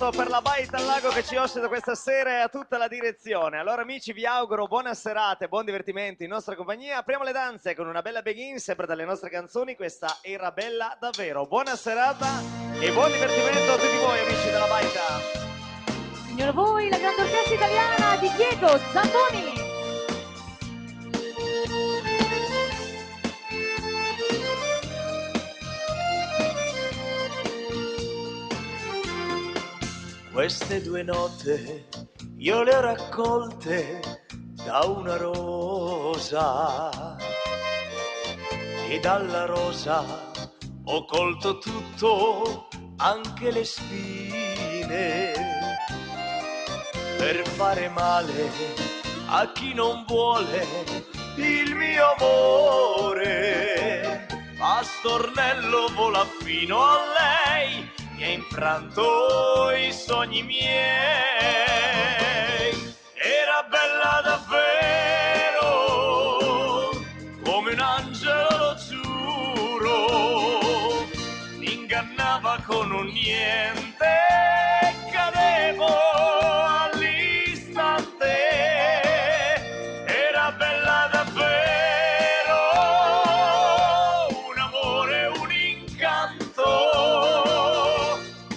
saluto per la Baita al Lago che ci ospita questa sera e a tutta la direzione. Allora amici, vi auguro buona serata e buon divertimento in nostra compagnia. Apriamo le danze con una bella begin, sempre dalle nostre canzoni. Questa era bella davvero. Buona serata e buon divertimento a tutti voi amici della Baita. Signor voi, la grande orchestra italiana di Diego Zamboni. Queste due note io le ho raccolte da una rosa e dalla rosa ho colto tutto, anche le spine, per fare male a chi non vuole il mio amore. A stornello vola fino a lei e ha infranto i sogni miei. Era bella davvero, come un angelo lo giuro, mi ingannava con un niente, cadevo all'istante. Era bella davvero, un amore, un incanto,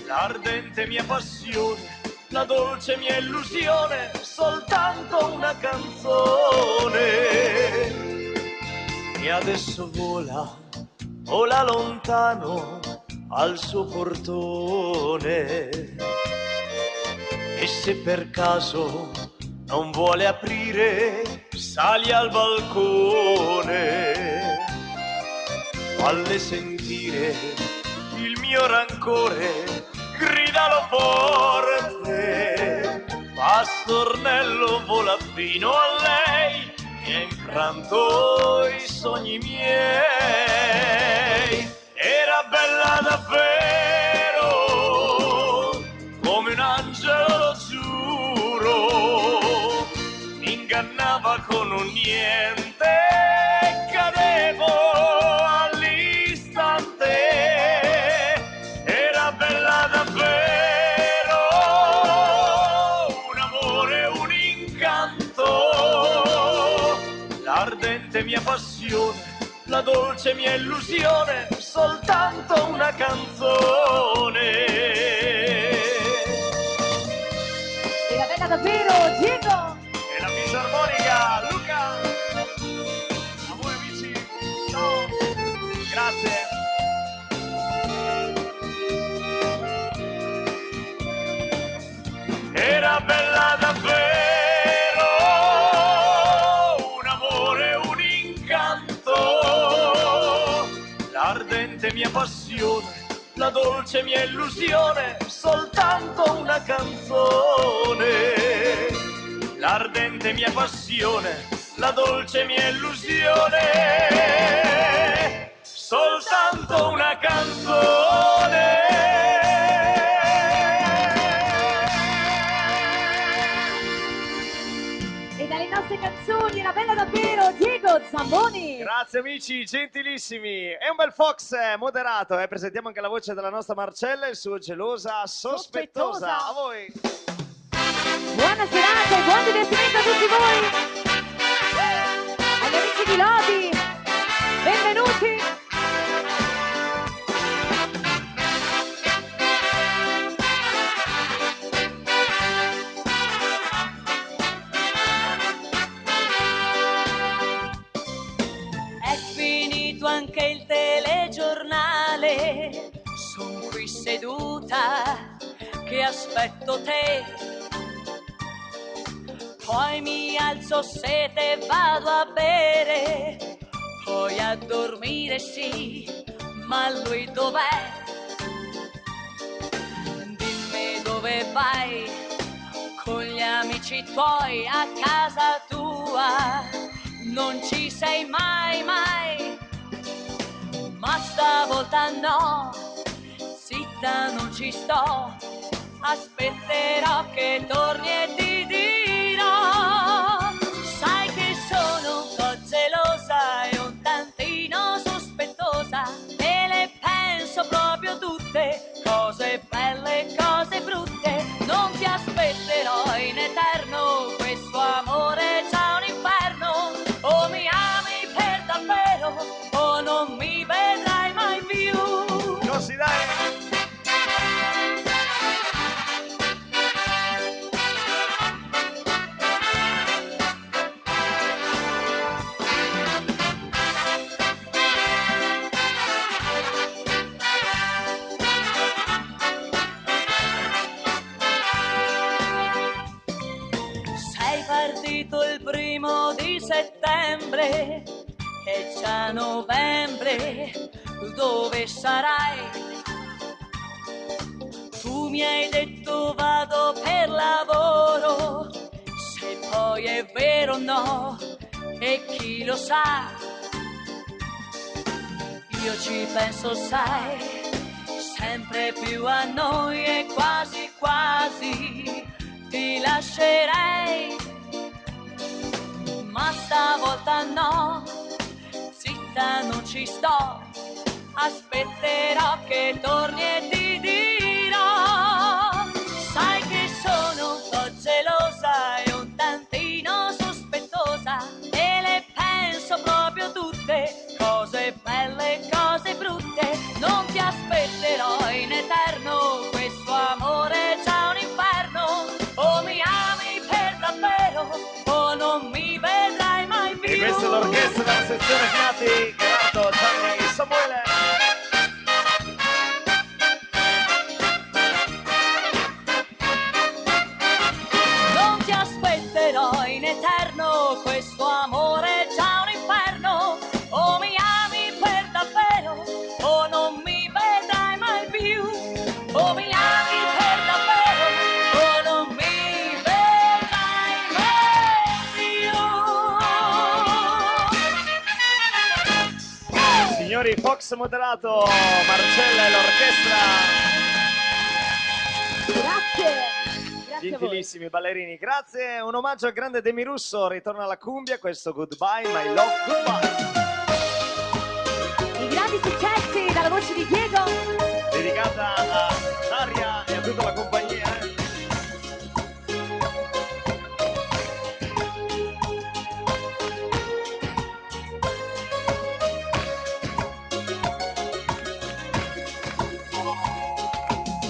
l'ardente mia passione, la dolce mia illusione, soltanto una canzone. E adesso vola, vola lontano al suo portone, e se per caso non vuole aprire, sali al balcone, falle sentire il mio rancore, gridalo forte. A stornello vola fino a lei e ha infranto i sogni miei. Era bella davvero, come un angelo lo giuro, mi ingannava con un niente, cadevo all'istante. Era bella davvero, un amore, un incanto, l'ardente mia passione, la dolce mia illusione, soltanto una canzone. Era bella davvero, Diego! E la fisarmonica, Luca! A voi amici, ciao! Grazie! Era bella davvero, un amore, un incanto, l'ardente mia passione, la dolce mia illusione, soltanto una canzone. L'ardente mia passione, la dolce mia illusione, soltanto una canzone. E dalle nostre canzoni era bella davvero, Diego Zamboni. Grazie amici, gentilissimi. È un bel Fox moderato, presentiamo anche la voce della nostra Marcella, il suo gelosa sospettosa. A voi. Buona serata e buon divertimento a tutti voi. Agli amici di Lodi, benvenuti. È finito anche il telegiornale, son qui seduta che aspetto te. Poi mi alzo sete e vado a bere, poi a dormire sì, ma lui dov'è? Dimmi dove vai, con gli amici tuoi a casa tua, non ci sei mai mai, ma stavolta no, zitta non ci sto, aspetterò che torni e ti dirò. Sai che sono un po' gelosa e un tantino sospettosa, e le penso proprio tutte, cose belle e cose brutte, settembre, è già novembre, dove sarai? Tu mi hai detto vado per lavoro, se poi è vero o no, e chi lo sa? Io ci penso, sai, sempre più a noi e quasi quasi ti lascerei, ma stavolta no, zitta non ci sto, aspetterò che torni e ti dirò. Sai che sono un po' gelosa e un tantino sospettosa, e le penso proprio tutte, cose belle e cose brutte. Non ti aspetterò in eterno, questo amore è già un inferno. O mi ami per davvero o non mi vedrai mai più. E questa è l'orchestra della sezione Fiati, Gerardo, Gianni e Samuele. Non ti aspetterò in eterno, questo amore è già un inferno. O mi ami per davvero o non mi vedrai mai più. O mi ami per davvero o non mi vedrai mai più. Signori, Fox moderato, Marcella e l'orchestra. Grazie. Grazie a voi. Gentilissimi ballerini, grazie. Un omaggio al grande Demi Russo, ritorna alla cumbia, questo Goodbye, My Love, Goodbye. I grandi successi dalla voce di Diego. Dedicata a Daria e a tutta la compagnia.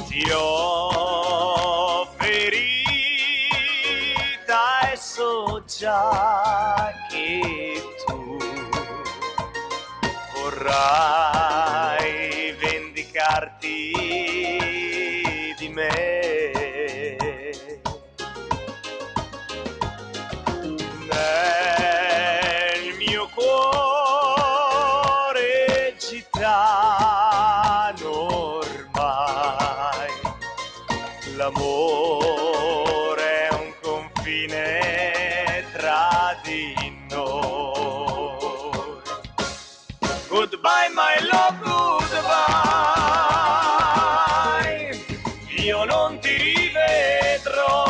Ti ho ferita e so già che tu vorrai vendicarti di me. Nel mio cuore gitano ormai l'amore è un confine tra di noi. Goodbye my love, goodbye. Io non ti rivedrò,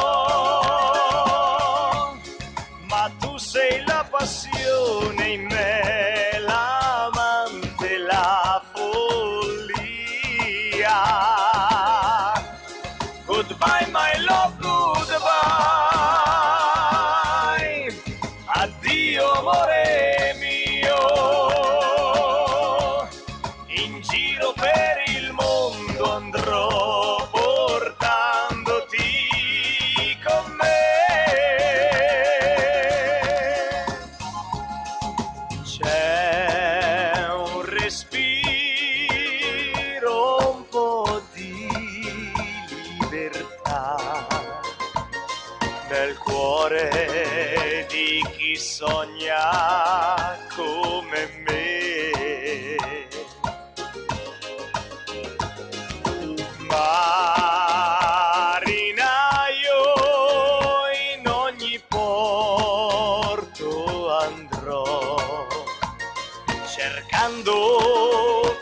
ma tu sei la passione in me, l'amante, la follia. Goodbye my love, goodbye. Addio amore mio. In giro per il mondo andrò portandoti con me. C'è un respiro, un po' di libertà nel cuore di chi sogna come me. Marinaio, in ogni porto andrò cercando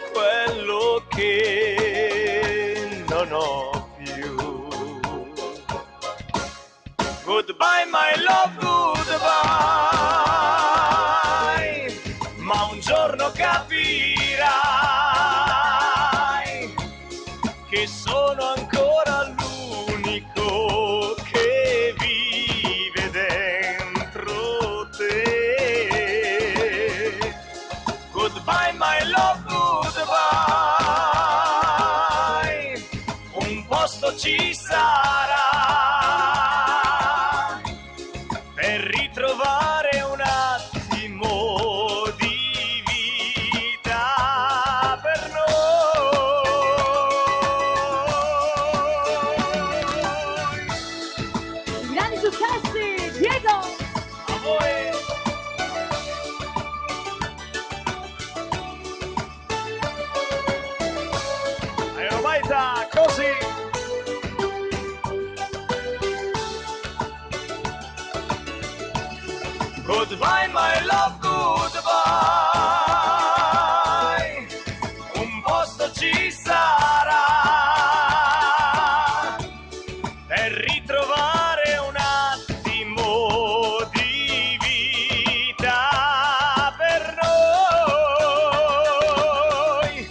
vita, così. Goodbye my love, goodbye. Un posto ci sarà per ritrovare un attimo di vita per noi,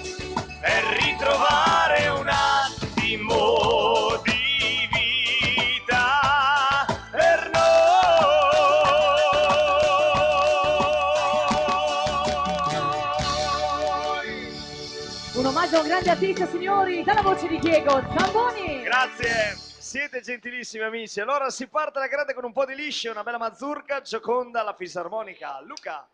per ritrovare un attimo di vita per noi. Un omaggio a un grande artista, signori, dalla voce di Diego Zamboni. Grazie, siete gentilissimi amici. Allora si parte alla grande con un po' di lisce, una bella mazurka, Gioconda, la fisarmonica. Luca.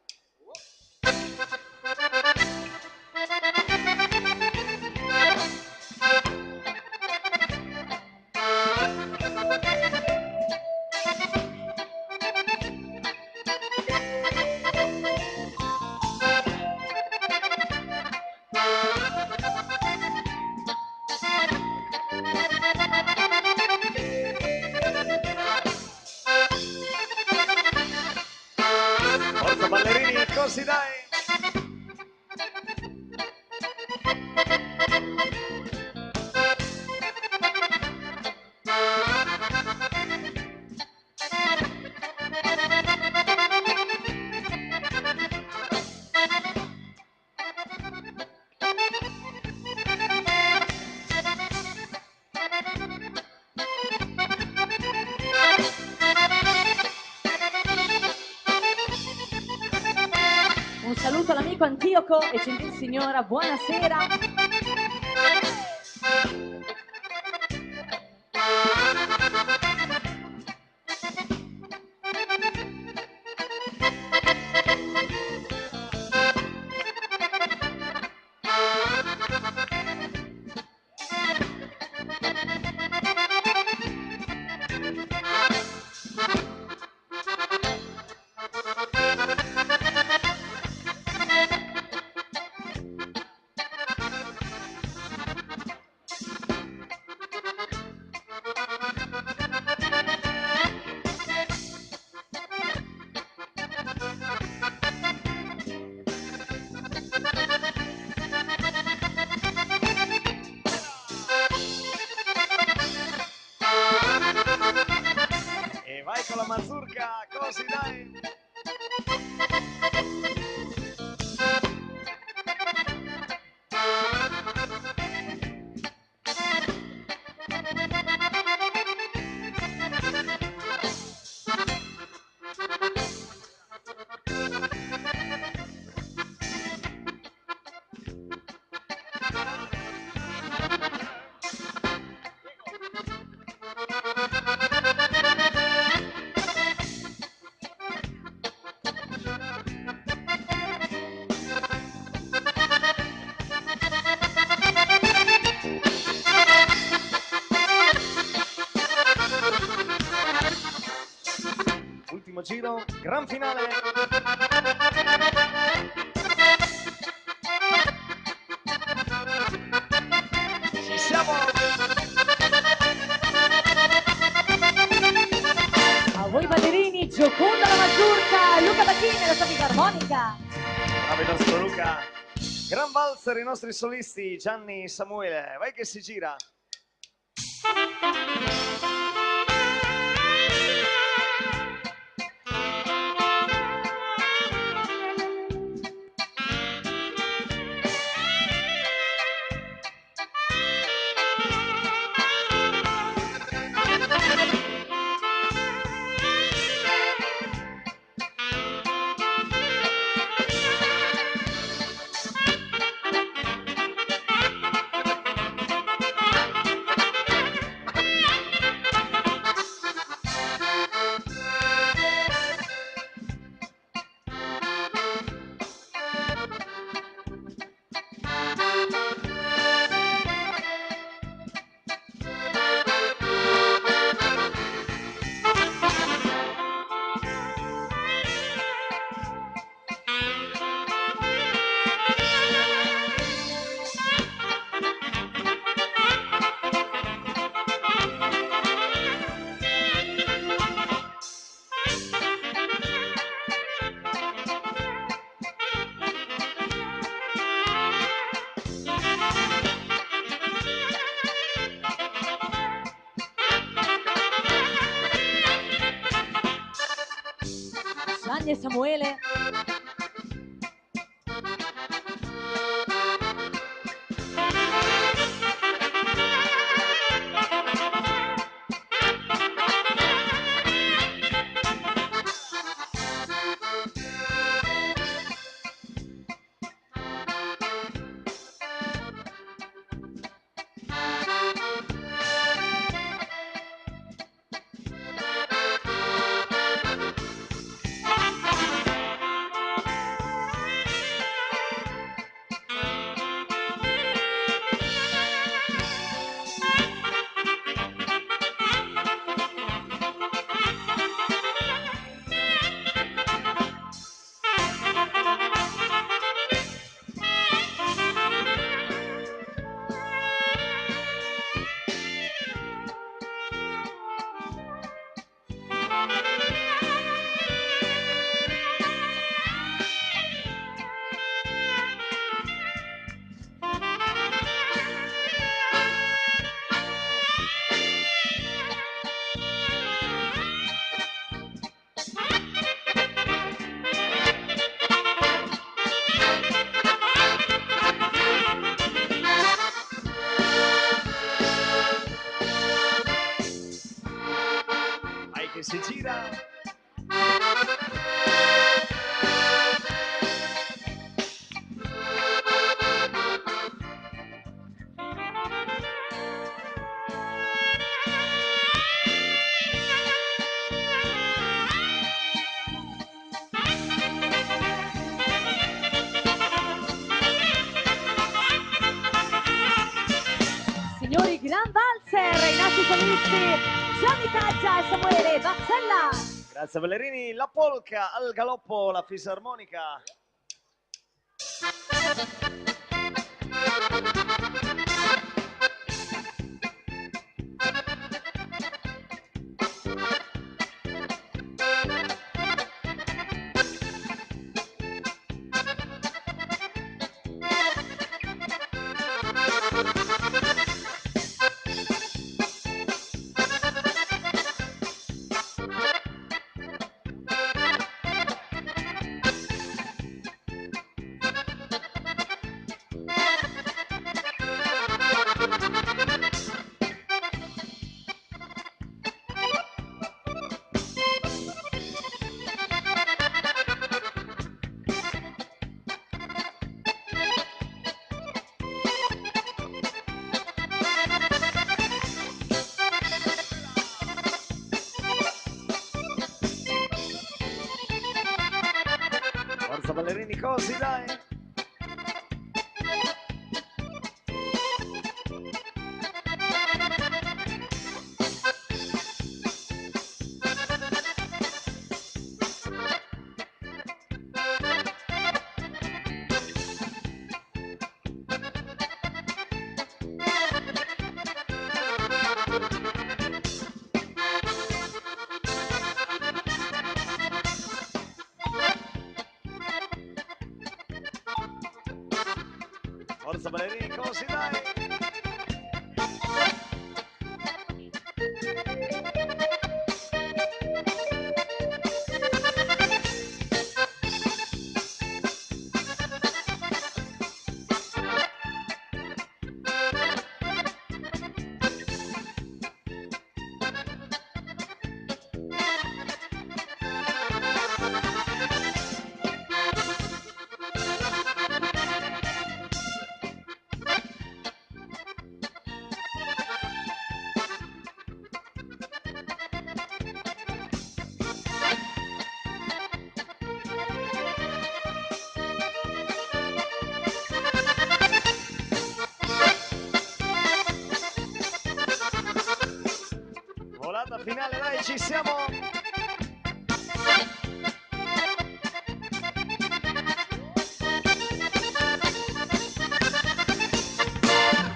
Forza ballerini, così dai. Un saluto all'amico Antioco e gentil signora, buonasera. E vai con la mazurka, così dai. Ultimo giro, gran finale. Ci siamo. A voi ballerini, Gioconda la mazurka, Luca Bacchini la sua fisarmonica. Bravo il nostro Luca. Gran valzer i nostri solisti, Gianni, Samuele. Vai che si gira. Gianni e Samuele. Vai che si gira. Signori, gran valzer, i nostri solisti Gianni Caggia e Samuele Bazzella. Grazie ballerini, la polca al galoppo, la fisarmonica. Forza ballerini, così dai. Forza ballerini, così dai. Volata finale, dai, ci siamo.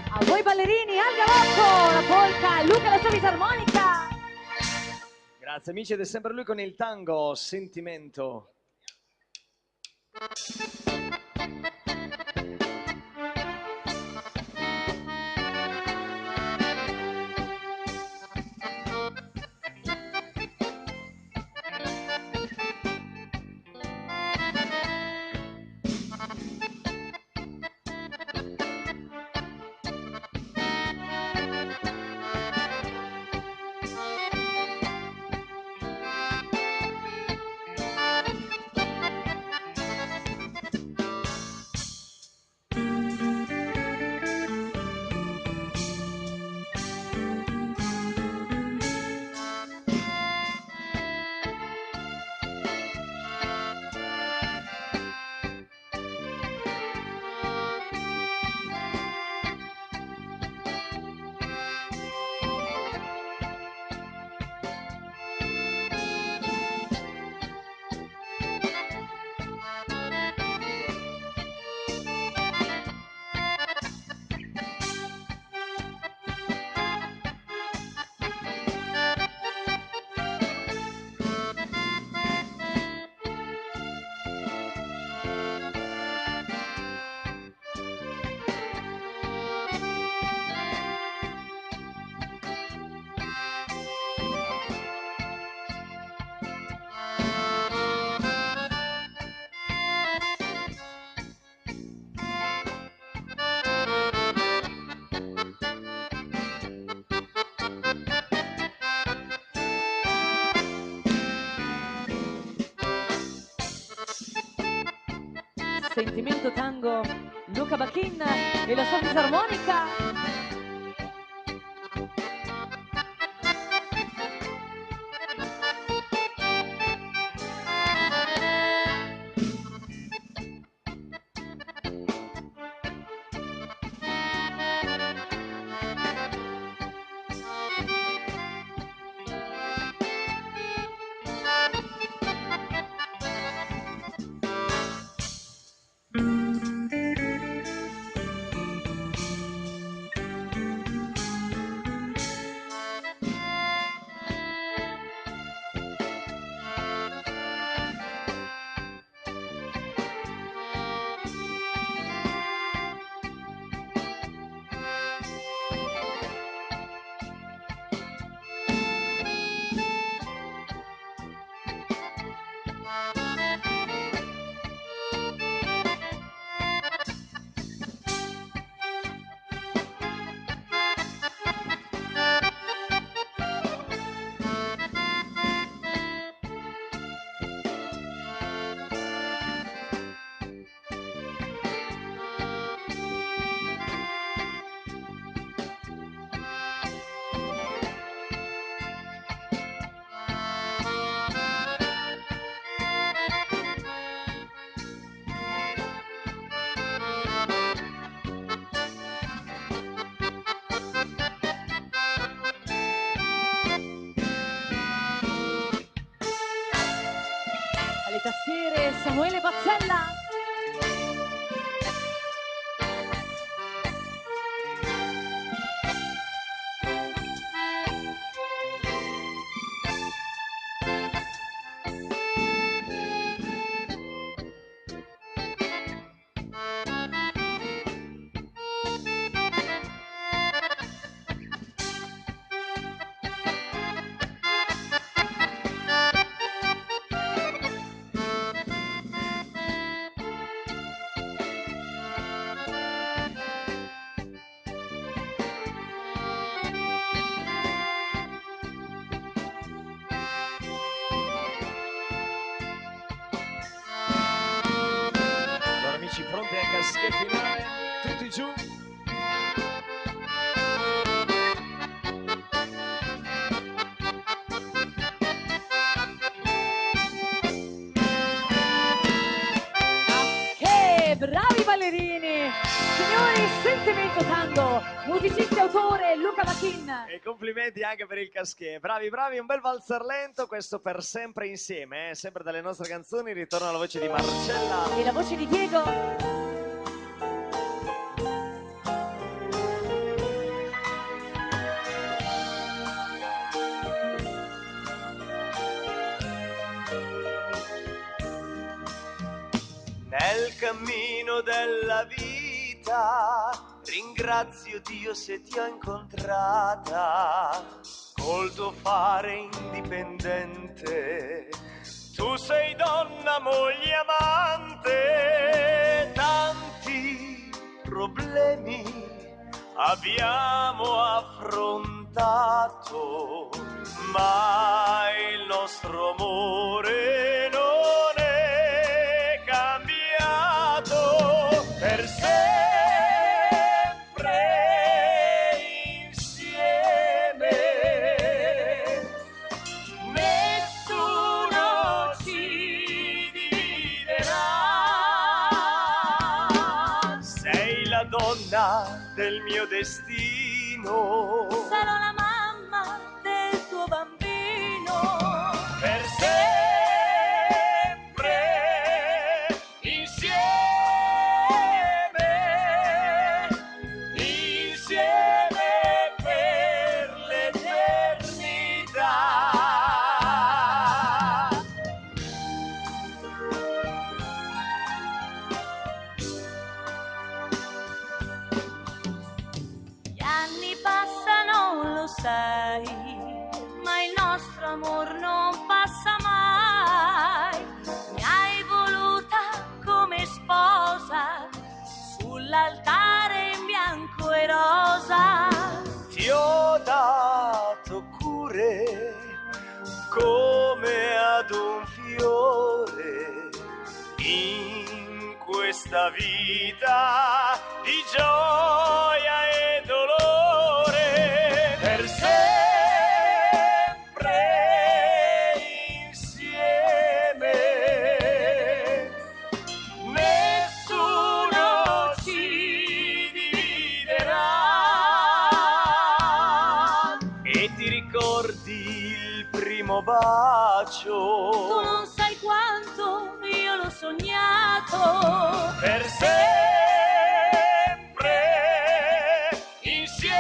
A voi ballerini, al galoppo, la polca, Luca e la sua fisarmonica. Grazie amici, ed è sempre lui con il tango Sentimento. Sentimento Tango, Luca Bachin e la sua fisarmonica. Alle tastiere Samuele Bazzella. Pronti al caschetto finale, tutti giù. Che bravi ballerini! Signori, Sentimento Tango, musicista e autore Luca Bachin. E complimenti anche per il casché. Bravi, bravi, un bel valzer lento, questo per sempre insieme, sempre dalle nostre canzoni. Ritorna la voce di Marcella. E la voce di Diego. Nel cammino della vita ringrazio Dio se ti ho incontrata col tuo fare indipendente. Tu sei donna, moglie, amante, tanti problemi abbiamo affrontato, ma il nostro amore non è cambiato. Per sempre insieme, nessuno ci dividerà. Sei la donna del mio destino, Sarò la mamma del tuo bambino. per sempre insieme, insieme per l'eternità. Gli anni passano, lo sai, questa vita di gioia e dolore, per sempre insieme. Nessuno ci dividerà. E ti ricordi il primo bacio? Tu non sai quanto io l'ho sognato. Per sempre insieme,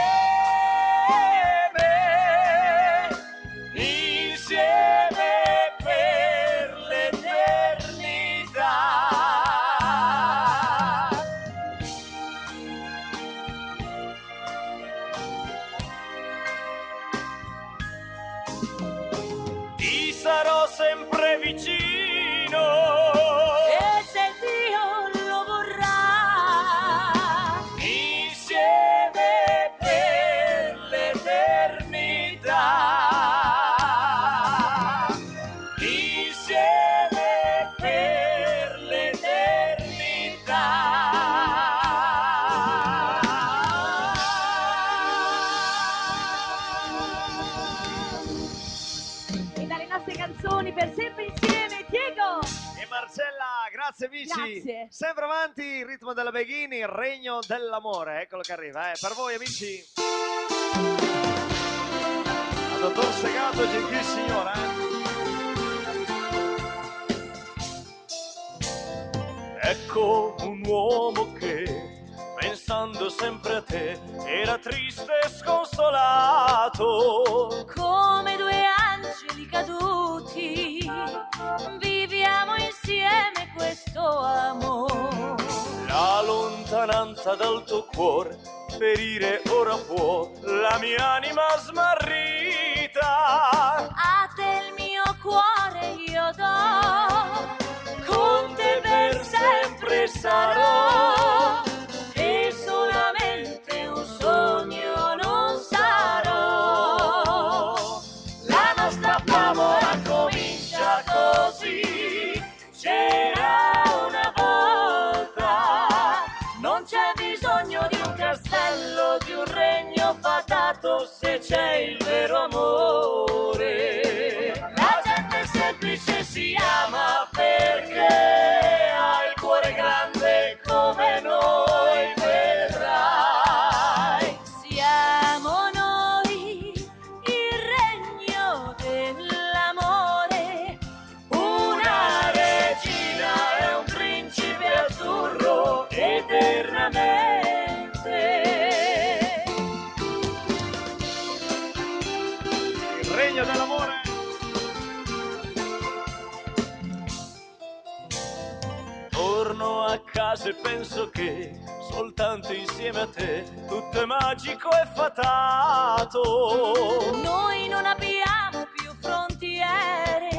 insieme per l'eternità. Ti sarò sempre vicino. E se Dio lo vorrà, Insieme per l'eternità. Insieme per l'eternità. E dalle nostre canzoni per sempre insieme, Diego! E Marcella, grazie amici. Grazie. Sempre avanti, il ritmo della Beghini, il regno dell'amore. Eccolo che arriva, per voi amici. A dottor Segato, gentil signora. Ecco un uomo che, pensando sempre a te, era triste e sconsolato. come due angeli caduti, viviamo insieme questo amore. La lontananza dal tuo cuore ferire ora può la mia anima smarrita. A te il mio cuore io do, con te per sempre sarò, e solamente un sogno non sarò. La nostra favola comincia così, c'era una volta, non c'è bisogno di un castello, di un regno fatato, se c'è il vero amore. La gente semplice si ama perché ha il cuore grande come noi, vedrai. Siamo noi il regno dell'amore, una regina e un principe azzurro eternamente. Il regno dell'amore. Torno a casa e penso che soltanto insieme a te tutto è magico e fatato. Noi non abbiamo più frontiere,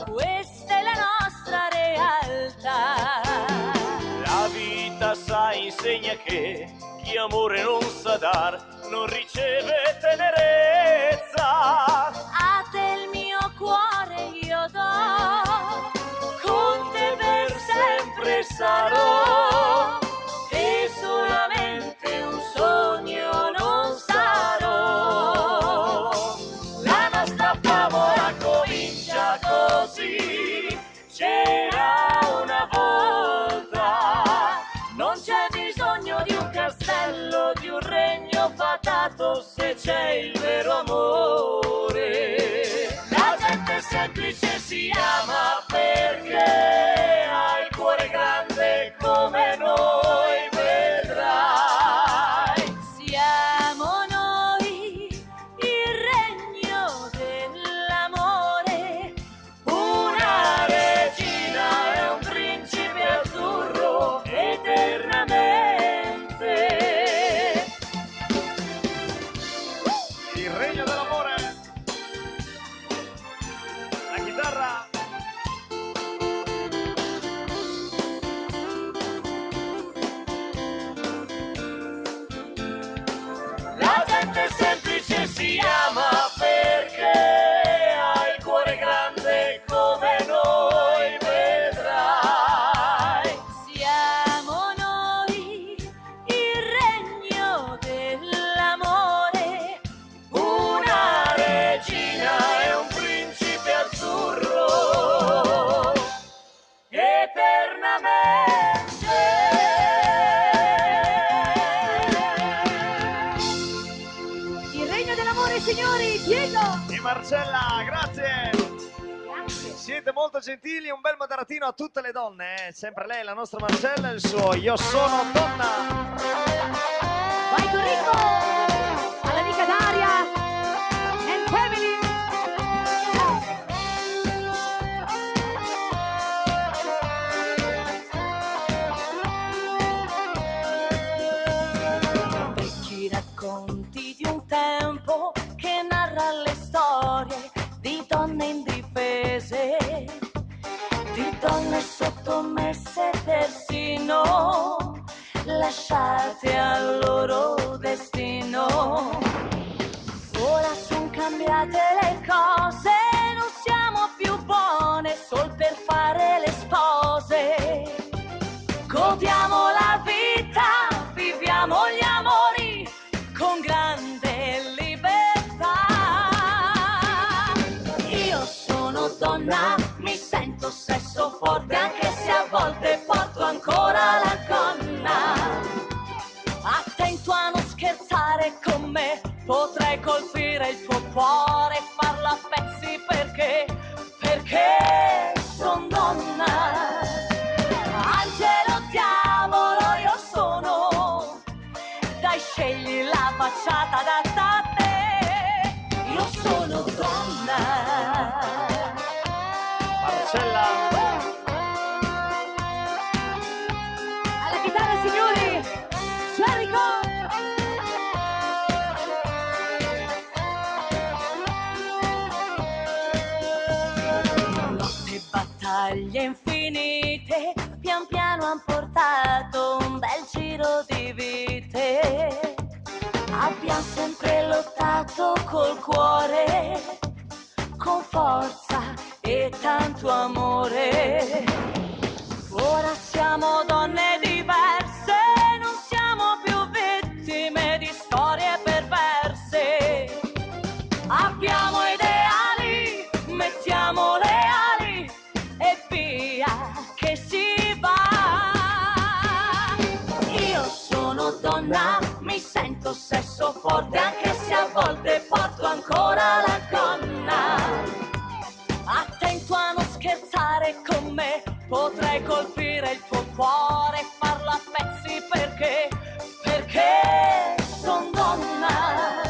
questa è la nostra realtà. La vita sai insegna che chi amore non sa dar non riceve tenerezza. A te il mio cuore io do, con te per sempre sarò, e solamente un sogno non sarò. La nostra favola comincia così, c'era una volta, non c'è bisogno di un castello, di un regno fatato, se c'è il vero amore. La gente semplice si ama perché ha il cuore grande come noi, vedrai. Siamo noi il regno dell'amore, una regina e un principe azzurro eternamente. Il regno dell'amore. La chitarra. Signore e signori, Diego! E Marcella, grazie! Grazie. Siete molto gentili, un bel moderatino a tutte le donne, sempre lei, la nostra Marcella, il suo Io sono donna. Vai con ritmo! All'amica Daria and family! Vecchi racconti di un tempo che narra le storie di donne indifese, di donne sottomesse persino, lasciate al loro destino. Ora son cambiate le cose, non siamo più buone sol per fare le spose. Godiamo la vita, viviamo gli amori con grande libertà. Io sono donna, mi sento sesso forte, anche se a volte porto ancora la gonna. Attento a non scherzare con me, potrei colpire il tuo cuore e farlo a pezzi perché son donna. Angelo, diavolo, io sono, dai scegli la facciata adatta a te. Io sono donna. Marcella, Alla chitarra, signori, Jericho! Lotte e battaglie infinite pian piano han portato un bel giro di vite. Abbiamo sempre lottato col cuore, con forza e tanto amore. Ora siamo donne diverse, non siamo più vittime di storie perverse. Abbiamo ideali, mettiamo le ali e via che si va. Io sono donna, mi sento sesso forte, anche se a volte porto ancora la gonna. Attento a non scherzare con me, potrei colpire il tuo cuore e farlo a pezzi perché son donna.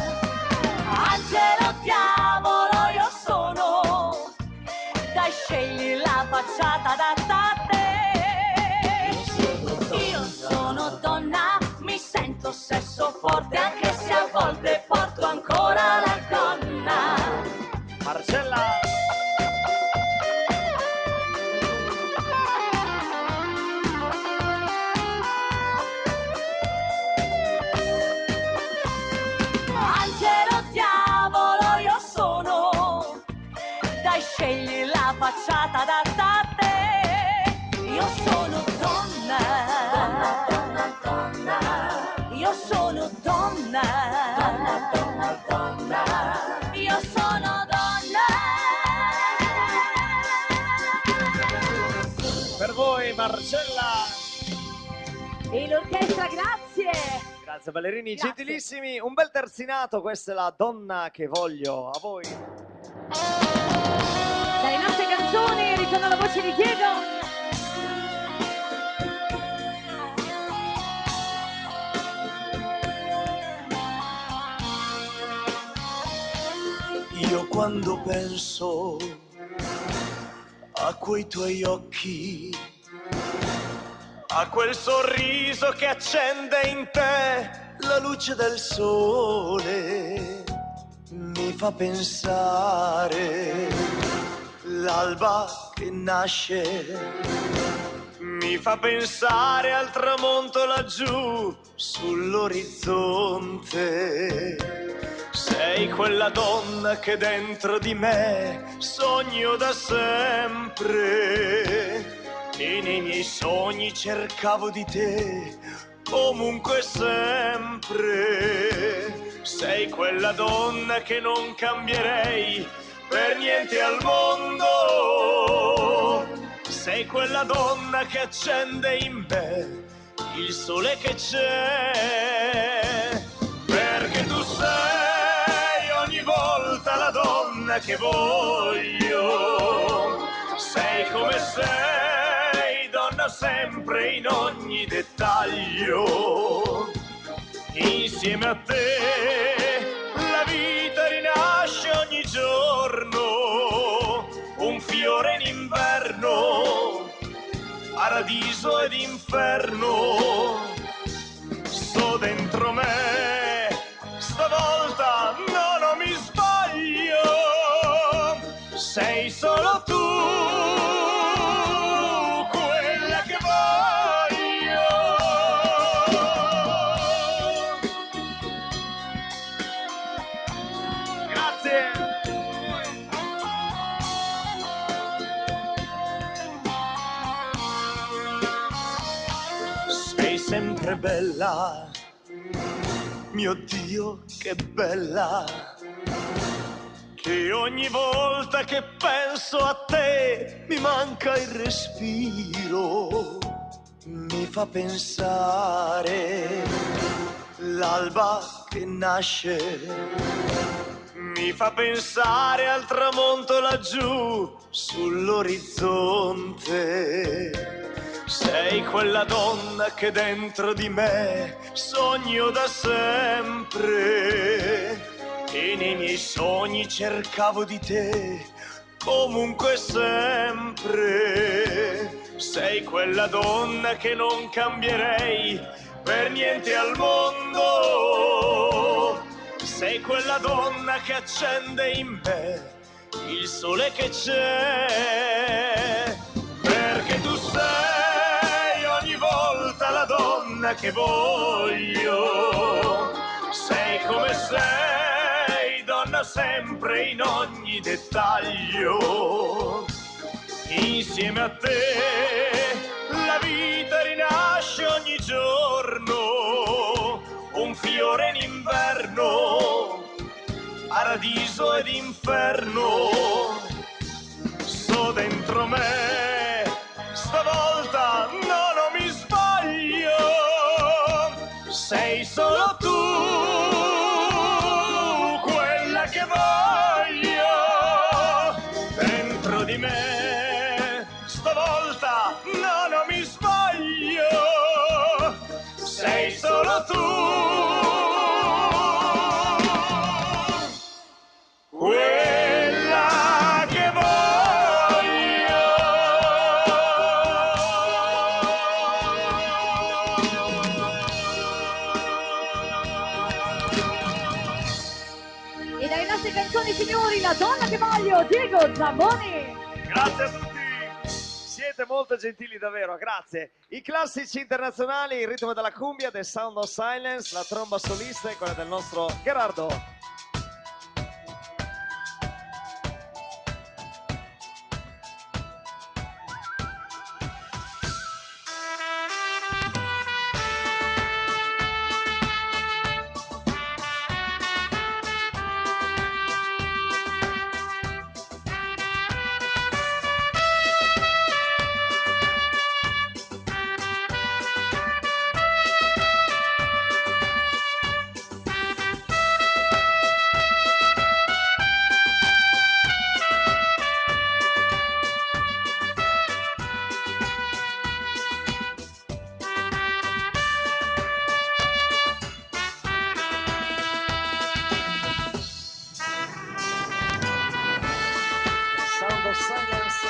Angelo, diavolo, io sono, dai scegli la facciata adatta a te. Io sono donna, mi sento sesso forte, anche se a volte porto ancora la gonna. Marcella, Angelo, diavolo, io sono, dai scegli la facciata adatta a te. Io sono donna, donna, donna, donna. Io sono donna, donna, donna, donna. Io sono donna. per voi Marcella. E l'orchestra, grazie! Grazie ballerini, Grazie. gentilissimi, un bel terzinato, questa è la donna che voglio, a voi. Dalle nostre canzoni ritorna la voce di Diego! Io quando penso a quei tuoi occhi, a quel sorriso che accende in te la luce del sole, mi fa pensare l'alba che nasce, mi fa pensare al tramonto laggiù sull'orizzonte. Sei quella donna che dentro di me sogno da sempre. E nei miei sogni cercavo di te comunque sempre. Sei quella donna che non cambierei per niente al mondo. Sei quella donna che accende in me il sole che c'è. Perché tu sei ogni che voglio. Sei come sei, donna, sempre in ogni dettaglio. Insieme a te la vita rinasce ogni giorno, un fiore in inverno, paradiso ed inferno. Sto dentro me, stavolta no, non mi sbaglio, sei solo tu, quella che voglio. Grazie. Sei sempre bella, mio Dio, che bella, che ogni volta che penso a te mi manca il respiro, mi fa pensare l'alba che nasce, mi fa pensare al tramonto laggiù sull'orizzonte. Sei quella donna che dentro di me sogno da sempre e nei miei sogni cercavo di te comunque sempre. Sei quella donna che non cambierei per niente al mondo. Sei quella donna che accende in me il sole che c'è, perché tu sei ogni volta la donna che voglio. Sei come sei, donna, sempre in ogni dettaglio. Insieme a te la vita rinasce ogni giorno, un fiore in inverno, paradiso ed inferno. Sto dentro me, stavolta no, non mi sbaglio, sei solo tu, quella che voglio. Dentro di me, stavolta no, non mi sbaglio, sei solo tu, quella che E dalle nostre canzoni, signori, la donna che voglio, Diego Zamboni. Grazie a tutti, siete molto gentili davvero, grazie. I classici internazionali, il ritmo della cumbia, The Sound of Silence, la tromba solista e quella del nostro Gerardo. Sound of Silence.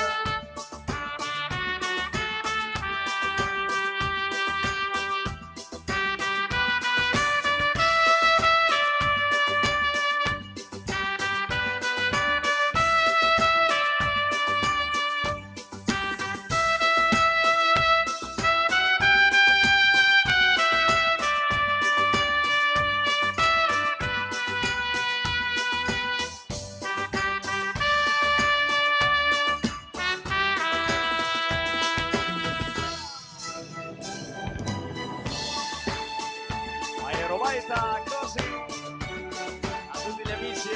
Aerobaita, così a tutti gli amici.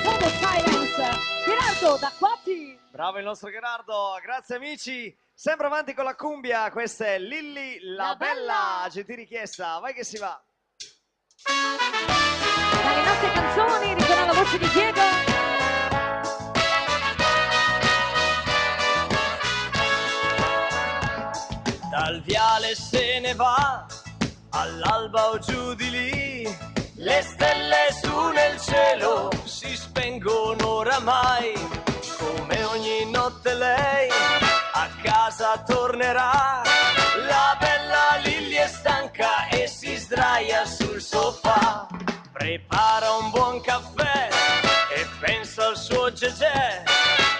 Total Silence, Gerardo D'Acquati. Bravo il nostro Gerardo, grazie amici. Sempre avanti con la cumbia, questa è Lilli la La Bella, Bella. gentil richiesta, vai che si va. Dalle nostre canzoni risuona la voce di Diego. Dal viale se ne va, all'alba o giù di lì, le stelle su nel cielo si spengono oramai, come ogni notte lei a casa tornerà, la bella Lilli è stanca e si sdraia sul sofà, prepara un buon caffè e pensa al suo gegè,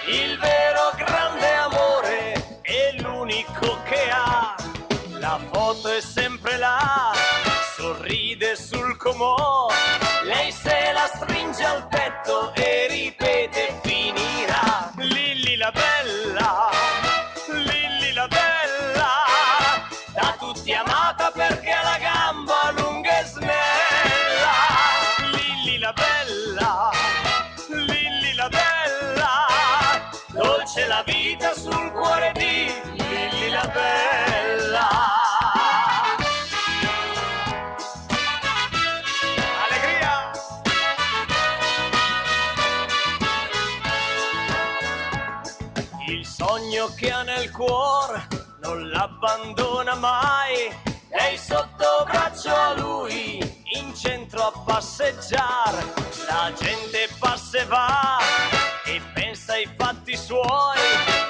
il vero grande amore è l'unico che ha, la foto è sempre là, sorride sul comò, lei se la stringe al petto e ripete finirà. Lilli la bella, Lilli la bella, da tutti amata perché ha la gamba lunga e snella. Lilli la bella, Lilli la bella, dolce la vita sul cuore di Lilli la bella. Allegria! Il sogno che ha nel cuore non l'abbandona mai, lei sotto braccio a lui, in centro a passeggiare, la gente passa e va e pensa ai fatti suoi,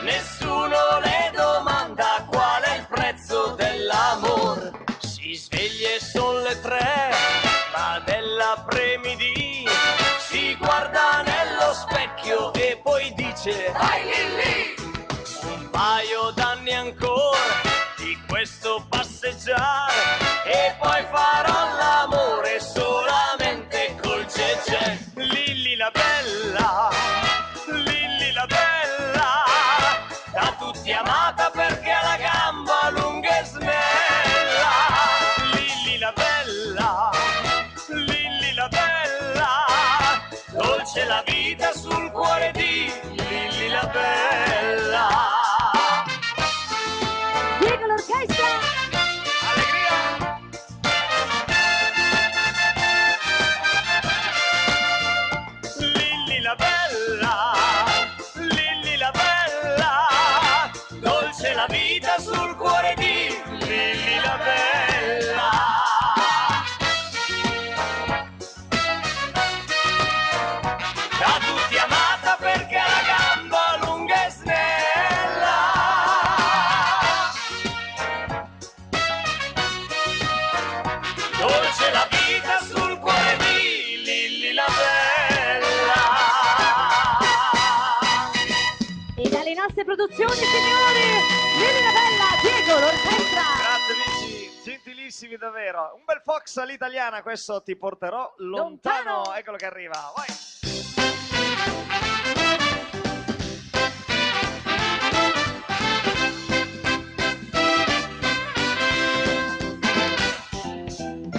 nessuno le domanda qual è il prezzo dell'amor, si sveglia e son le 3, ma della premidì, si guarda nello specchio e poi dice vai Lilli! Un paio d'anni ancora di questo passeggiare e poi farò l'amore solamente col gegè. Lilli la bella, Lilli la bella, da tutti amata perché ha la gamba lunga e snella. Lilli la bella, Lilli la bella, dolce la vita sul cuore di Lilli la bella. Diego l'orchestra. Allegria! Lilli la bella, Lilli la bella, dolce la vita sul cuore di Lilli la bella. Da tutti amata perché ha la gamba lunga e snella. Dolce la vita sul cuore di Lilli la bella. E dalle nostre produzioni, signori, Lilli la Bella, Diego l'orchestra. Grazie amici, gentilissimi davvero. Un bel Fox all'italiana, questo ti porterò lontano. Lontano. Eccolo che arriva, vai.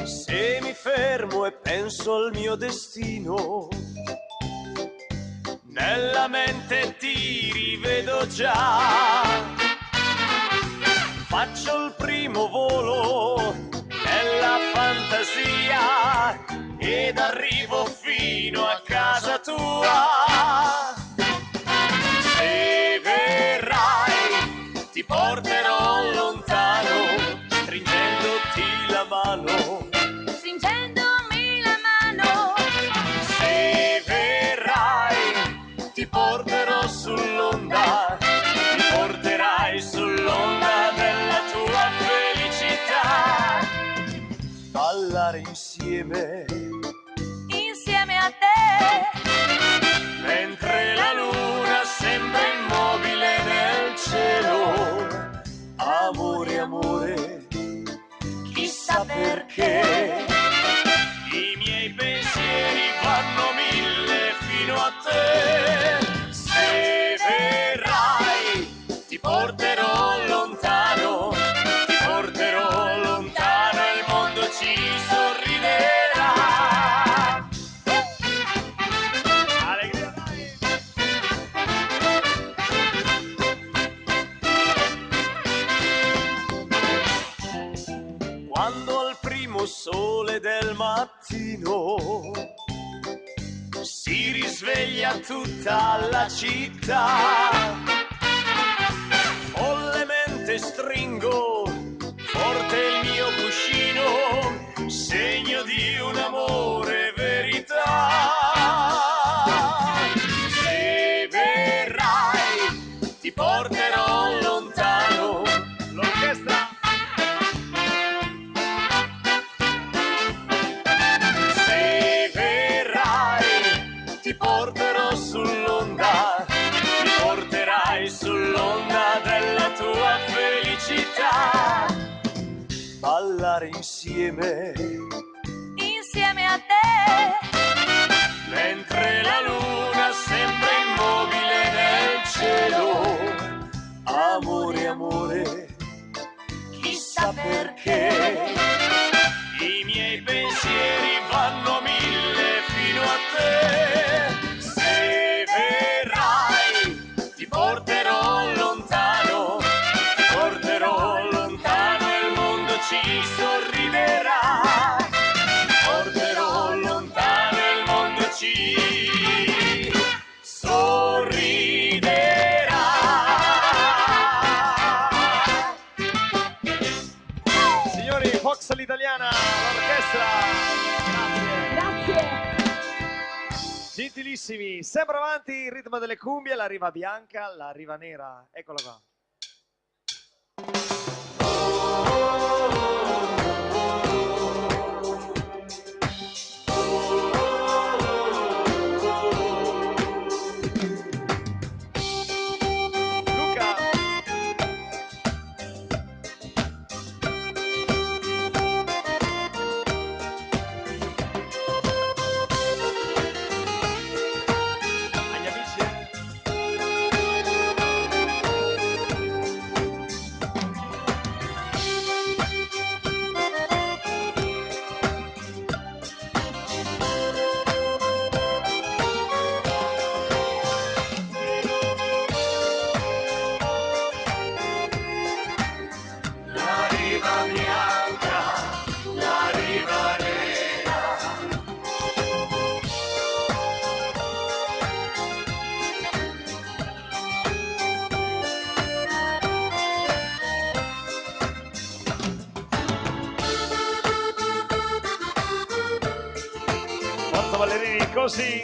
Se mi fermo e penso al mio destino, nella mente ti rivedo già. Faccio il primo volo nella fantasia ed arrivo fino a casa tua. Se verrai ti porterò lontano, stringendoti la mano. Stringendomi la mano, Se verrai ti porterò sull'onda, ti porterai sull'onda della tua felicità. Ballare insieme insieme a te, mentre la luna sembra immobile nel cielo. Amore, amore, chissà perché i miei pensieri vanno 1000 fino a te. Se verrai ti porterò lontano, ti porterò lontano e il mondo ci sorriderà. mattino si risveglia tutta la città. Follemente stringo forte il mio cuscino, segno di un amore verità. Se verrai ti porterò lontano. L'orchestra. Se verrai ti porterò sull'onda, ti porterai sull'onda della tua felicità. Ballare insieme a te, mentre la luna sembra immobile nel cielo. Amore, amore, chissà perché i miei pensieri vanno a mille fino a te. Se verrai ti porterò lontano, ti porterò lontano e il mondo ci sorriderà. Ti porterò lontano e il mondo ci sorriderà. Signori, Fox l'italiana, l'orchestra. Grazie. Grazie. Gentilissimi, sempre avanti il ritmo delle cumbie, la riva bianca, la riva nera. Eccola qua. Luca. Agli amici. La riva bianca, la riva nera. Forza ballerini, così.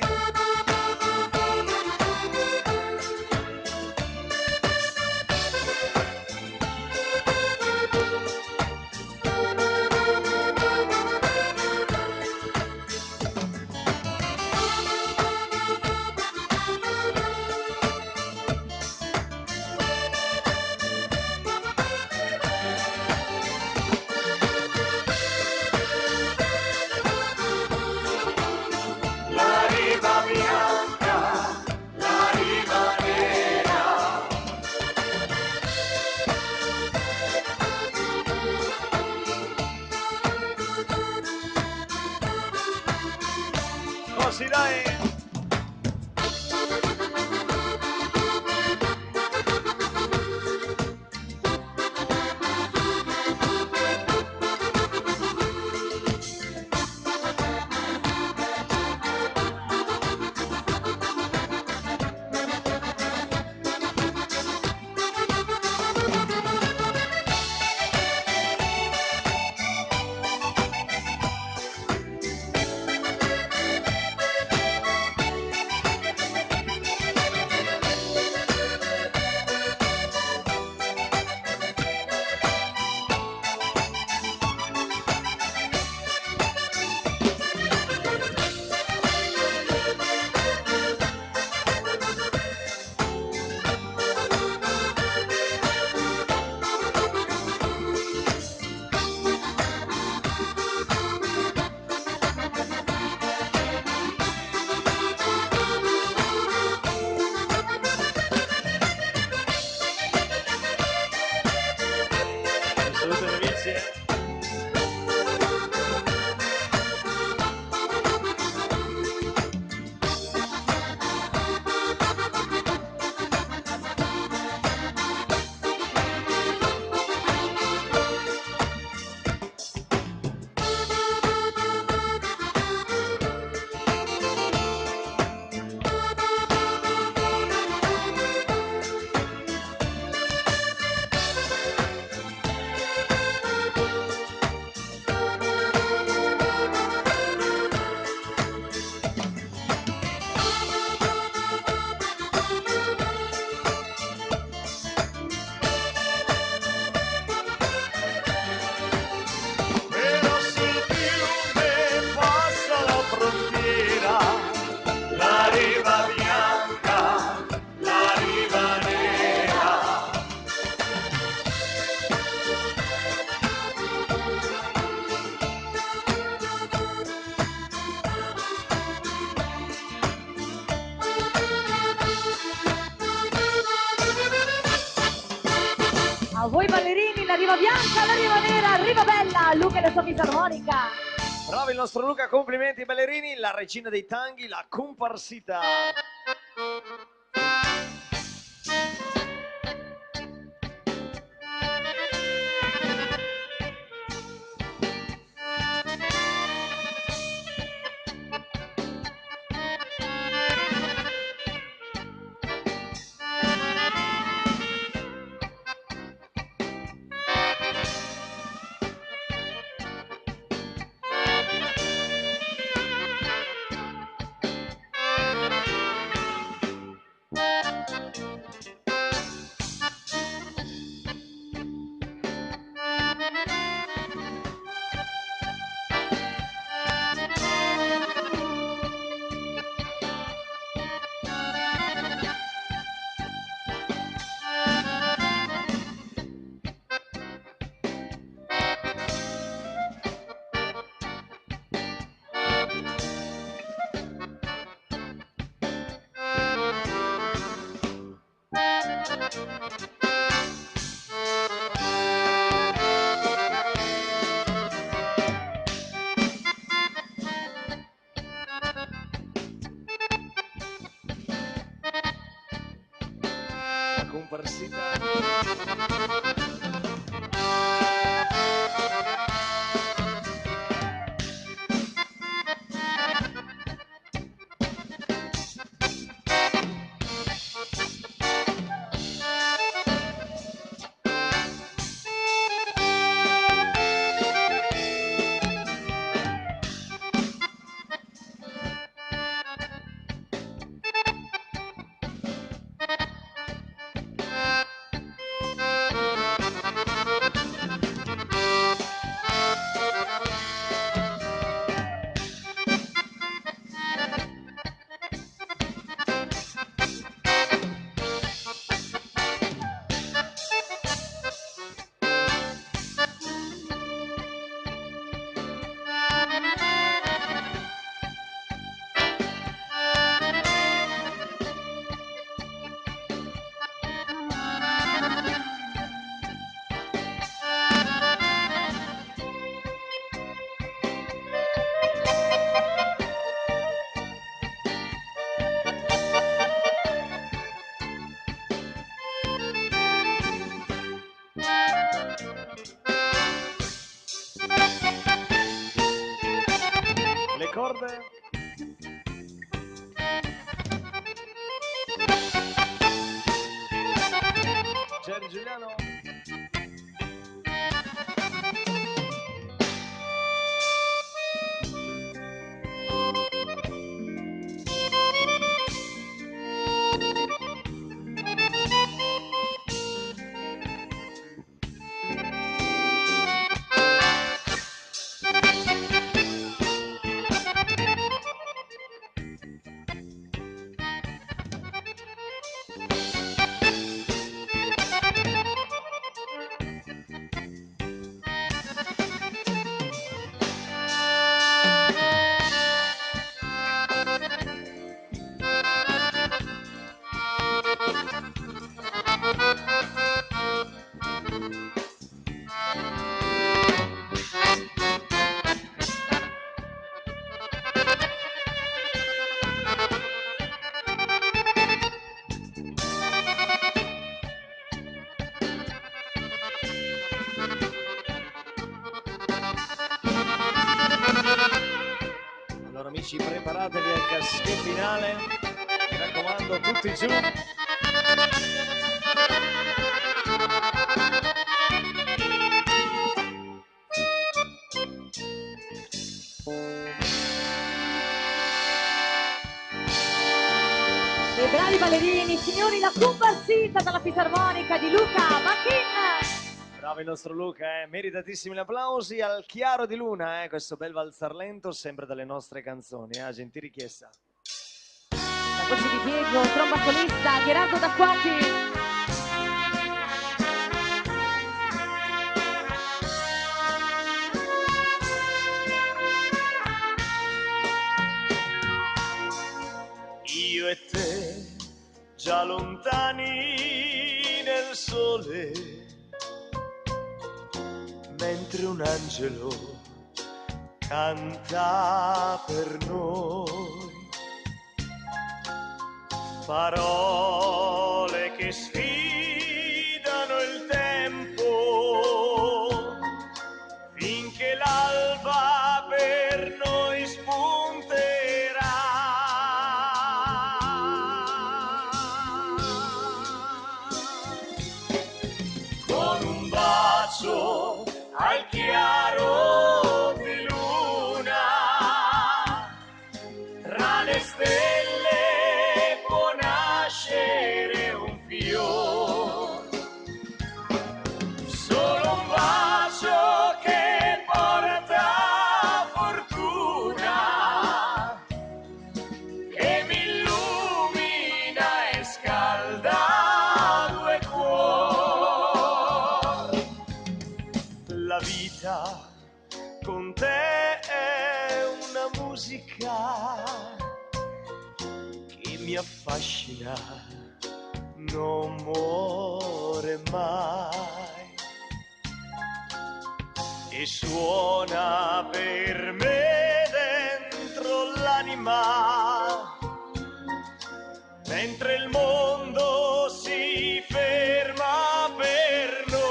La riva bianca, la riva nera. Così dai. A voi ballerini, la riva bianca, la riva nera, riva bella, Luca e la sua fisarmonica. Bravo il nostro Luca, complimenti ai ballerini, la regina dei tanghi, la comparsita. La comparsita. Le corde. Jerry Giuliano. Allora amici, preparatevi al caschetto finale, mi raccomando, tutti giù. E bravi ballerini, signori, la comparsita dalla fisarmonica di Luca Machin. Bravo il nostro Luca, meritatissimi gli applausi al chiaro di luna, questo bel valzar lento, sempre dalle nostre canzoni, gentile richiesta. La voce di Diego, tromba solista, Gerardo D'Acquati. Io e te, già lontani nel sole, mentre un angelo canta per noi. Parole che sfidano il tempo finché l'alba per noi spunterà. Con un bacio al chiaro di luna, tra le stelle può nascere un fiore. Solo un bacio che porta fortuna, che mi illumina e scalda due cuori. La vita con te è una musica che mi affascina, non muore mai e suona per me dentro l'anima, mentre il mondo si ferma per noi.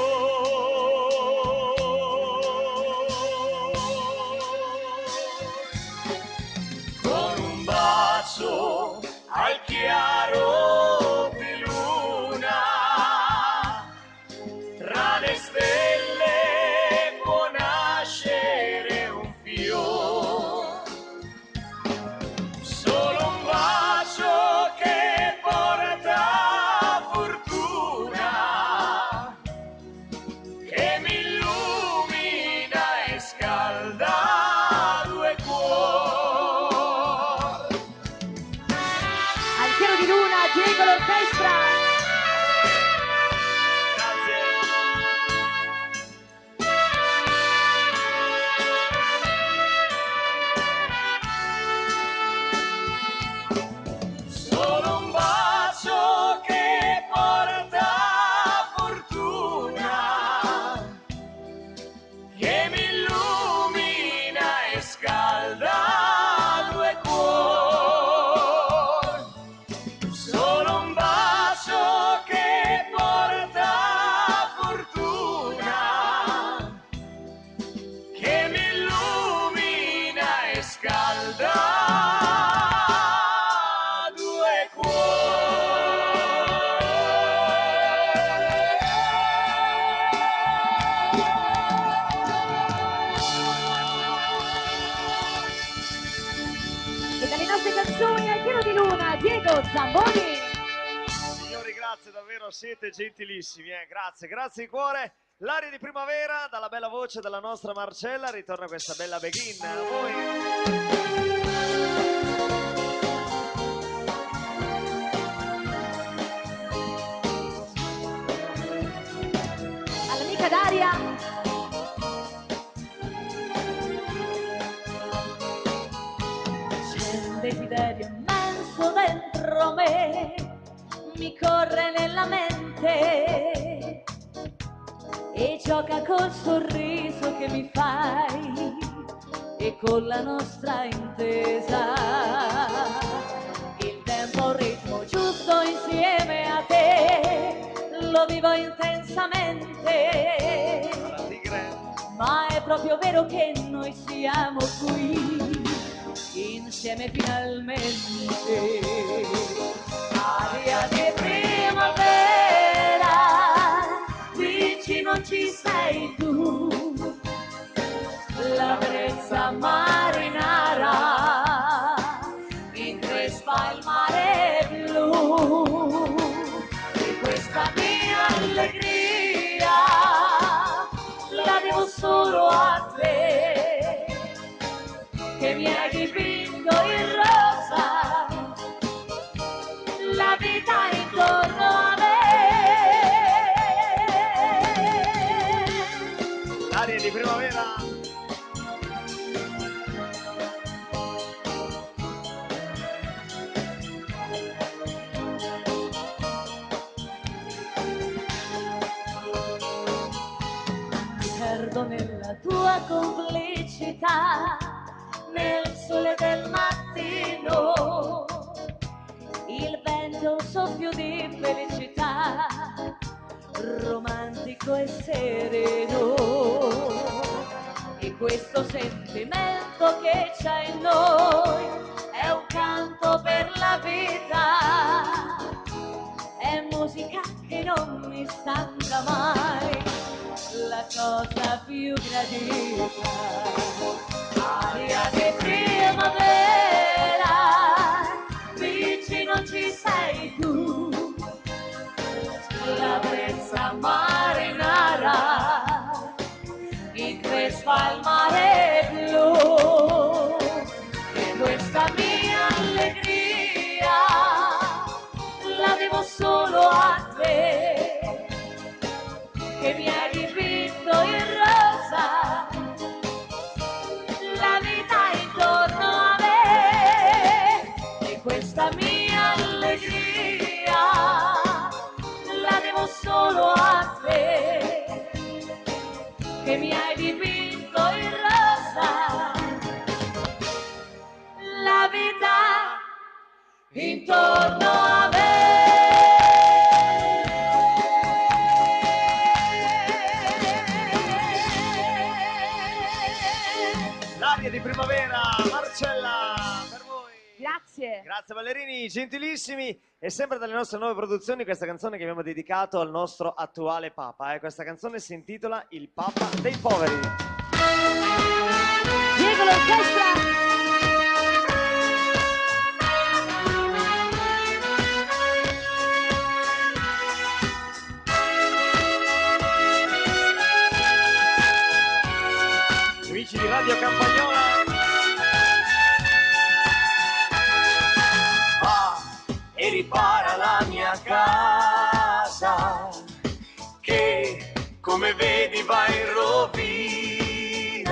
Con un bacio al chiaro di luna, tra le stelle può nascere un fiore. Solo un bacio che porta fortuna, che mi illumina e scalda due cuori. Al chiaro di luna, Diego l'orchestra. Solo un bacio che porta fortuna, che mi illumina e scalda due cuori. Solo un bacio che porta fortuna, che mi illumina e scalda due E dalle nostre canzoni al chiaro di luna, Diego Zamboni. Signori, grazie davvero, siete gentilissimi, grazie, grazie di cuore. L'aria di primavera, dalla bella voce della nostra Marcella, ritorna questa bella Begin. A voi. All'amica Daria. C'è un desiderio immenso dentro me, mi corre nella mente e gioca col sorriso che mi fai e con la nostra intesa. Il tempo, il ritmo giusto insieme a te, lo vivo intensamente. Alla tigre. Ma è proprio vero che noi siamo qui insieme finalmente. Aria di primavera, vicino ci sei tu, la brezza marinara increspa il mare blu. E questa mia allegria la devo solo a te, che mi hai dipinto in rosa la vita intorno a me. Aria di primavera. Mi perdo nella la tua complicità nel sole del mattino, il vento un soffio di felicità, romantico e sereno, e questo sentimento che c'è in noi è un canto per la vita, è musica che non mi stanca mai, la cosa più gradita, aria di primavera, vicino ci sei tu, la brezza marinara, increspa il mare blu, e questa mia allegria la devo solo a te, che mi hai dipinto in rosa la vita intorno a me, e questa mia allegria la devo solo a te, che mi hai dipinto in rosa la vita intorno a me. L'aria di primavera, Marcella, per voi. Grazie. Grazie ballerini, gentilissimi. E sempre dalle nostre nuove produzioni questa canzone che abbiamo dedicato al nostro attuale Papa. Questa canzone si intitola Il Papa dei Poveri. Diego l'orchestra. Amici di Radio Campagnola. E ripara la mia casa, che come vedi va in rovina.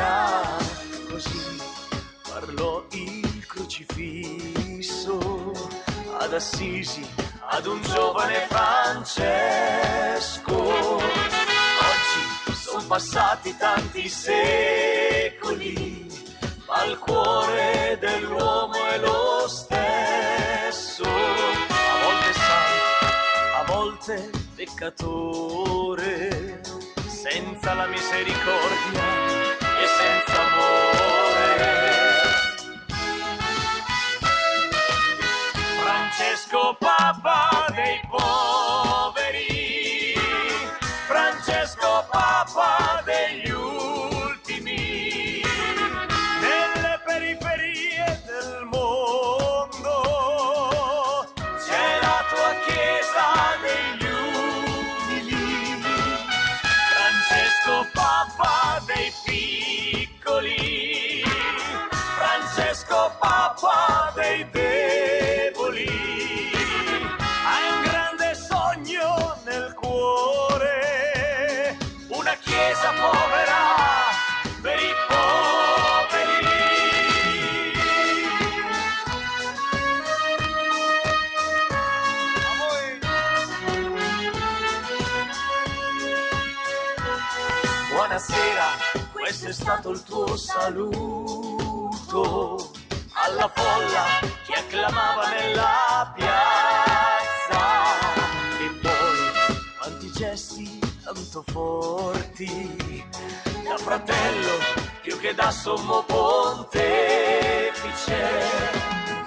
Così parlò il crocifisso ad Assisi, ad un giovane Francesco. Oggi son passati tanti secoli, ma il cuore dell'uomo è lo stesso. A volte santo, a volte peccatore, senza la misericordia e senza amore. Francesco Papa dei poveri, Francesco Papa degli ultimi, nelle periferie del mondo c'è la tua chiesa degli umili. Francesco Papa dei piccoli, Francesco Papa dei deboli, hai un grande sogno nel cuore, una chiesa povera per i poveri. A voi. Buonasera, questo è stato il tuo saluto alla folla che acclamava nella piazza. E poi quanti gesti tanto forti, da fratello più che da sommo pontefice.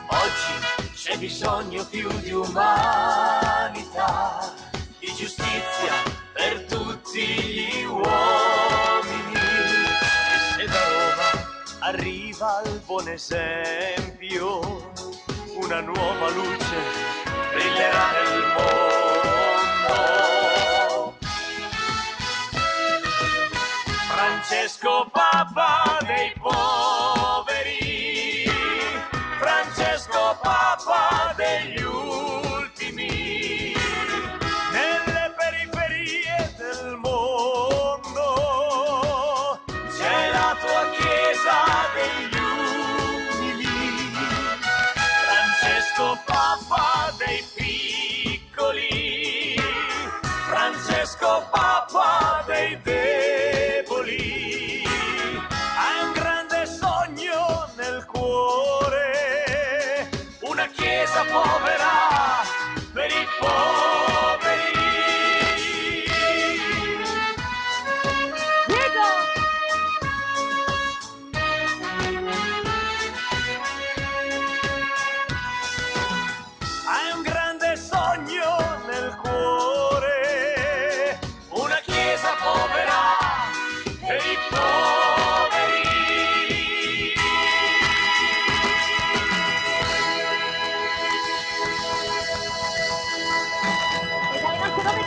Oggi c'è bisogno più di umanità, di giustizia per tutti gli uomini. E se da Roma arriva il buon esempio, una nuova luce brillerà nel mondo. Francesco Papa dei poveri, Francesco Papa degli ultimi, nelle periferie del mondo c'è la tua chiesa degli umili. Francesco Papa dei piccoli, Francesco Papa dei deboli,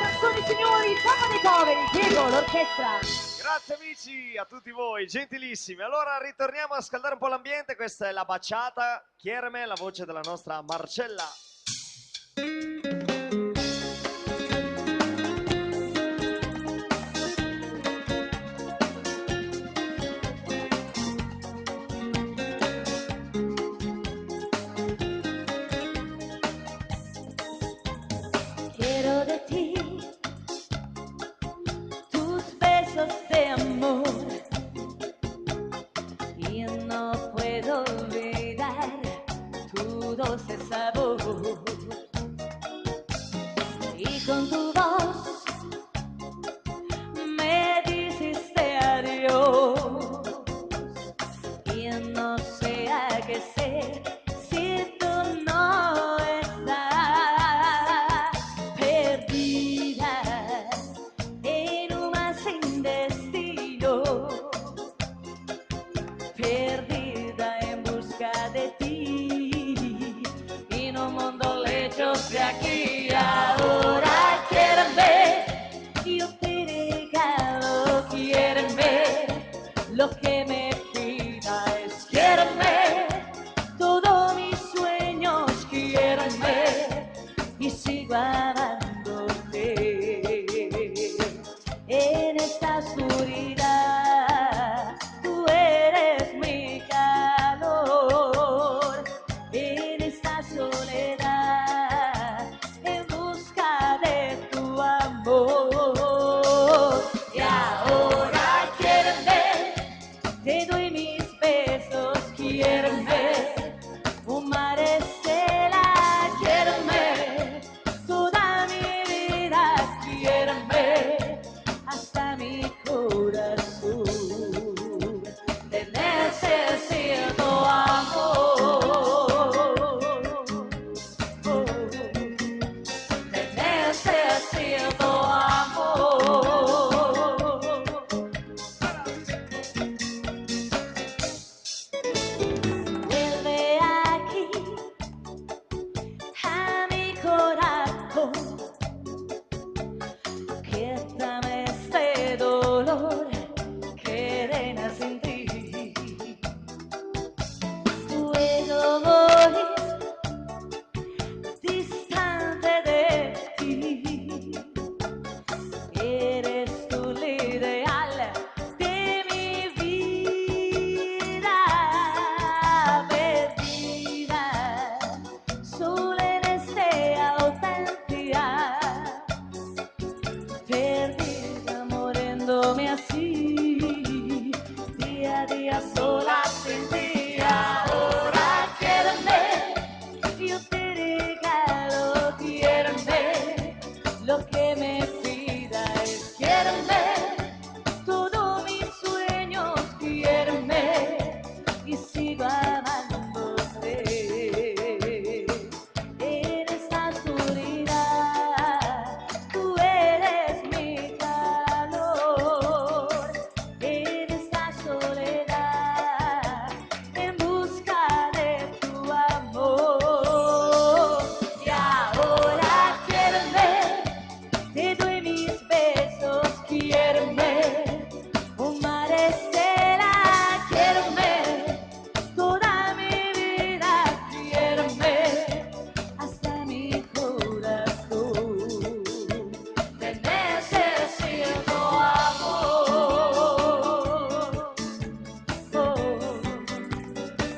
canzoni, signori, Papa dei Poveri, Diego, l'orchestra. Grazie amici, a tutti voi, gentilissimi. Allora ritorniamo a scaldare un po' l'ambiente, questa è La Baciata, Chiereme, la voce della nostra Marcella. Quiero de ti tus besos de amor y no puedo olvidar tu dulce sabor y con tu voz me dijiste adiós y no sé a qué sé si tú no estás perdida en un mar sin destino, perdida en busca de ti en un mundo lejos de aquí. Ahora quieren ver, yo te regalo, quieren ver lo que me pida es quieren ver todos mis sueños, quieren ver y sigo amándote en esta oscuridad. Tú eres mi calor en esta soledad en busca de tu amor. Y ahora quieren ver, te doy mis besos, quieren ver un mar estela, quieren ver toda mi vida, quieren ver hasta mi corazón. Te necesito amor, te necesito amor. Vuelve aquí a mi corazón, quítame este dolor que reina sin ti. Puedo morir distante de ti. Eres tú el ideal de mi vida, perdida sola en este ausencia, perdida muriéndome así, día a día sola sin ti. Ahora quieren ver, yo te regalo, quieren ver lo que me pida es quieren ver todos mis sueños, quieren ver y sigo amándote en esta oscuridad. Tú eres mi calor en esta soledad en busca de tu amor. Y ahora quieren ver, te doy mis besos, quieren ver un mar estela, quieren ver toda mi vida, quieren ver hasta mi corazón. Te necesito amor,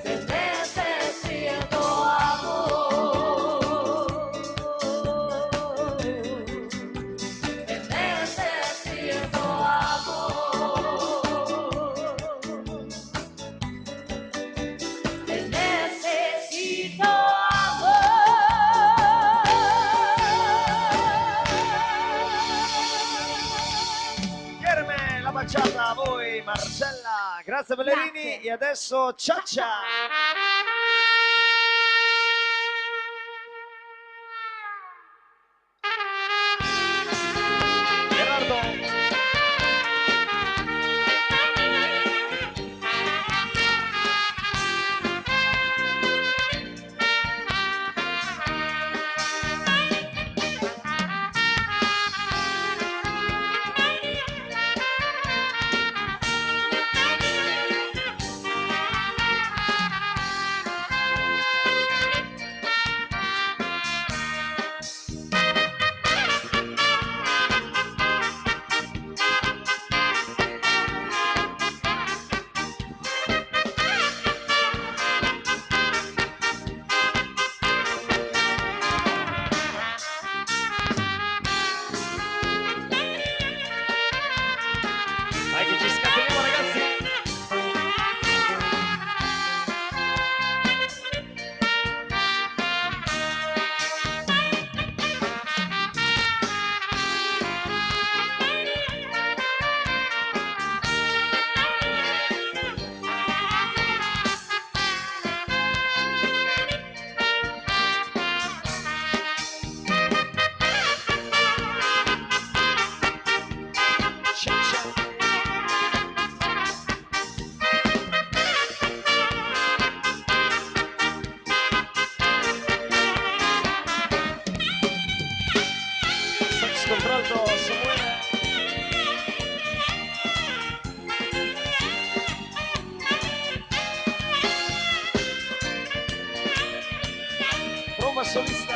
te necesito amor, te necesito amor, te necesito amor. Chiereme, La Baciata a voi, Marcella. Grazie Bellerini Grazie. e adesso ciao ciao. Gerardo. Samuele. Tromba solista.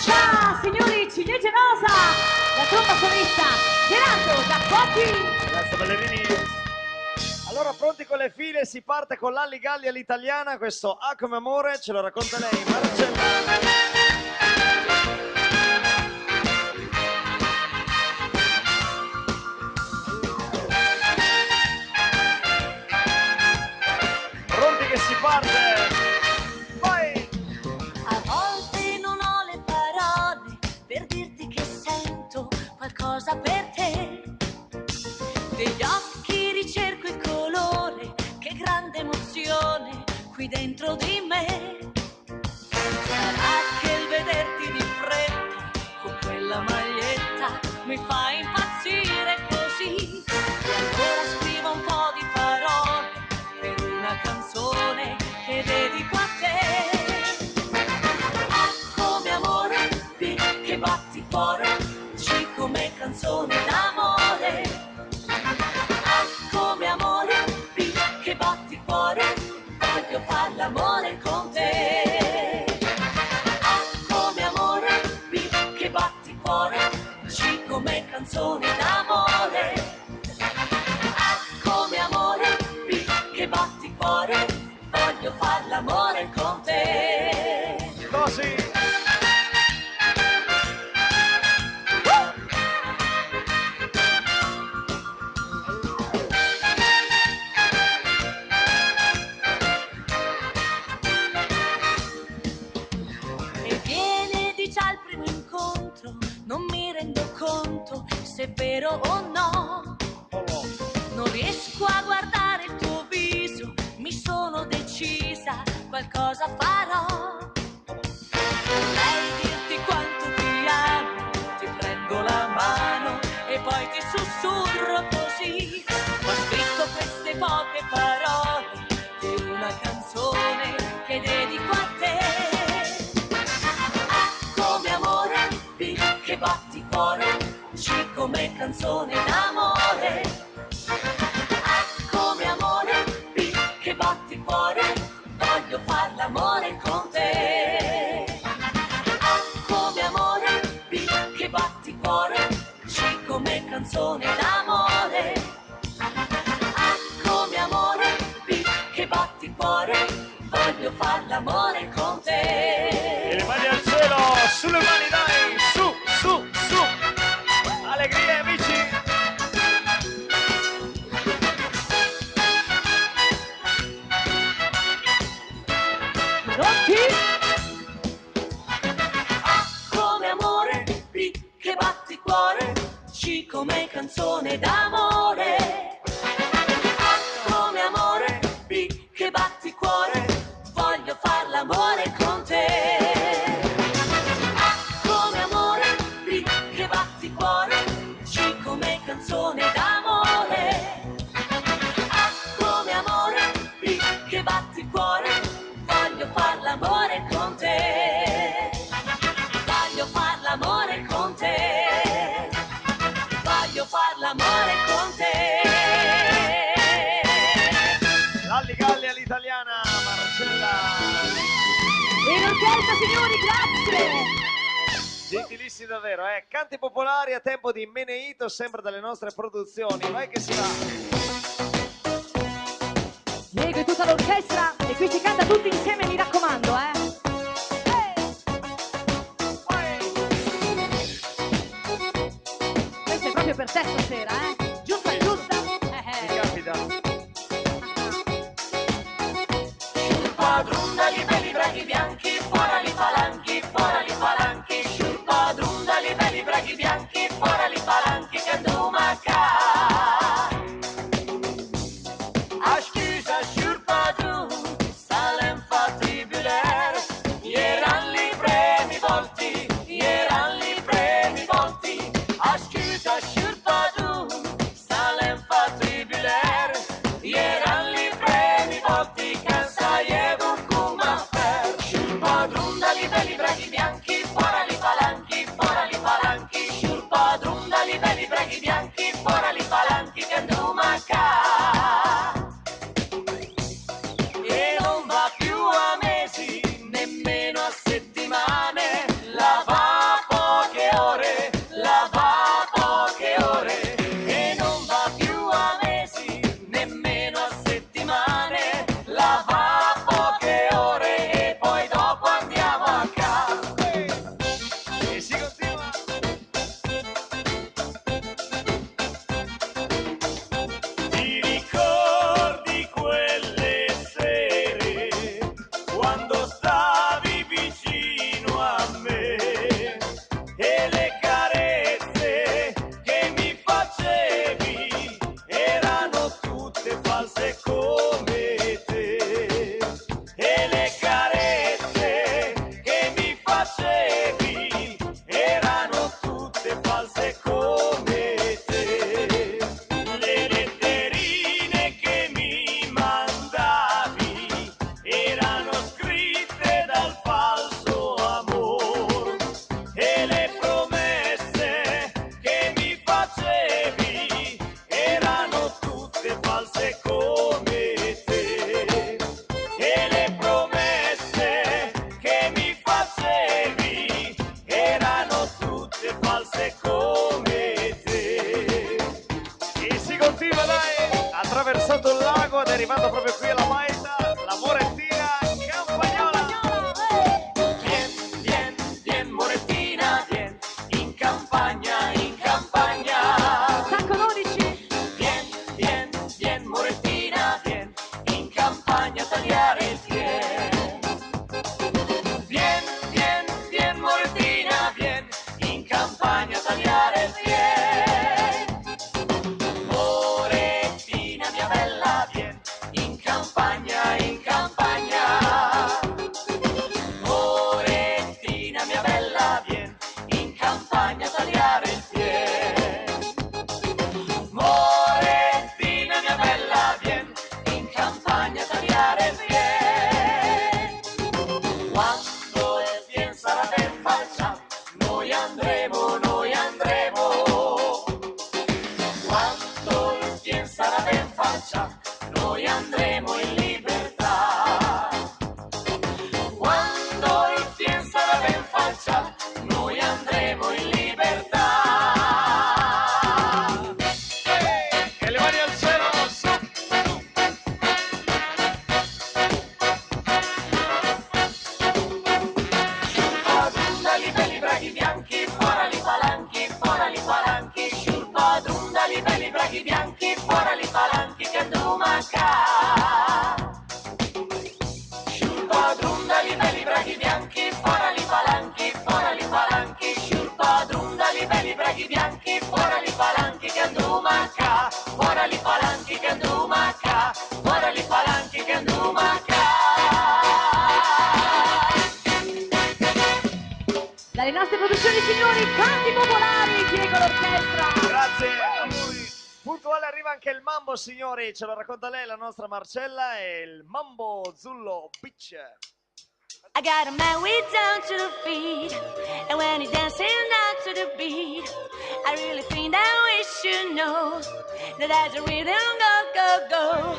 Ciao, signori, ciliegie rosa, la tromba solista, Gerardo Giaccotti. Grazie ballerini. Allora pronti con le file, si parte con l'Alligalli all'italiana, questo A come amore, ce lo racconta lei, Marcella. Pronti che si parte, vai! A volte non ho le parole per dirti che sento qualcosa per te. Degli occhi ricerco il colore, che grande emozione qui dentro di me. Sarà che il vederti di fretta con quella maglietta mi fa impazzire così. E allora scrivo un po' di parole per una canzone che dedico a te. A come amore, B che batti cuore, C come canzone d'amore. A come amore, B che batti cuore, voglio far l'amore con te. A come amore, B che batti cuore, C come canzone d'amore. A come amore, B che batti cuore, voglio far l'amore con te. Così. E viene di già il primo incontro, non mi rendo conto se è vero o no. Non riesco a guardare il tuo viso, mi sono decisa, qualcosa farò. Vorrei dirti quanto ti amo, ti prendo la mano e poi ti sussurro così. Ho scritto queste poche parole di una canzone che dedico a te. A come amore, B che batti cuore, C come canzone d'amore. A come amore, B che batti cuore, voglio far l'amore con te. A come amore, B che batti cuore, C come canzone d'amore. A come amore, B che batti cuore, voglio far l'amore con te. E le mani al cielo, sulle mani dai, su, su, su. Allegria amici. Pronti? A come amore, B che batti cuore, C come canzone d'amore. A come amore, B che batti cuore, voglio far l'amore con te. A come amore, B che batti cuore, C come canzone d'amore. A come amore, B che batti cuore, voglio far l'amore con te. Voglio far l'amore con te. Voglio far l'amore con te. L'Alligalli all'italiana, Marcella. In orchestra, signori, grazie. Gentilissimi davvero, eh. Canti popolari a tempo di Meneito, sempre dalle nostre produzioni. Vai che si va. Diego e tutta l'orchestra, e qui si canta tutti insieme, mi raccomando, eh. proprio per te stasera, giusta giusta. Mi capita. Sciurpadrundali, belli braghi bianchi, fuori li palanchi, sciurpadrundali, belli braghi bianchi, fuori li palanchi, che anduma ca. A scusa, sciurpadrun, salen fatribuler, ieran li premi volti, a scusa, sciurpadrun, salen fatribuler, ieran li premi volti, cansaievo come fer. Sciurpadrundali, belli braghi bianchi, fuori li palanchi, sciurpadrundali, belli braghi bianchi, fuori li palanchi, che anduma ca. E non va più a mesi, nemmeno a settimane, la va a poche ore, e non va più a mesi, nemmeno a settimane, la va a poche ore, e poi dopo andiamo a casa. E si continua. Ti ricordi quelle sere quando stavi vicino a me e le carezze che mi facevi erano tutte false come te, e le carezze che mi facevi erano tutte false come te. Le letterine che mi mandavi erano scritte dal falso amor, e le promesse che mi facevi erano tutte false come te, e le promesse che mi facevi erano tutte false come te. E si continua, dai, attraversato il lago ed è arrivato proprio qui alla Maita, la Morettina Campagnola. Vien, Morettina, vien, in campagna, Sacco 12. vien, Morettina, vien, in campagna a tagliare il fieno. Vien, Morettina, vien, in campagna a tagliare il fieno. Morettina, mia bella, vien, in campagna. Morettina, mia bella, vien, in campagna a tagliare il fieno. Morettina, mia bella, vien, in campagna a tagliare il fieno. Quando il fien sarà ben falciato, noi andremo. Quando il fien sarà ben falciato, noi andremo in libertà. Quando il fien sarà ben falciato, noi andremo in libertà. E le mani al cielo, su. Sciurpadrundali, belli braghi bianchi, fuori li palanchi, sciurpadrundali, belli braghi bianchi, fuori li palanchi, che anduma ca. Sciurpadrundali, belli braghi bianchi, fuori li palanchi, sciurpadrundali, belli braghi bianchi, fuori li palanchi, che anduma ca. Fuori li palanchi, che anduma ca. Fuori li palanchi, che anduma ca. Dalle nostre produzioni, signori, canti popolari, Diego l'orchestra. Grazie a lui. Puntuale arriva anche il mambo, signori, ce lo racconta lei, la nostra Marcella, e il mambo Zullo Beach. I got a man way down to the feet, and when he dancing down to the beat, I really think that we should know that there's a rhythm go.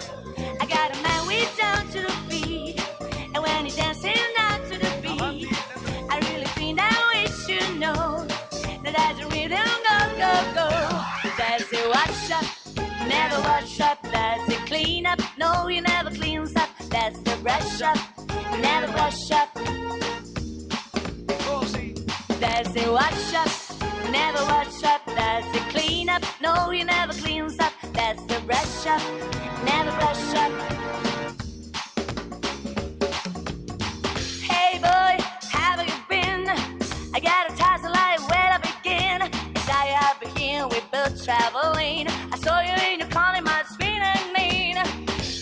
I got a man way down to the feet, and when he dancing down to the beat, I really think that we should know that there's a rhythm go. There's a wash up, never wash up. There's a clean up, no you never cleans up. That's the brush up, never brush up. Così. There's a wash up, never wash up. There's a clean up, brush up, never brush up. Hey boy, how have you been? I got a task like where I begin. It's how you have been, we both traveling. I saw you in your car, it must be and mean.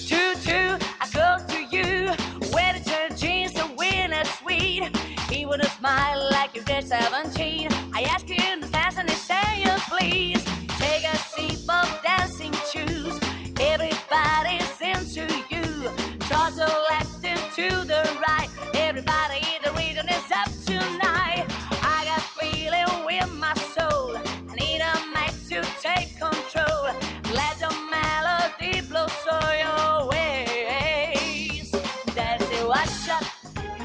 Choo-choo, I go to you. Where did your jeans so weird and sweet? He would have smiled like you did 17. I ask you in the fast and they say you please. Take a seat, both dancing shoes. Everybody's into you. Toss the left and to the right. Everybody in the region is up tonight. I got feeling with my soul. I need a mic to take control. Let the melody blow so your ways. That's it, wash up,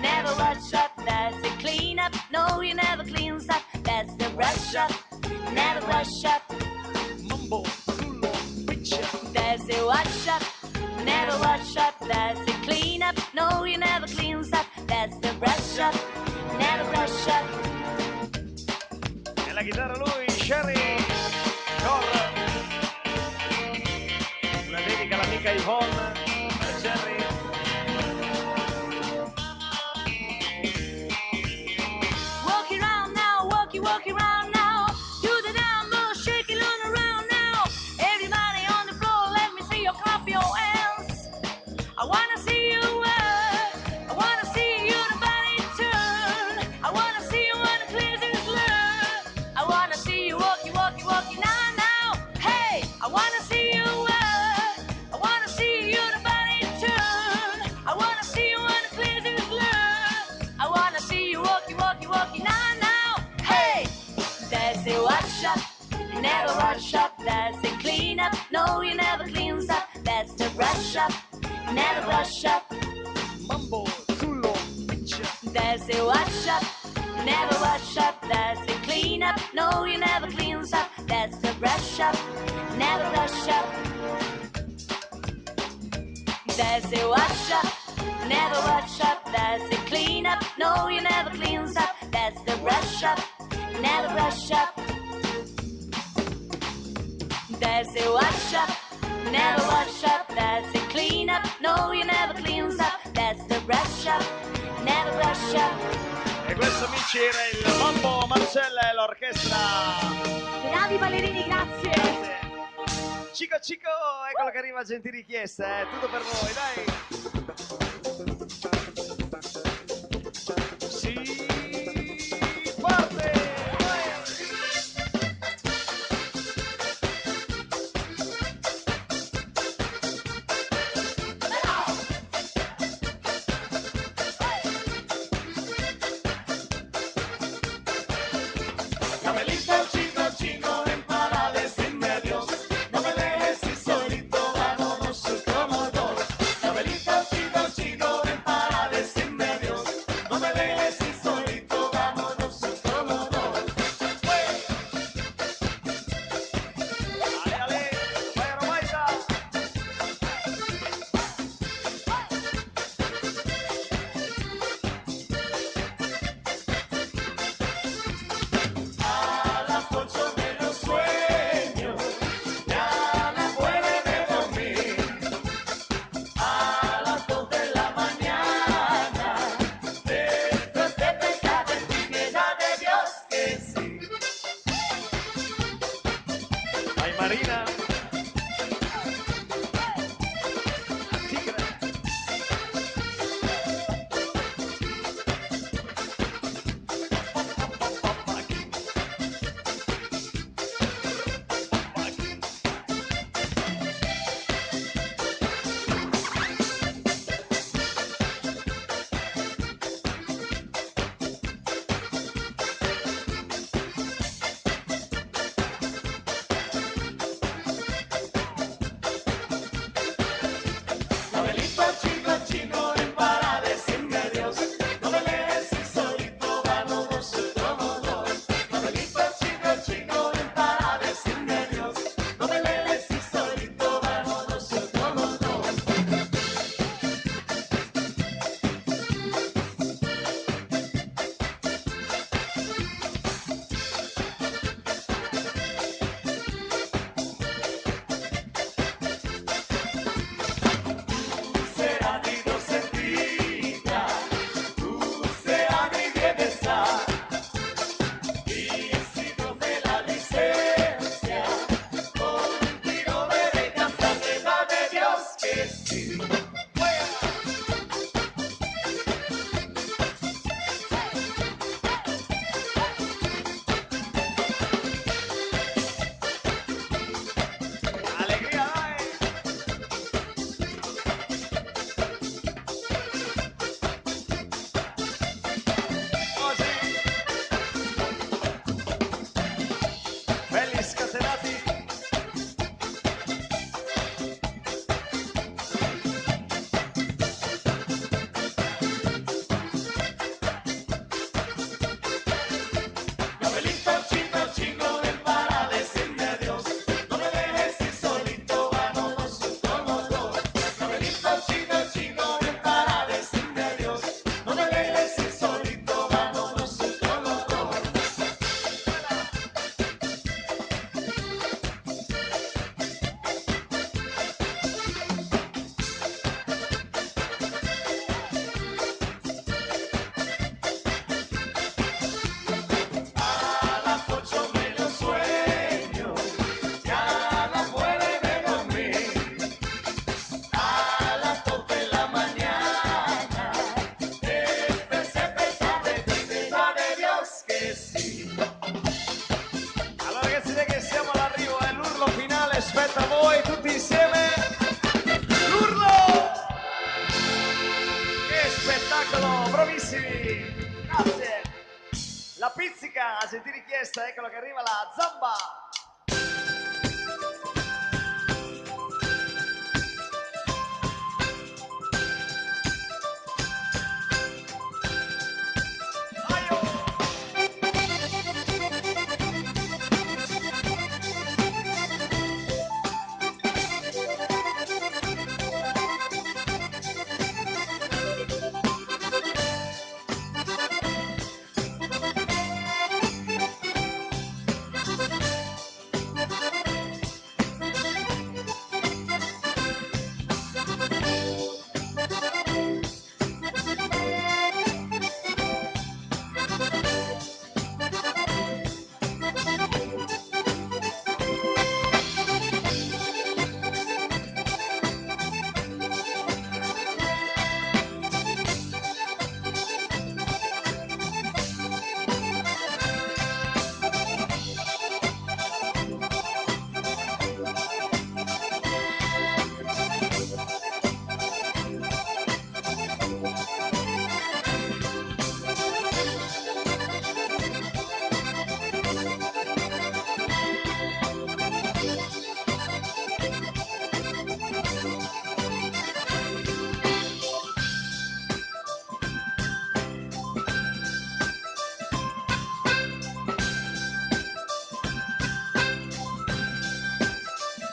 never wash up. That's it, clean up, no you never clean up. That's the brush up, never brush up. Mambo, Zullo, picture. That's it, wash up, never wash up. That's it, clean up, no you never clean up. That's the brush up, never brush up. E la chitarra lui, Sherry Cor. Una dedica all'amica Yvonne per Sherry. Walking around now, walking around now. Do the down low, shake it on around now. Everybody on the floor, let me see your clap your hands. I wanna see you work. I wanna see you the body turn. I wanna see you when the pleasures learn. I wanna see you walking now, now. Hey, I wanna see you work. I wanna see you the body turn. I wanna see you when the pleasures learn. I wanna see you walking now, now. Hey, that's it, wash up, never wash up. That's it, clean up, no you never cleans up. That's the brush up, never brush up. Mambo, Zullo, picture. That's it, wash up, never wash up. That's it, clean up, no you never cleans up. That's the brush up, never brush up. That's it, wash up, never wash up. That's it, clean up, no you never cleans up. That's the brush up, never brush up. That's it, wash up, never wash up. That's it, clean up, no you never cleans up. That's the brush up, never brush up. E questo amici era il Mambo Marcella e l'orchestra. Bravi ballerini, grazie. Grazie. Cico Cico, eccolo che arriva, gentili richieste, tutto per voi, dai. Sì, parte, vai. Camelito chico chico, ven para decirme adiós. No me dejes ir solito, vámonos como dos. Camelito chico chico, ven para decirme adiós. No me dejes ir solito, vámonos como dos. Ale, ale, vai Romaita. A las 8 menos sueño, ya no puede dormir. A las 2 de la mañana, después de pensar en ti, piedad de Dios que sí. Vai Marina. Tigre. finale spetta a voi, tutti insieme. L'urlo! Che spettacolo, bravissimi! Grazie! La pizzica, a sentire richiesta, eccolo che arriva la zamba!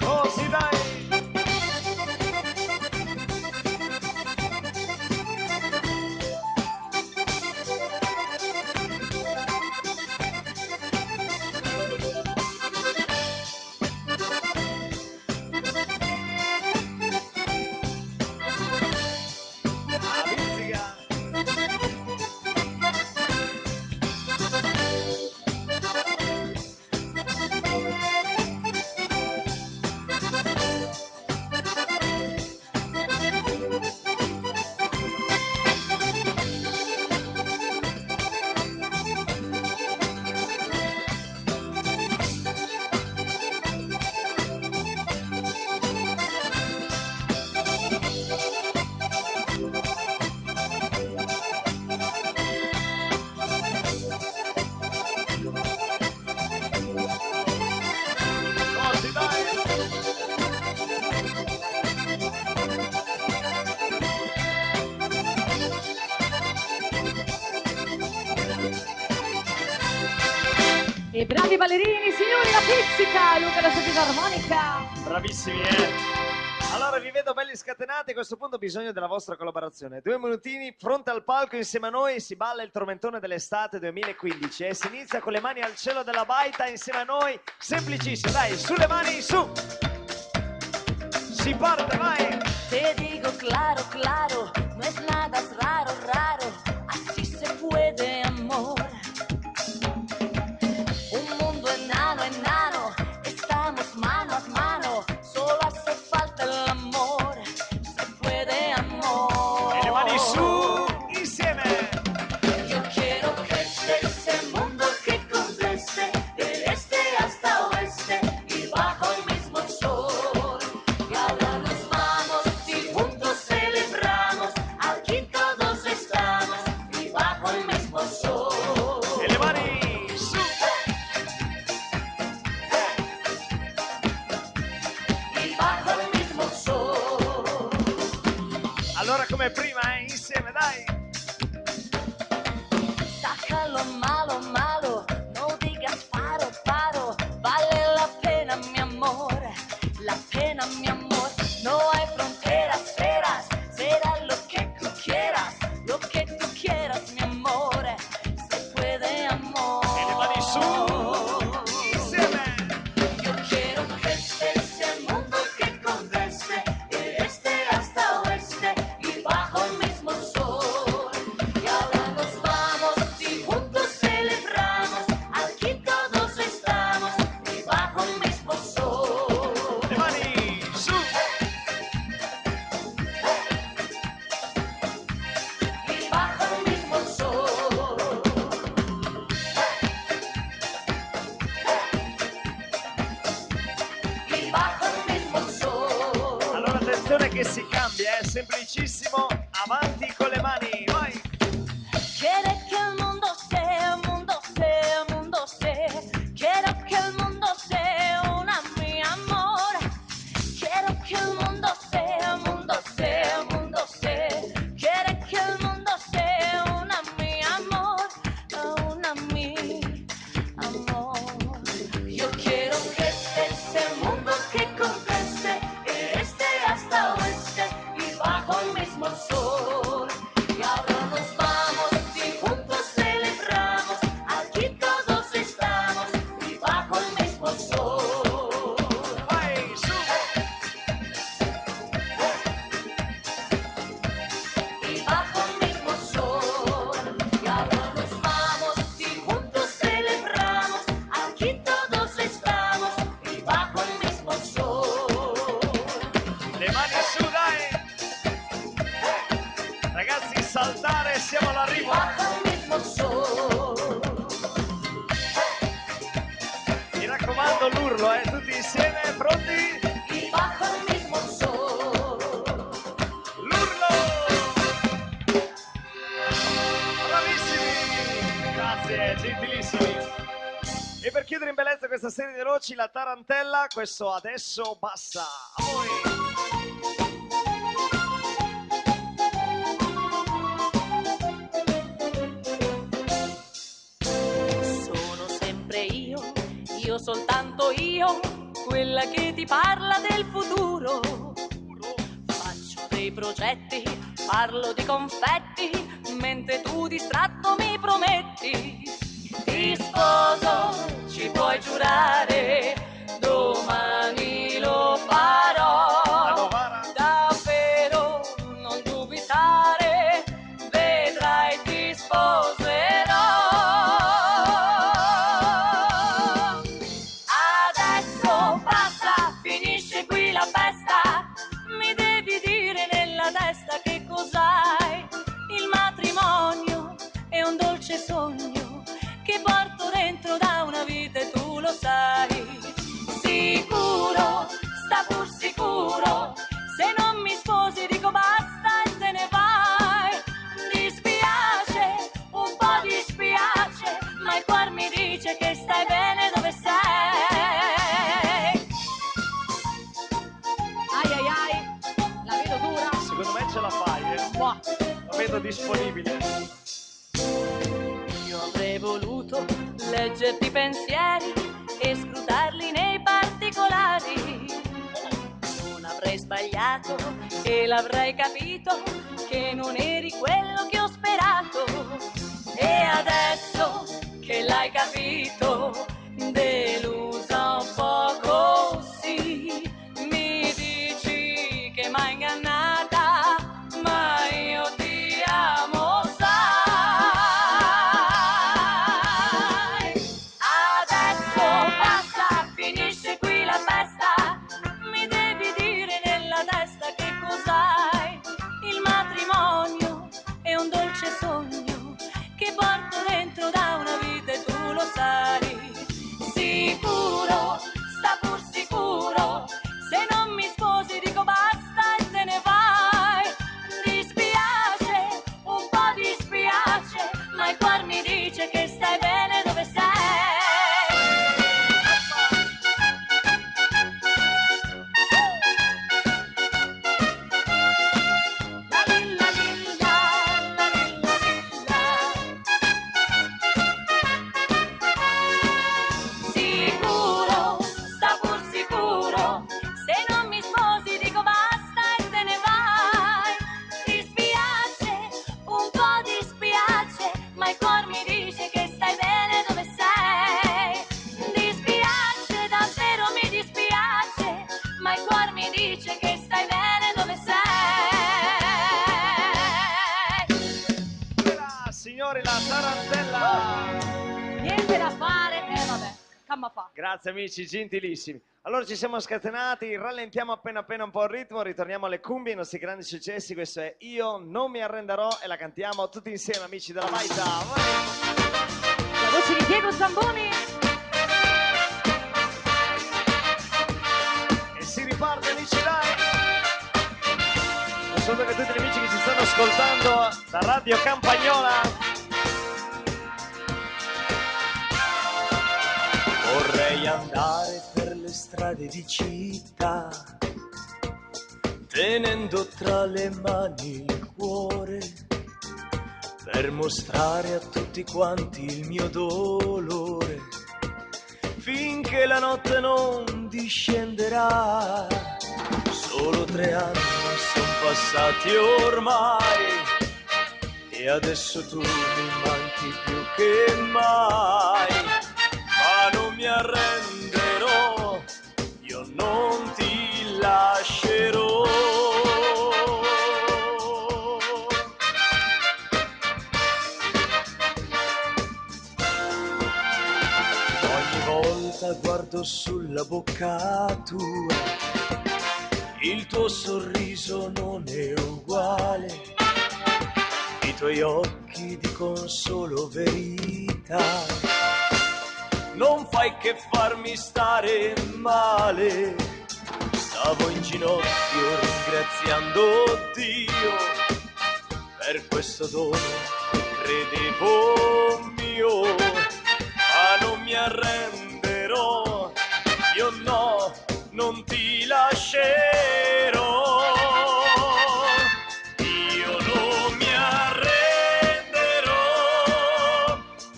Così dai! La pizzica! Così dai! E bravi ballerini, signori, la pizzica, Luca la sua fisarmonica. Bravissimi, eh! Allora vi vedo belli scatenati, a questo punto ho bisogno della vostra collaborazione. 2 minutini, fronte al palco insieme a noi si balla il tormentone dell'estate 2015 e si inizia con le mani al cielo della baita insieme a noi, semplicissimo, dai, sulle mani, su! Si parte, vai! Te digo claro, claro, no es nada raro, raro, así se puede, amor. Un mundo enano, enano, estamos mano a mano, solo hace falta el amor, se puede, amor. E le mani su, insieme! Yo quiero que ese mundo que condeste del este hasta oeste y bajo el mismo sol. Y ahora nos vamos y juntos celebramos, aquí todos estamos y bajo el mismo sol. E le mani su! Y bajo el mismo sol. Allora come prima, insieme, dai! Saca lo malo, malo, no digas paro, paro, vale la pena, mi amor, la pena, mi amor. No hay fronteras, feras, será lo que tú quieras, mi amor, se puede, amor. E le mani su, insieme! Yo quiero que ese mundo que condeste de este hasta oeste y bajo el mismo sol. Y ahora nos vamos y juntos celebramos. che si cambia, è semplicissimo, avanti con le mani, vai! Quiere que el mundo sea, mundo sea, mundo sea. Quiero que el mundo sea una mi amor. Quiero que el mundo sea, mundo sea, mundo sea. Quiere que el mundo sea una mi amor, una mi amor. Yo quiero que este sea el mundo que conquiste el este hasta oeste y bajo el mismo sol. Y ahora nos vamos y juntos celebramos, aquí todos estamos y bajo el mismo sol. Vai, su! Y bajo el mismo sol. Y ahora nos vamos y juntos celebramos, aquí todos estamos y bajo el mismo sol. Le mani su, dai! Ragazzi, saltare, siamo Y all'arrivo! bajo el mismo sol. Mi raccomando l'urlo, tutti insieme, pronti? Y bajo el mismo sol. L'urlo! Bravissimi! Grazie, gentilissimi! E per chiudere in bellezza questa serie di veloci, la tarantella, questo adesso basta. A voi! Sono sempre io soltanto io, quella che ti parla del futuro. Faccio dei progetti, parlo di confetti, mentre tu distratto mi prometti. Ti sposo, ci puoi giurare, domani lo farò. Novara. Davvero, non dubitare, vedrai ti sposerò. Adesso basta, finisce qui la festa, mi devi dire nella testa che cos'hai. Il matrimonio è un dolce sogno che porto dentro da una vita e tu lo sai. Sicuro, sta pur sicuro, se non mi sposi dico basta e te ne vai. Dispiace, un po' dispiace, ma il cuore mi dice che stai bene dove sei. Ai ai ai, la vedo dura. Secondo me ce la fai, Boh. la vedo disponibile. Io avrei voluto leggerti i pensieri e scrutarli nei particolari. Non avrei sbagliato e l'avrei capito che non eri quello che ho sperato. E adesso che l'hai capito, delusa un po' così, mi dici che m'hai ingannata, ma io ti amo, sai. Adesso basta, finisce qui la festa, mi devi dire nella testa che cos'hai. Il matrimonio è un dolce sogno che porto dentro da una vita e tu lo sai. Sicuro, sta pur sicuro, se non mi sposi dico basta e te ne vai. Dispiace, un po' dispiace, ma il cuore mi dice che stai bene dove sei. La lilla lilla, la lilla lilla. Sicuro, sta pur sicuro, se non mi sposi dico basta e te ne vai. Dispiace, un po' dispiace, ma il cuore mi dice che stai bene dove sei. Dispiace, davvero mi dispiace, ma il cuore mi dice che stai bene dove sei. Quella, signori, la tarantella! Niente da fare, vabbè, camma fa. Grazie amici, gentilissimi. Allora ci siamo scatenati, rallentiamo appena un po' il ritmo, ritorniamo alle cumbie, ai nostri grandi successi. Questo è Io non mi arrenderò e la cantiamo tutti insieme, amici della Baita. Vai! La voce di Diego Zamboni. E si riparte, amici, dai! ascoltando da Radio Campagnola. Vorrei andare per le strade di città, tenendo tra le mani il cuore, per mostrare a tutti quanti il mio dolore, finché la notte non discenderà. Solo 3 anni sono passati ormai e adesso tu mi manchi più che mai, ma non mi arrenderò, io non ti lascerò. Ogni volta guardo sulla bocca tua, il tuo sorriso non è uguale, i tuoi occhi dicono solo verità, non fai che farmi stare male. Stavo in ginocchio ringraziando Dio per questo dono che credevo mio, ma non mi arrenderò, io no, non ti lascerò. Io non mi arrenderò,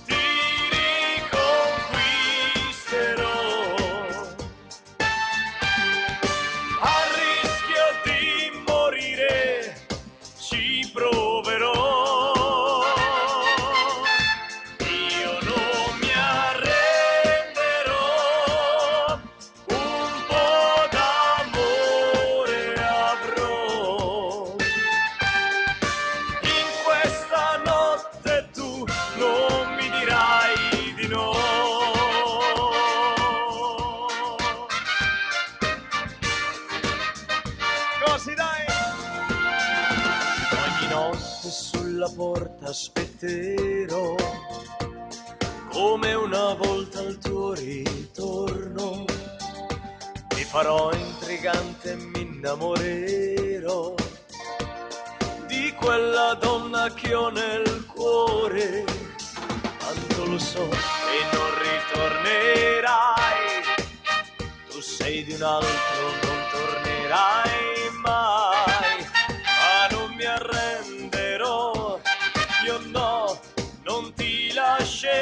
ti riconquisterò. A rischio di morire ci proverò. Io non mi arrenderò, un po' d'amore avrò. In questa notte tu non mi dirai di no. Così dai! Ogni notte sulla porta aspetterò, come una volta al tuo ritorno. Mi farò intrigante e mi innamorerò di quella donna che ho nel cuore. Tanto lo so e non ritornerai, tu sei di un altro, non tornerai mai, ma non mi arrenderò, io no, non ti lascerò.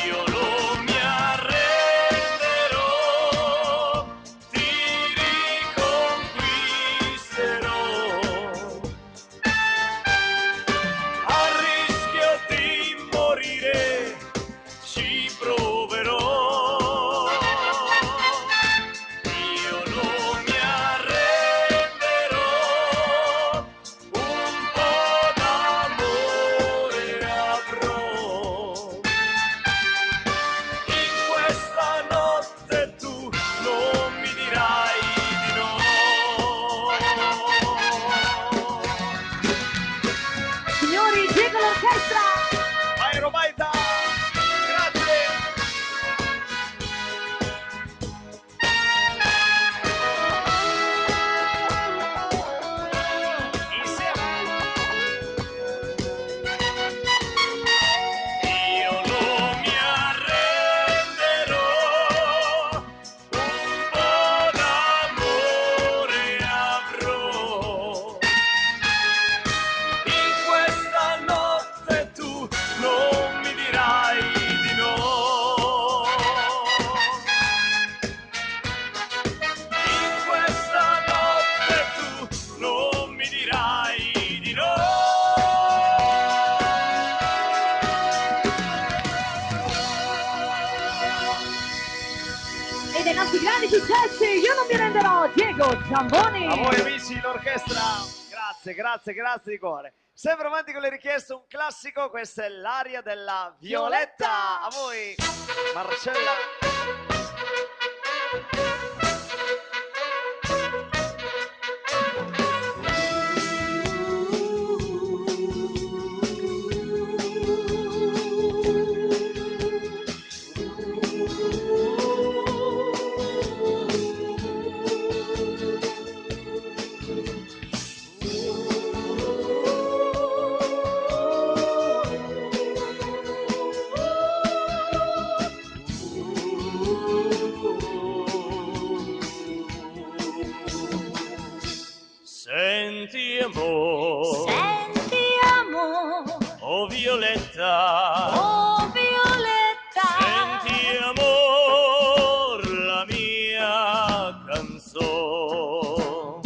Io non mi arrenderò, ti riconquisterò. A rischio di morire ci proverò. Io non mi arrenderò, un po' d'amore avrò. In questa notte tu non mi dirai di no. Signori, Diego l'orchestra! Vai Robaita! Grazie! Insieme! Io non mi arrenderò, un po' d'amore avrò. In questa notte tu non mi dirai di no. In questa notte tu non mi dirai di no. E dei nostri grandi successi, io non mi renderò, Diego Zamboni! A voi amici l'orchestra, grazie, grazie, grazie di cuore. Sempre avanti con le richieste, un classico, questa è l'aria della Violetta. A voi, Marcella. amor, senti amor, oh Violetta, oh Violetta, senti amor, la mia canzone,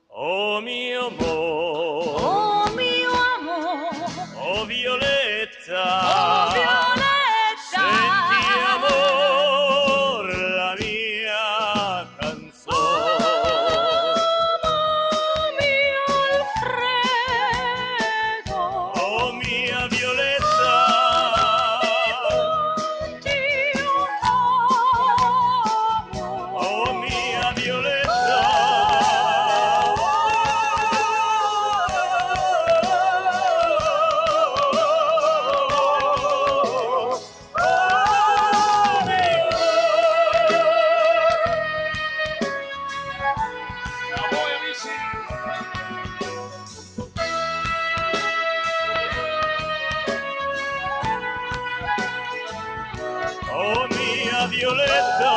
oh mio amor, oh mio amor, oh Violetta, oh Violetta, senti amor, la mia canzone, oh mio Alfredo, oh mia Violetta, oh mia Violetta, a voi amici. Oh mia Violetta,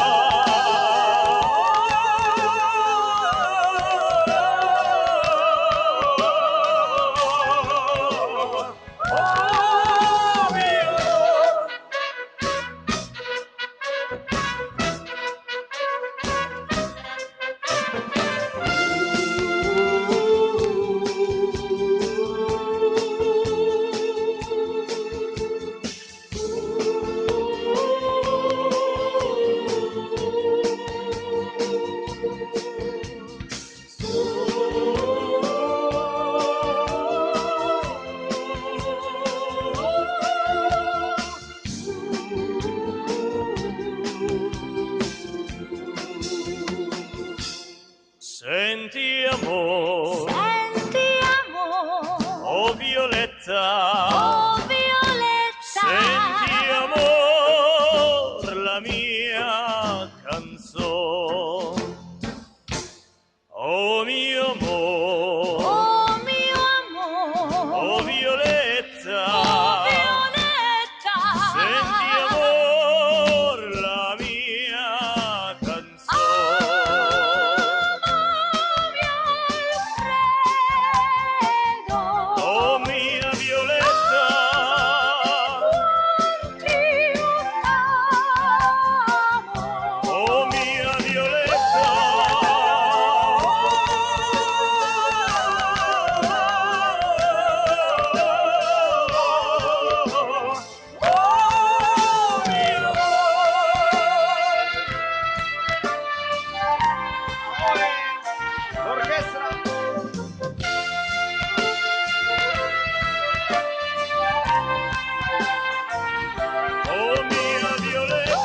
oh mio. Senti amor, senti amor, oh Violetta, oh Violetta, senti amor, la mia canzone, oh mio amor, oh mio amor, oh Violetta, oh Violetta, senti amor, la mia canzone, oh mia Violetta, oh mia Violetta, oh mio. L'orchestra. Oh mia Violetta,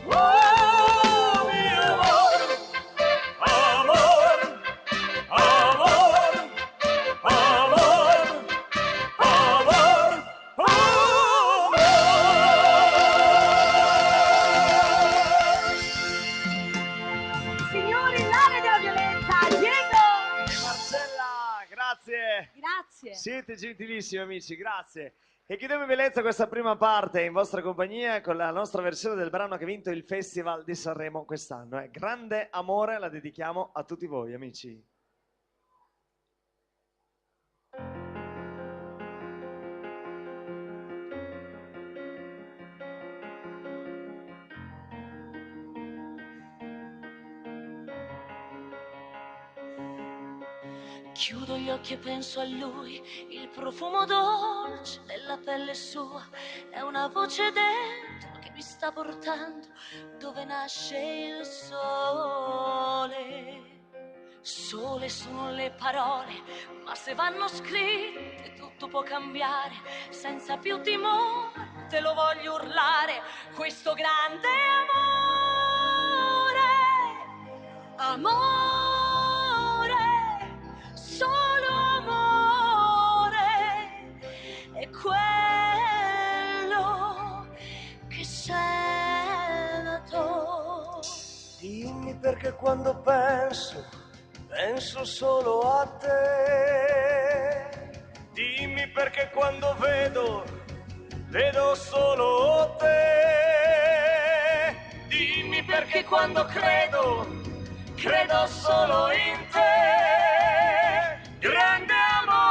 oh mio amor, amor, amor, amor, Signori, l'area della Violetta, Diego! E Marcella, grazie. Grazie. Siete gentilissimi amici, grazie. E chiudiamo in bellezza questa prima parte in vostra compagnia con la nostra versione del brano che ha vinto il Festival di Sanremo quest'anno. Grande amore, la dedichiamo a tutti voi amici. Chiudo gli occhi e penso a lui, il profumo dolce della pelle sua, è una voce dentro che mi sta portando dove nasce il sole. Sole sono le parole, ma se vanno scritte tutto può cambiare, senza più timore te lo voglio urlare, questo grande amore, amore, solo amore, è quello che sento. Dimmi perché quando penso solo a te. Dimmi perché quando vedo vedo solo te. Dimmi perché quando credo, credo solo in te. Grande amore.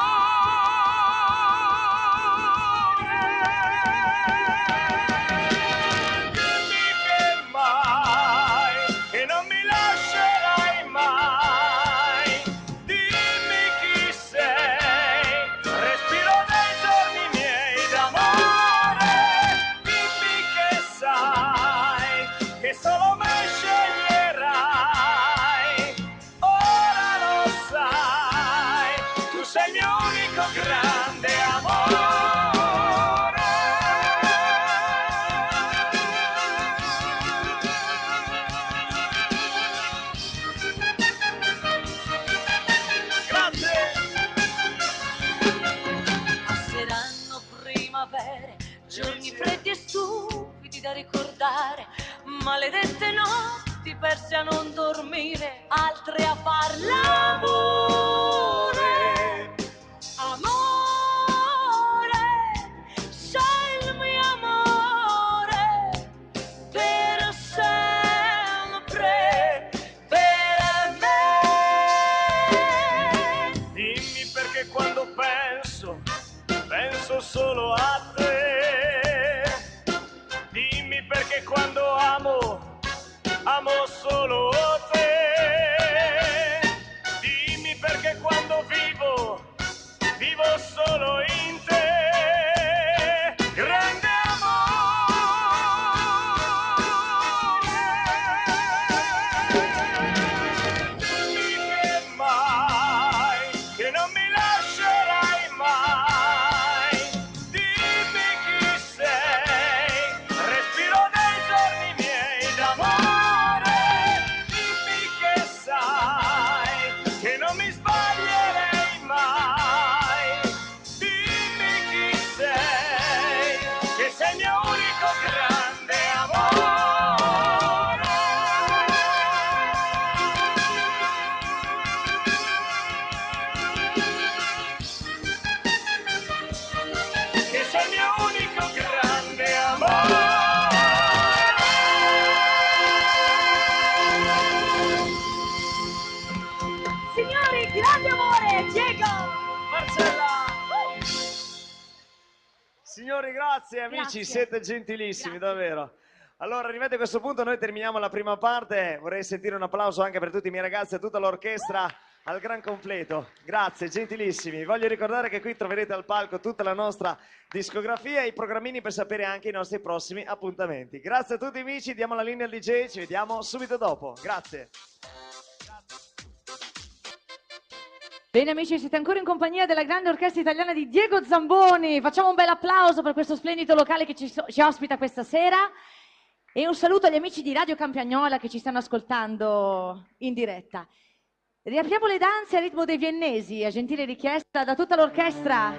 Dimmi che mai, che non mi lascerai mai. Dimmi chi sei, respiro dei giorni miei d'amore. Dimmi che sai, che solo me sceglierai. Ora lo sai, tu sei il mio unico grande amore. Grazie. Passeranno primavere, giorni freddi e stupidi da ricordare, maledette notti perse a non dormire, altre a far l'amore. Amore, sei il mio amore, per sempre, per me. Dimmi perché quando penso, penso solo a te. Dimmi perché quando amo, amo solo te. Dimmi perché quando vivo, vivo solo in te. Grande amore. Dimmi che mai, che non mi lascerai mai. Dimmi chi sei, respiro dei giorni miei d'amore. Dimmi che sai, che non mi sbaglierei mai. Dimmi chi sei, che sei il mio unico grande amore. Che sei il mio unico grande amore. Signori, grande amore, Diego! Marcella. Signori, grazie, amici, Grazie. siete gentilissimi, Grazie. davvero. Allora, arrivati a questo punto, noi terminiamo la prima parte. Vorrei sentire un applauso anche per tutti i miei ragazzi e tutta l'orchestra al gran completo. Grazie, gentilissimi. Voglio ricordare che qui troverete al palco tutta la nostra discografia e i programmini per sapere anche i nostri prossimi appuntamenti. Grazie a tutti, amici. Diamo la linea al DJ, ci vediamo subito dopo. Grazie. Bene amici, siete ancora in compagnia della grande orchestra italiana di Diego Zamboni. Facciamo un bel applauso per questo splendido locale che ci ospita questa sera e un saluto agli amici di Radio Campagnola che ci stanno ascoltando in diretta. Riapriamo le danze a ritmo dei viennesi, a gentile richiesta da tutta l'orchestra.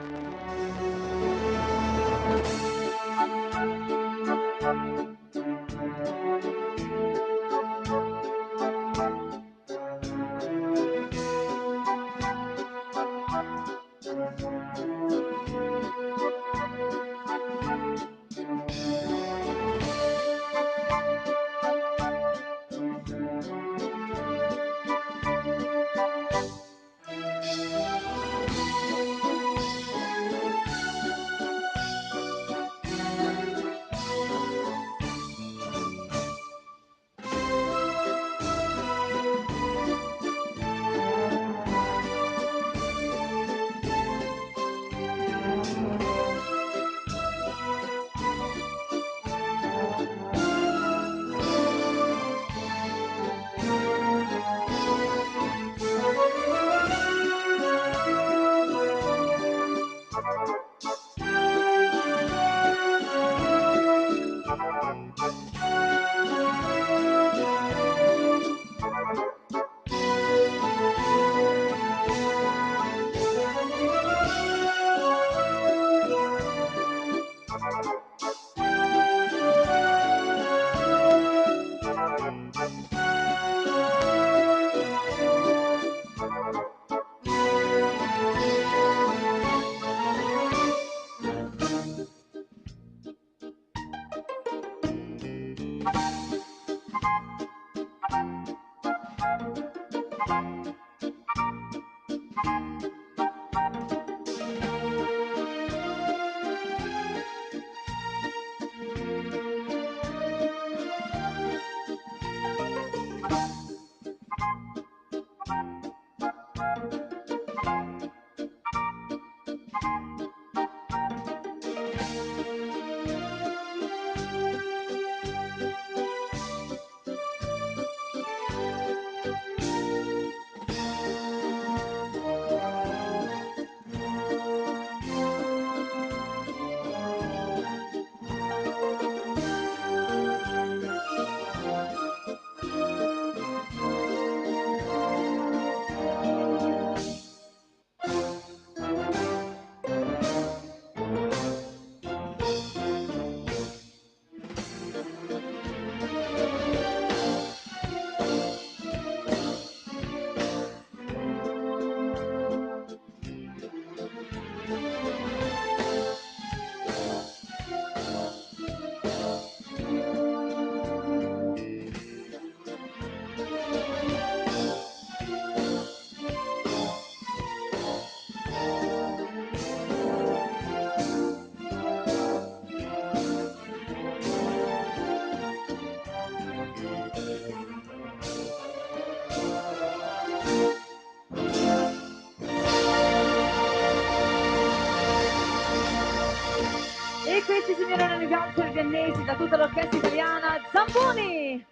E questi signori erano i voucher viennesi da tutta l'orchestra italiana Zamboni.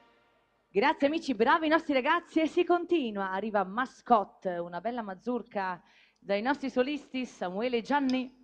Grazie amici, bravi i nostri ragazzi e si continua. Arriva Mascotte, una bella mazurka dai nostri solisti Samuele e Gianni.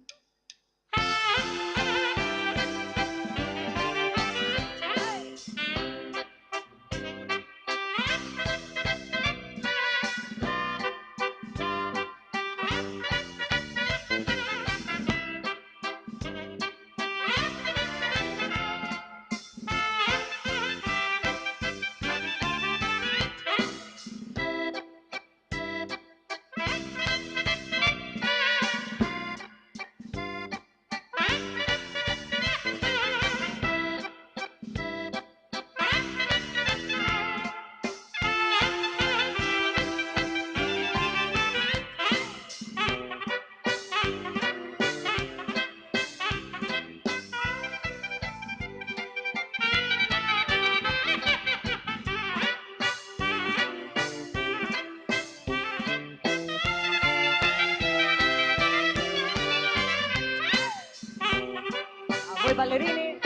A voi ballerini.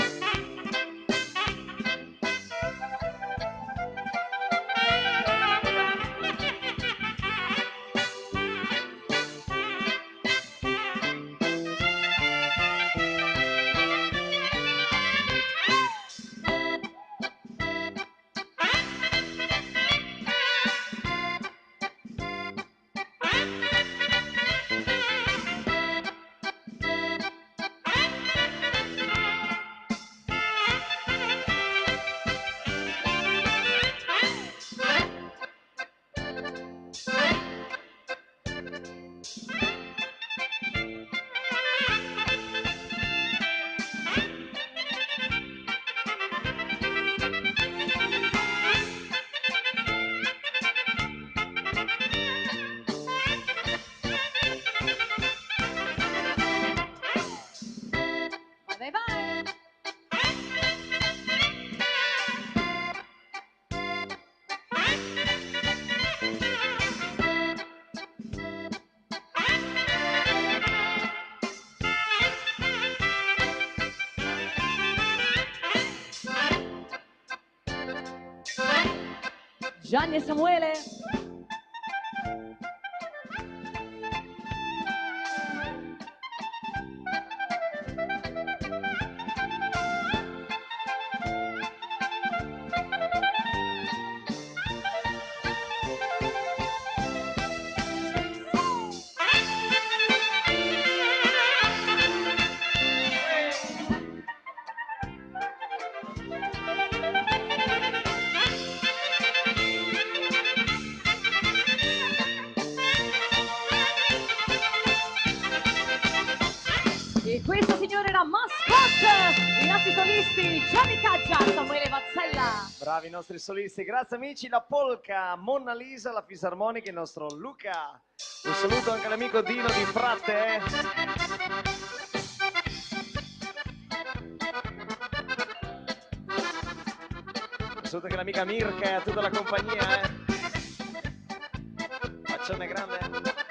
Vai, vai. Gianni e Samuele. Questa signora era Mascotte, i nostri solisti Gianni Caggia, Samuele Vazzella. Bravi i nostri solisti, grazie amici. La polka Monna Lisa, la fisarmonica, il nostro Luca. Un saluto anche all'amico Dino di Fratte. Un saluto anche all'amica Mirka e a tutta la compagnia. Faccione grande.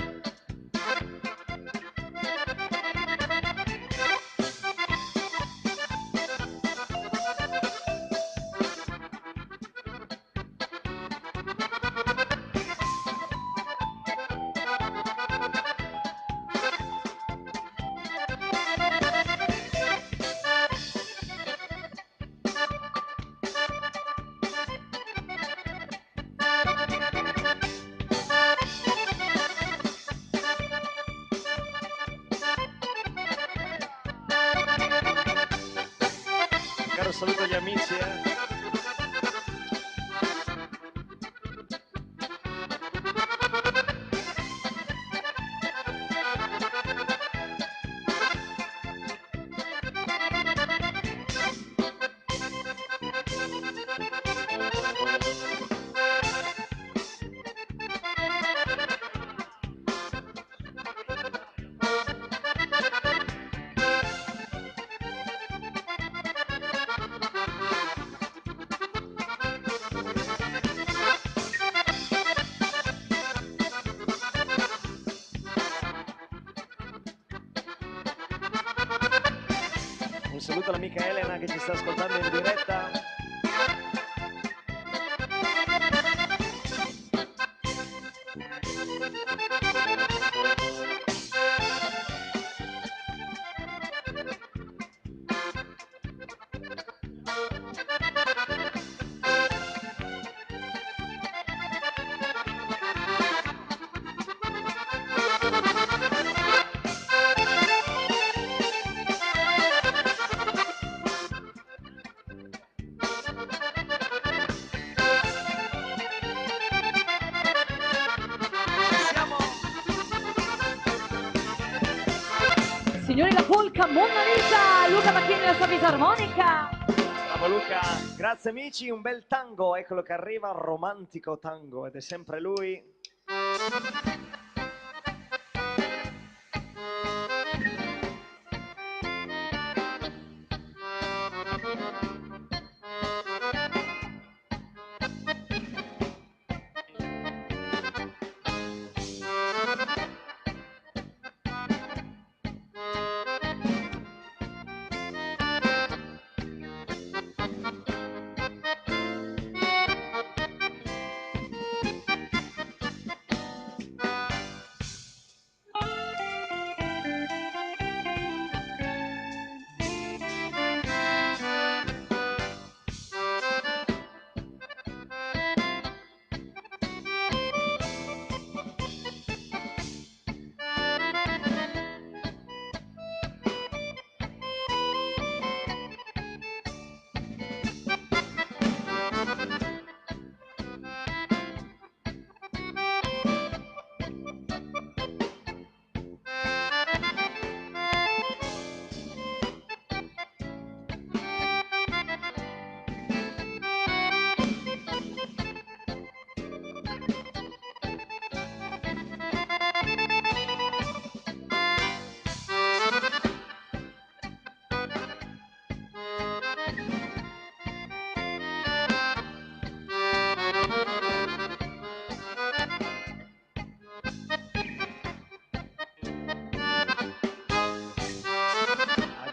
Caro saluto agli amici. Un saluto all'amica Elena che ci sta ascoltando in diretta. Signori, la polka Monna Lisa, Luca Macchini e la sua fisarmonica. Bravo Luca, grazie amici, un bel tango, eccolo che arriva, romantico tango, ed è sempre lui.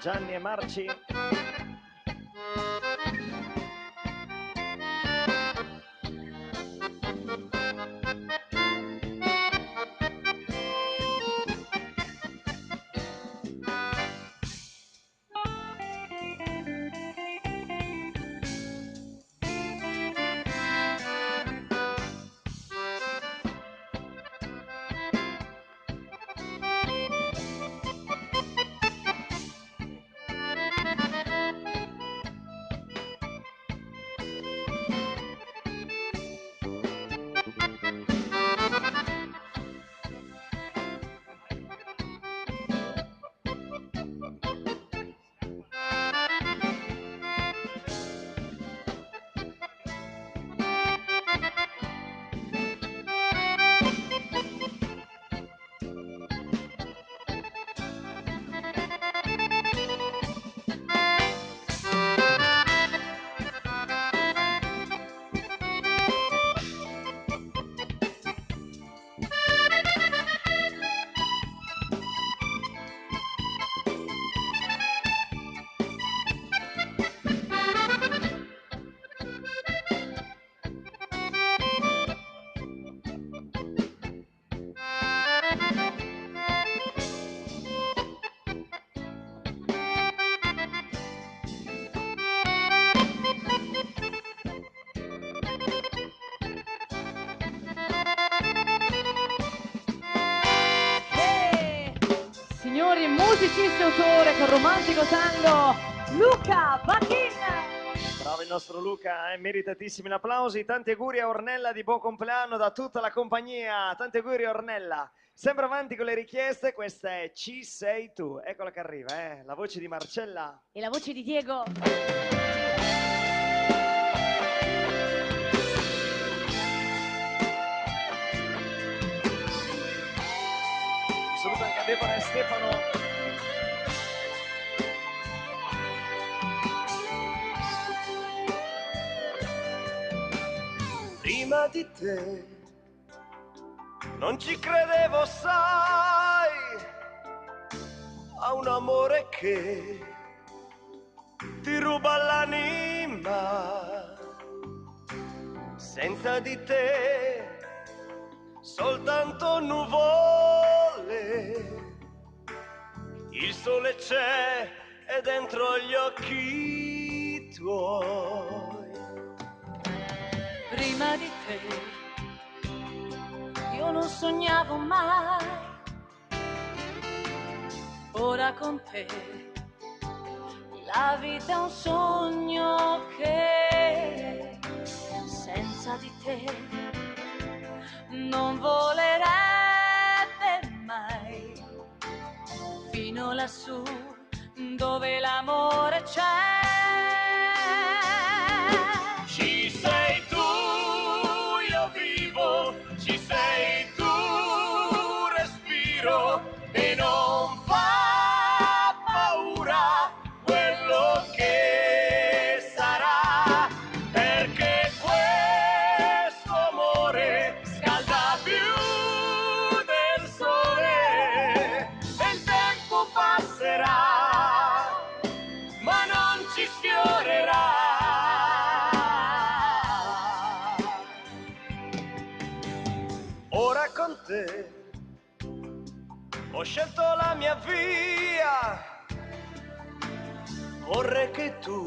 Gianni e Marci. signori, musicista e autore con romantico tango, Luca Bacchin. Bravo il nostro Luca, meritatissimi applausi. Tanti auguri a Ornella di buon compleanno da tutta la compagnia. Tanti auguri Ornella. Sempre avanti con le richieste, questa è Ci sei tu. Eccola che arriva, la voce di Marcella. E la voce di Diego. Saluto anche a Deborah e Stefano. Prima di te non ci credevo, sai, a un amore che ti ruba l'anima. Senza di te soltanto nuvole, il sole c'è e dentro gli occhi tuoi. Prima di te io non sognavo mai, ora con te la vita è un sogno che senza di te non volerebbe mai, fino lassù dove l'amore c'è. Ci sei tu, io vivo, ci sei tu, respiro e non fa paura quello che sarà, perché questo amore scalda più del sole e il tempo passerà, ma non ci sfiorerà. Ora con te ho scelto la mia via, vorrei che tu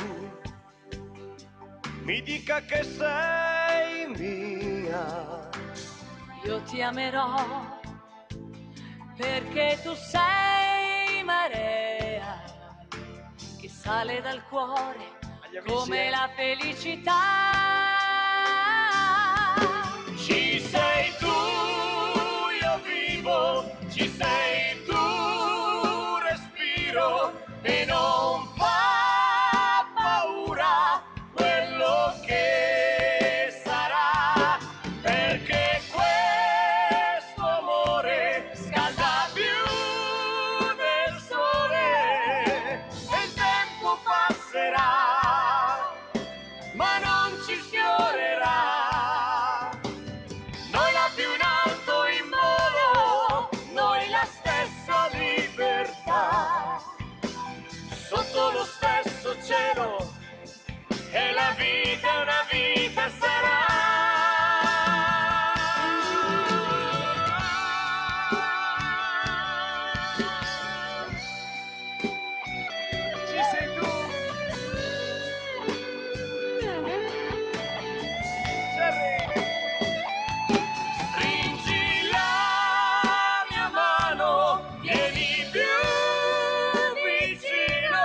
mi dica che sei mia. Io ti amerò perché tu sei marea che sale dal cuore Agli amici, come la felicità. Ci sei tu, io vivo, ci sei tu, respiro e non fa paura quello che sarà, perché questo amore scalda più del sole e il tempo passerà, ma non ci sfiorerà. Noi la più in alto in volo, noi la stessa libertà, sotto lo stesso cielo, e la vita è una vita sarà. ci sei tu. Jerry. Stringi la mia mano, vieni più vicino,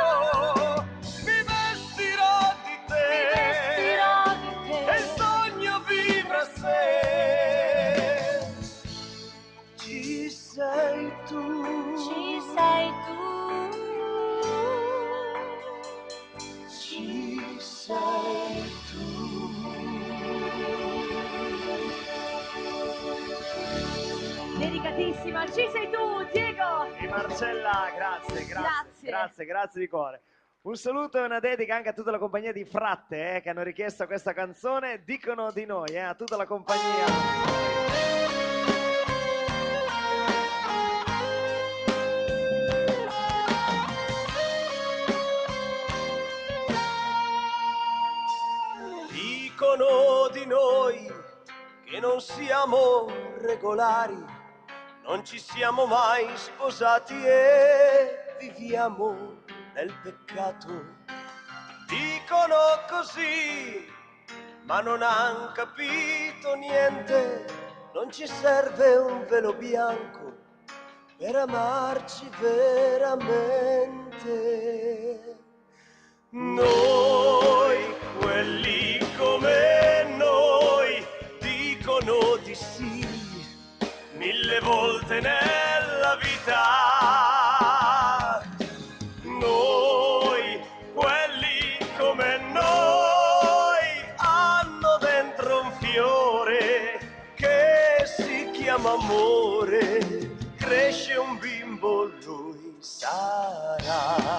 mi vestirò di te, e il sogno vivrà sé. Ci sei tu, Ci sei tu, ci sei tu. Dedicatissima, ci sei tu, Diego. E Marcella, grazie di cuore. Un saluto e una dedica anche a tutta la compagnia di Fratte che hanno richiesto questa canzone. Dicono di noi, a tutta la compagnia. Dicono di noi che non siamo regolari, non ci siamo mai sposati e viviamo nel peccato. Dicono così, ma non han capito niente, non ci serve un velo bianco per amarci veramente. Noi, quelli come noi, dicono di sì 1000 volte nella vita. Noi, quelli come noi, hanno dentro un fiore che si chiama amore. Cresce un bimbo, lui sarà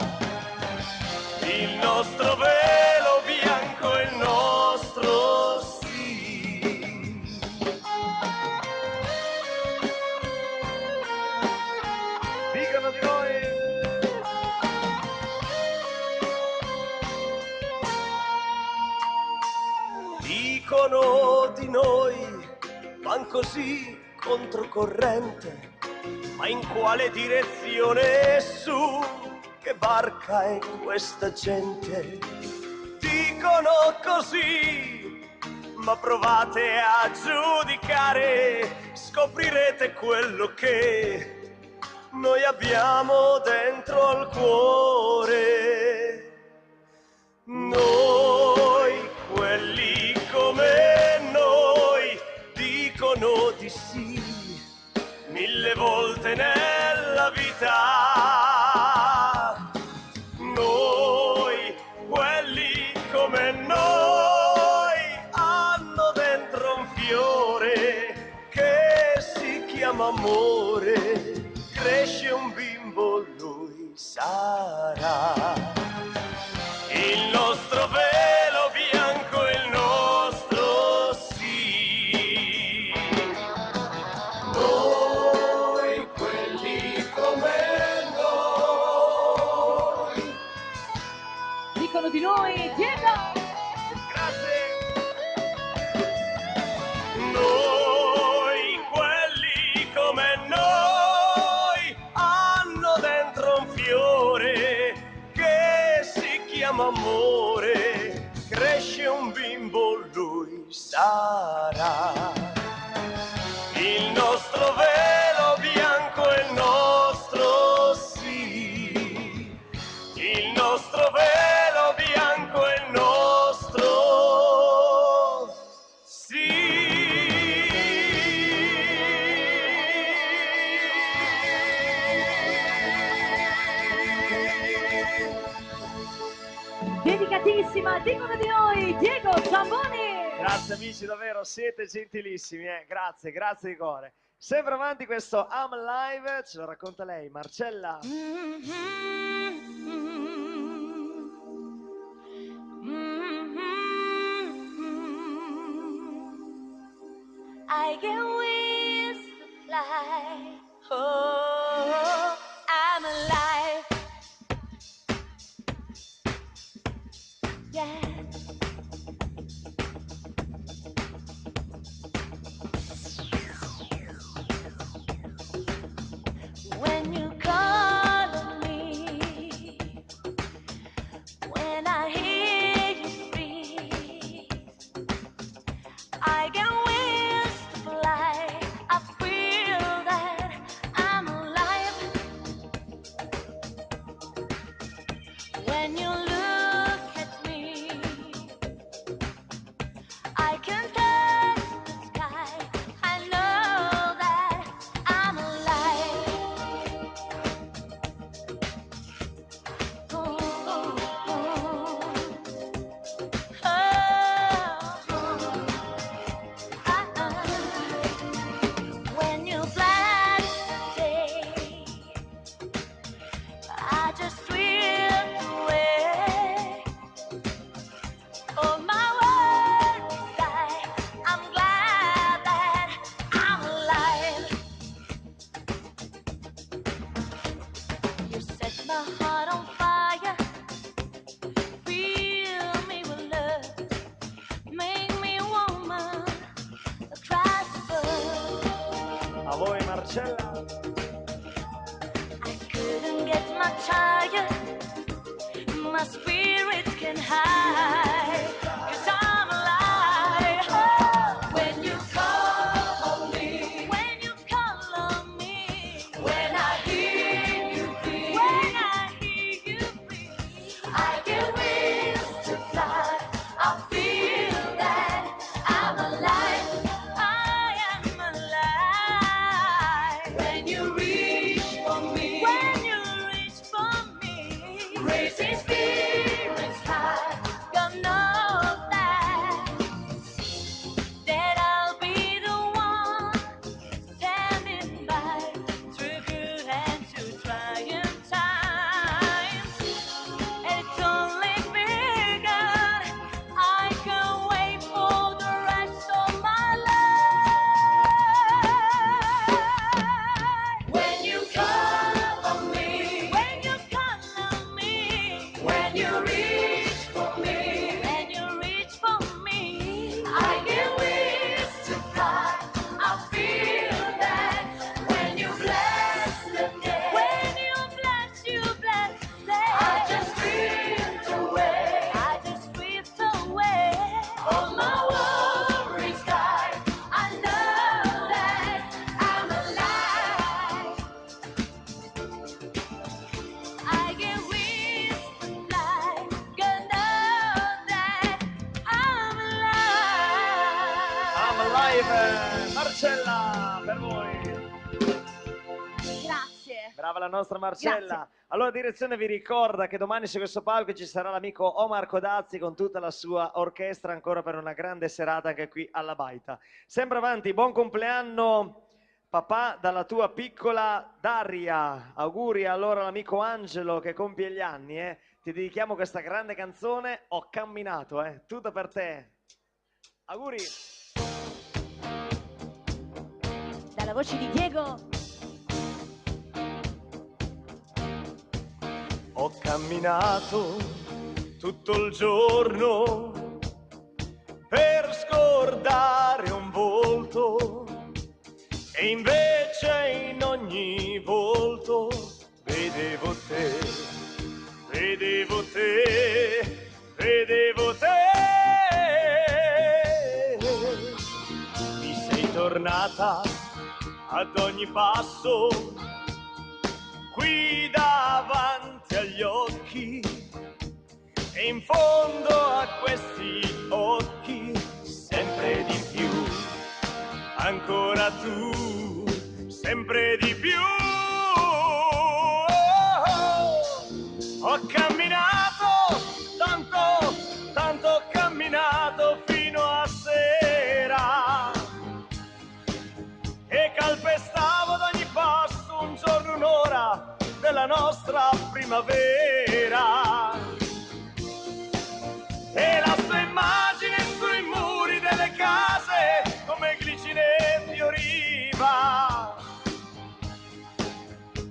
il nostro velo bianco, il nostro sì. Dicono di noi. Dicono di noi, van così controcorrente, ma in quale direzione su? Che barca è questa gente? Dicono così, ma provate a giudicare, scoprirete quello che noi abbiamo dentro al cuore. Noi, quelli come noi, dicono di sì 1000 volte nella vita. Noi, quelli come noi, hanno dentro un fiore che si chiama amore. Cresce un bimbo, lui sarà il nostro velo bianco, il nostro sì. Noi, quelli come noi. Dicono di noi, Diego! Grazie. Noi, quelli come noi, hanno dentro un fiore che si chiama amore. Cresce un bimbo, lui sarà il nostro velo bianco, il nostro sì. Il nostro velo bianco, il nostro Dedicatissima, dicono di noi, Diego Zamboni! Grazie amici, davvero, siete gentilissimi, grazie, grazie di cuore. Sempre avanti questo I'm Live, ce lo racconta lei, Marcella. I get wings to fly. Oh, I'm alive. Yeah. When you call on me, when I hear you speak, I get wings to fly. I feel that I'm alive. When you look at me, I can touch the sky. I know that I'm alive. Oh, oh, oh. When you flash the day, I just drift away. Oh, my world inside, I'm glad that I'm alive. You set my heart on fire, fill me with love, make me a woman across the world. A voi Marcella. I couldn't get much higher, my spirit can hide, 'cause I'm alive. Oh, when you call on me, when you call on me, when I live, Marcella, per voi. Grazie. Brava la nostra Marcella. Grazie. Allora, direzione vi ricorda che domani su questo palco ci sarà l'amico Omar Codazzi con tutta la sua orchestra ancora per una grande serata anche qui alla Baita. Sempre avanti, buon compleanno papà dalla tua piccola Daria. Auguri allora all'amico Angelo che compie gli anni, Ti dedichiamo questa grande canzone, Ho camminato, Tutto per te. Auguri. Dalla voce di Diego. Ho camminato tutto il giorno per scordare un volto e invece in ogni volto vedevo te, vedevo te, vedevo te. Mi sei tornata ad ogni passo qui davanti agli occhi e in fondo a questi occhi sempre di più, ancora tu, sempre di più. Ho camminato tanto, tanto ho camminato fino a sera e calpestavo ad ogni passo un giorno, un'ora della nostra primavera. E la sua immagine sui muri delle case come glicine fioriva.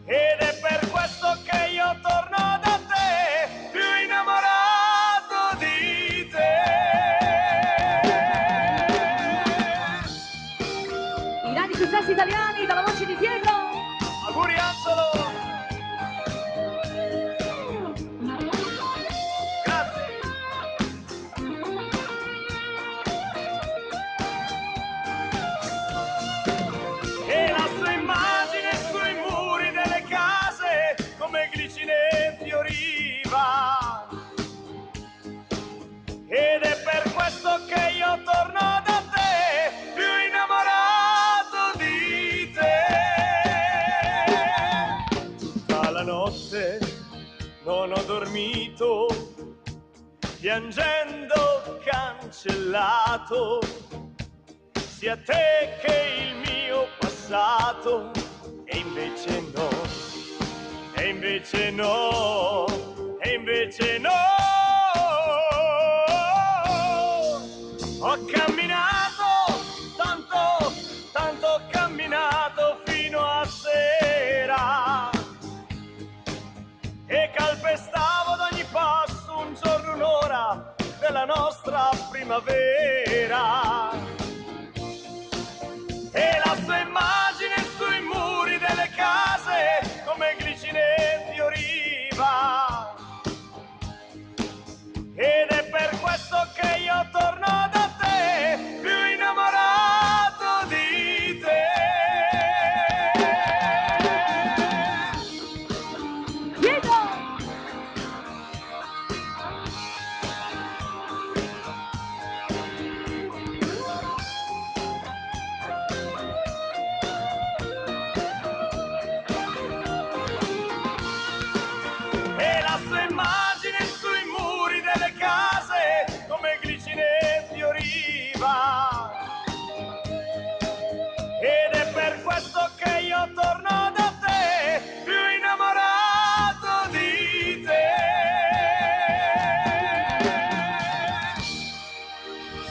Ed è per questo che io torno da te, più innamorato di te. I grandi successi italiani dalla voce di Diego. Auguri Angelo! Grazie! E la sua immagine sui muri delle case come glicine fioriva. Ed è per questo che io torno da te, più innamorato di te. Tutta la notte non ho dormito, piangendo cancellato sia te che il mio passato. E invece no, e invece no, e invece no. Ho camminato tanto, tanto ho camminato fino a sera e calpestavo ad ogni passo un giorno, un'ora della nostra primavera. E la sua immagine sui muri delle case come glicine fioriva. Ed è per questo che io torno da te, più innamorato di te. Diego. E la sua immagine sui muri delle case come glicine fioriva. Ed è per questo che io torno da te, più innamorato di te.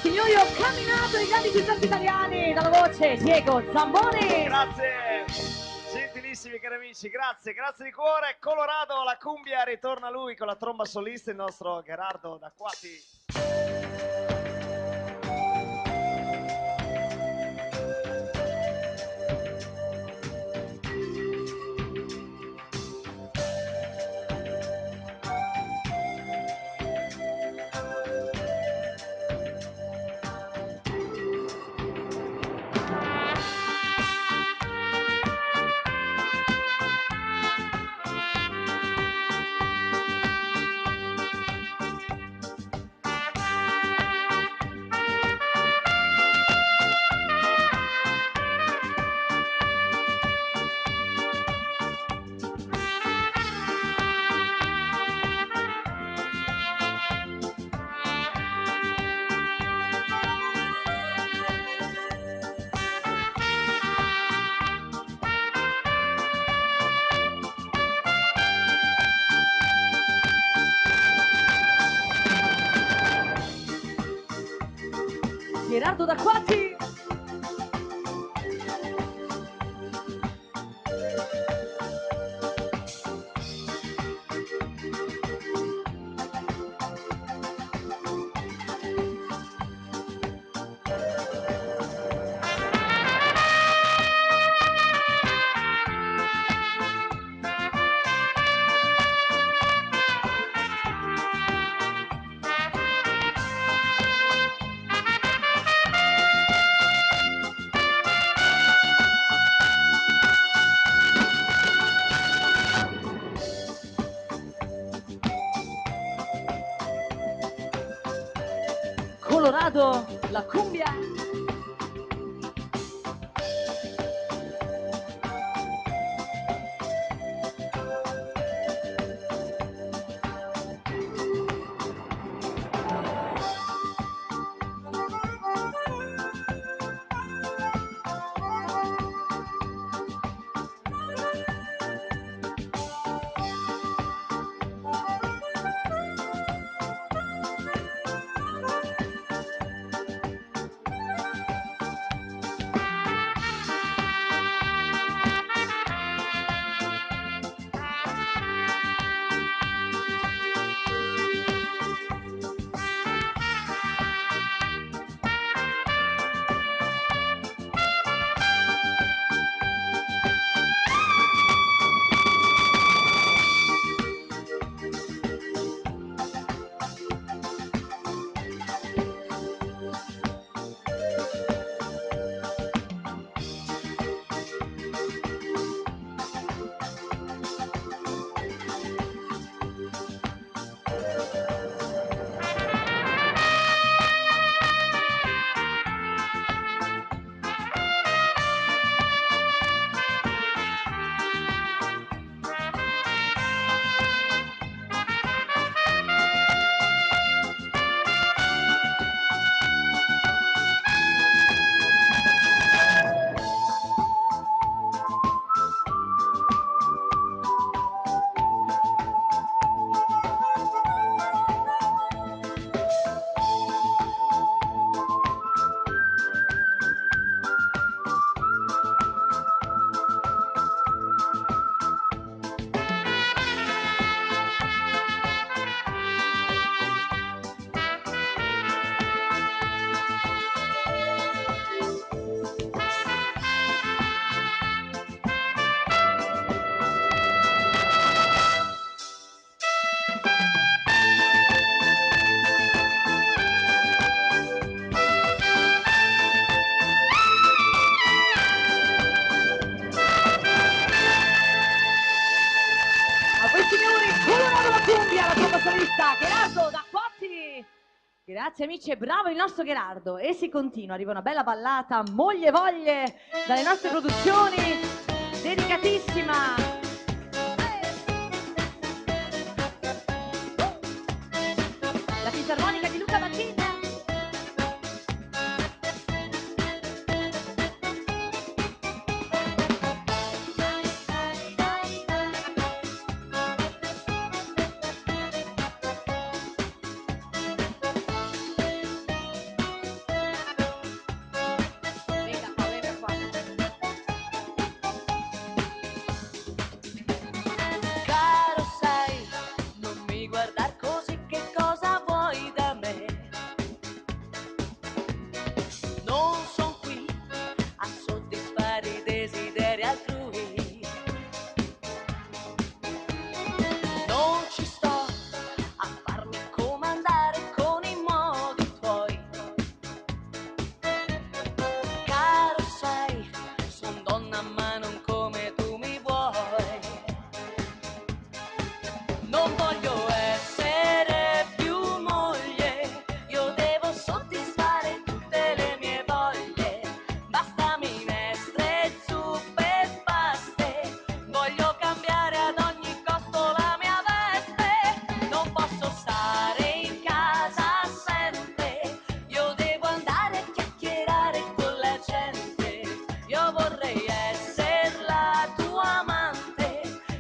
Signori, ho camminato i grandi successi italiani dalla voce Diego Zamboni. Grazie, gentilissimi cari amici, grazie, grazie di cuore. Colorado, la cumbia, ritorna lui con la tromba solista, il nostro Gerardo D'Acquati. Gerardo D'Acquati. Colorado, la cumbia. Gerardo D'Acquati. Grazie amici e bravo il nostro Gerardo. E si continua, arriva una bella ballata, Moglie Voglie, dalle nostre produzioni, dedicatissima. La fisarmonica di Luca Battiglia.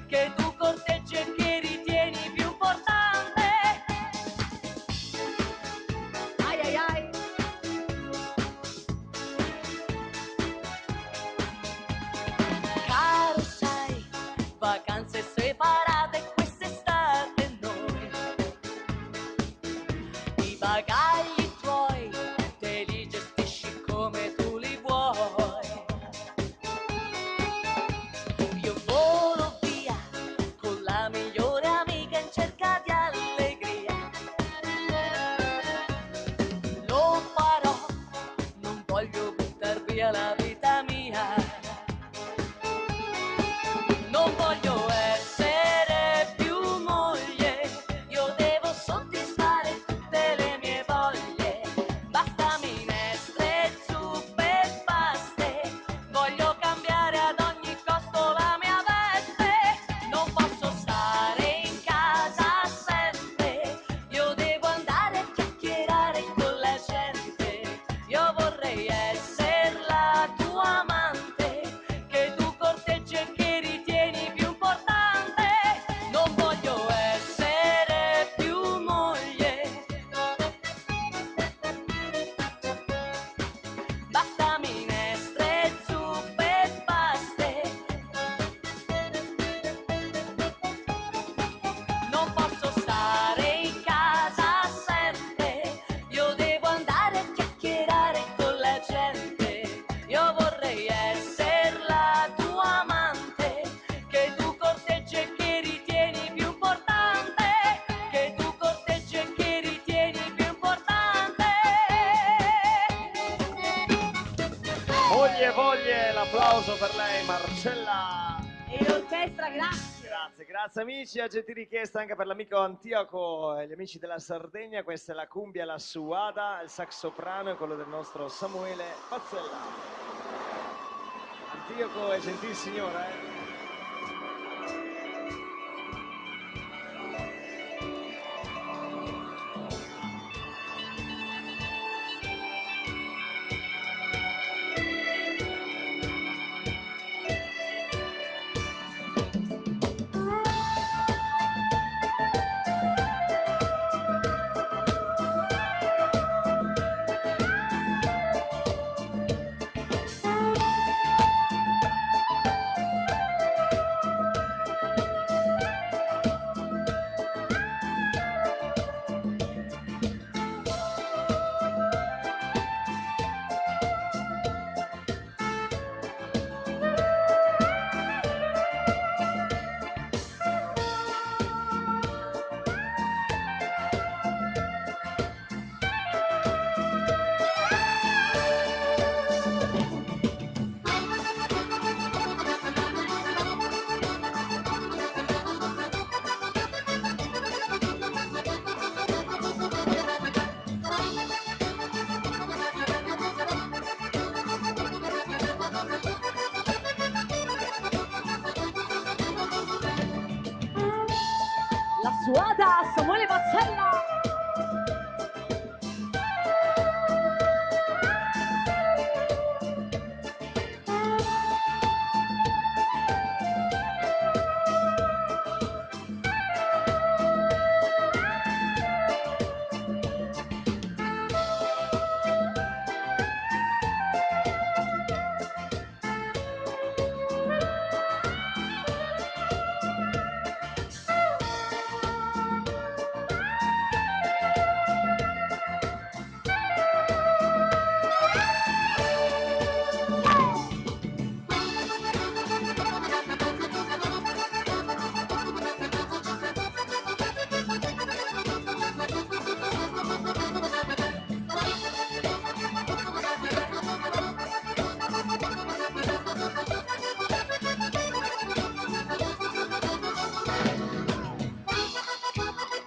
Che tu corteggi e che ritieni più per lei, Marcella. E l'orchestra, grazie. Grazie amici, a gentil richiesta anche per l'amico Antioco e gli amici della Sardegna, questa è la cumbia, la suada, il sax soprano è quello del nostro Samuele Pazzella. Antioco e gentil signore. La suada, Samuele Pazzella.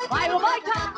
Vai, Roberta!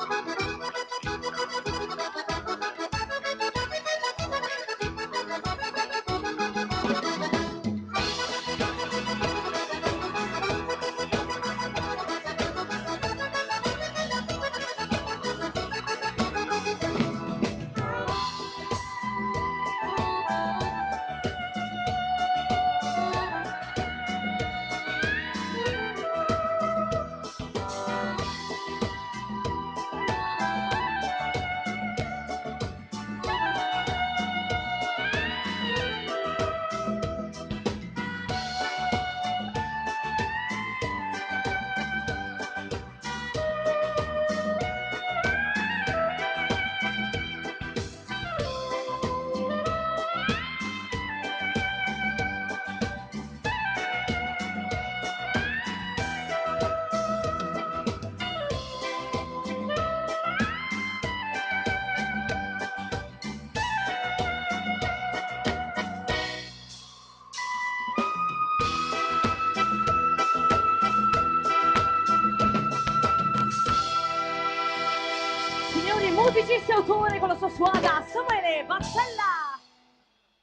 Signori, musicista e autore con la sua suada, Samuele Pazzella.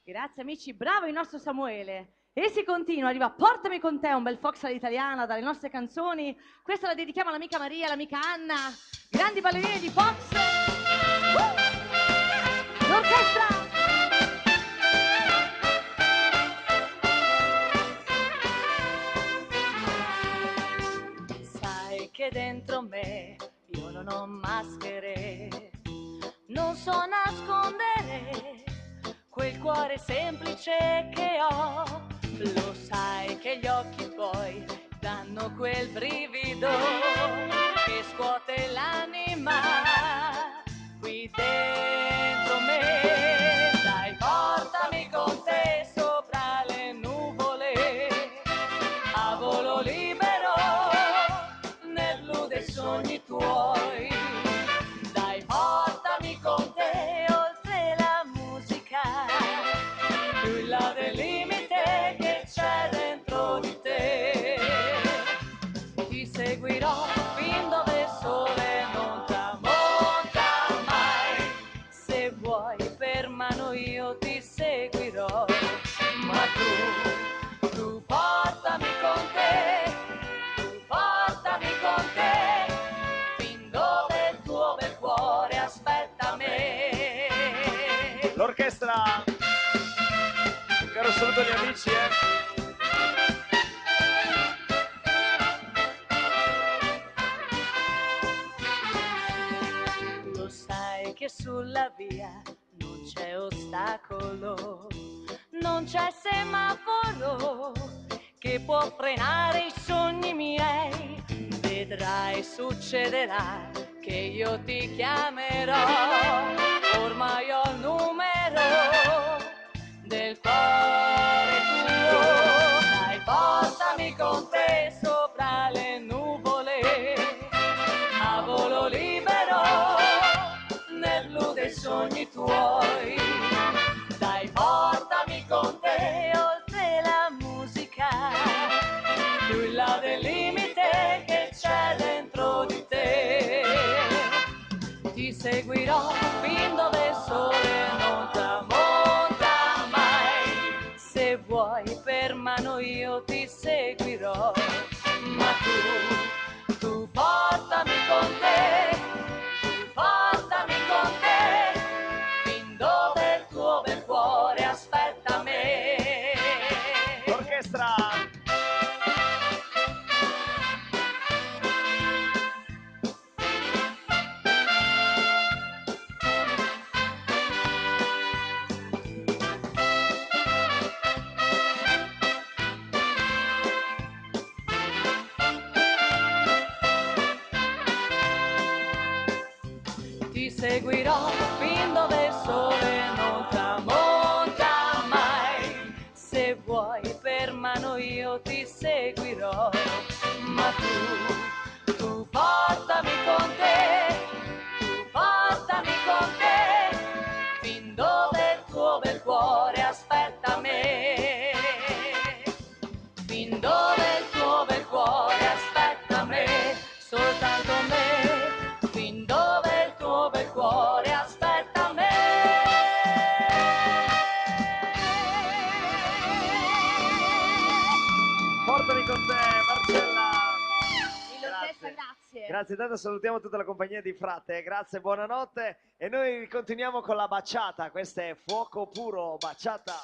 Grazie amici, bravo il nostro Samuele. E si continua, arriva Portami con te, un bel fox all'italiana dalle nostre canzoni. Questa la dedichiamo all'amica Maria, all'amica Anna, grandi ballerine di fox. L'orchestra. Sai che dentro me io non ho maschere, non so nascondere quel cuore semplice che ho. Lo sai che gli occhi tuoi danno quel brivido che scuote l'anima qui dentro me. Dai, portami con te sopra le nuvole, a volo libero nel blu dei sogni tuoi. Dai, portami con te oltre la musica, più in là del limite che seguirò fin dove il sole non tramonta mai. Se vuoi per mano io ti seguirò, ma tu portami con te, tu portami con te, fin dove il tuo bel cuore aspetta me. L'orchestra, un caro saluto agli amici, Lo sai che sulla via non c'è ostacolo, non c'è semaforo che può frenare i sogni miei. Vedrai, succederà che io ti chiamerò, ormai ho il numero del cuore tuo. Dai, portami con te sopra le nuvole, a volo libero nel blu dei sogni tuoi. Dai, portami con te oltre la musica, più in là del limite che c'è dentro di te. Ti seguirò fin dove il sole non tramonta mai. Se vuoi per mano io ti seguirò, ma tu portami con te, tu portami con te, fin dove il tuo bel cuore aspetta me. l'orchestra. Ti seguirò fin dove il sole non tramonta mai. Se vuoi per mano io ti seguirò, ma tu portami con te, tu portami con te, fin dove il tuo bel cuore aspetta me. Fin dove il tuo bel cuore aspetta me, soltanto me, fin dove il tuo bel cuore aspetta me. Portami con te, Marcella. L'orchestra, Grazie. grazie. Grazie, tanto salutiamo tutta la compagnia di Frate, grazie, buonanotte e noi continuiamo con la baciata, questa è Fuoco Puro, baciata.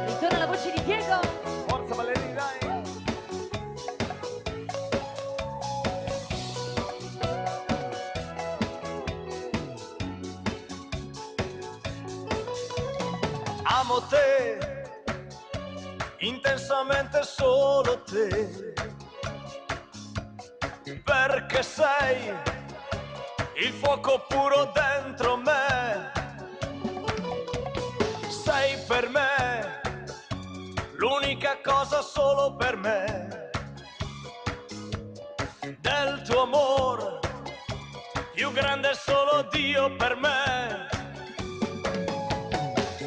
Ritorna la voce di Diego. Forza ballerini, dai! Amo te, intensamente solo te, perché sei il fuoco puro dentro me. Sei per me l'unica cosa solo per me. Del tuo amor più grande è solo Dio per me.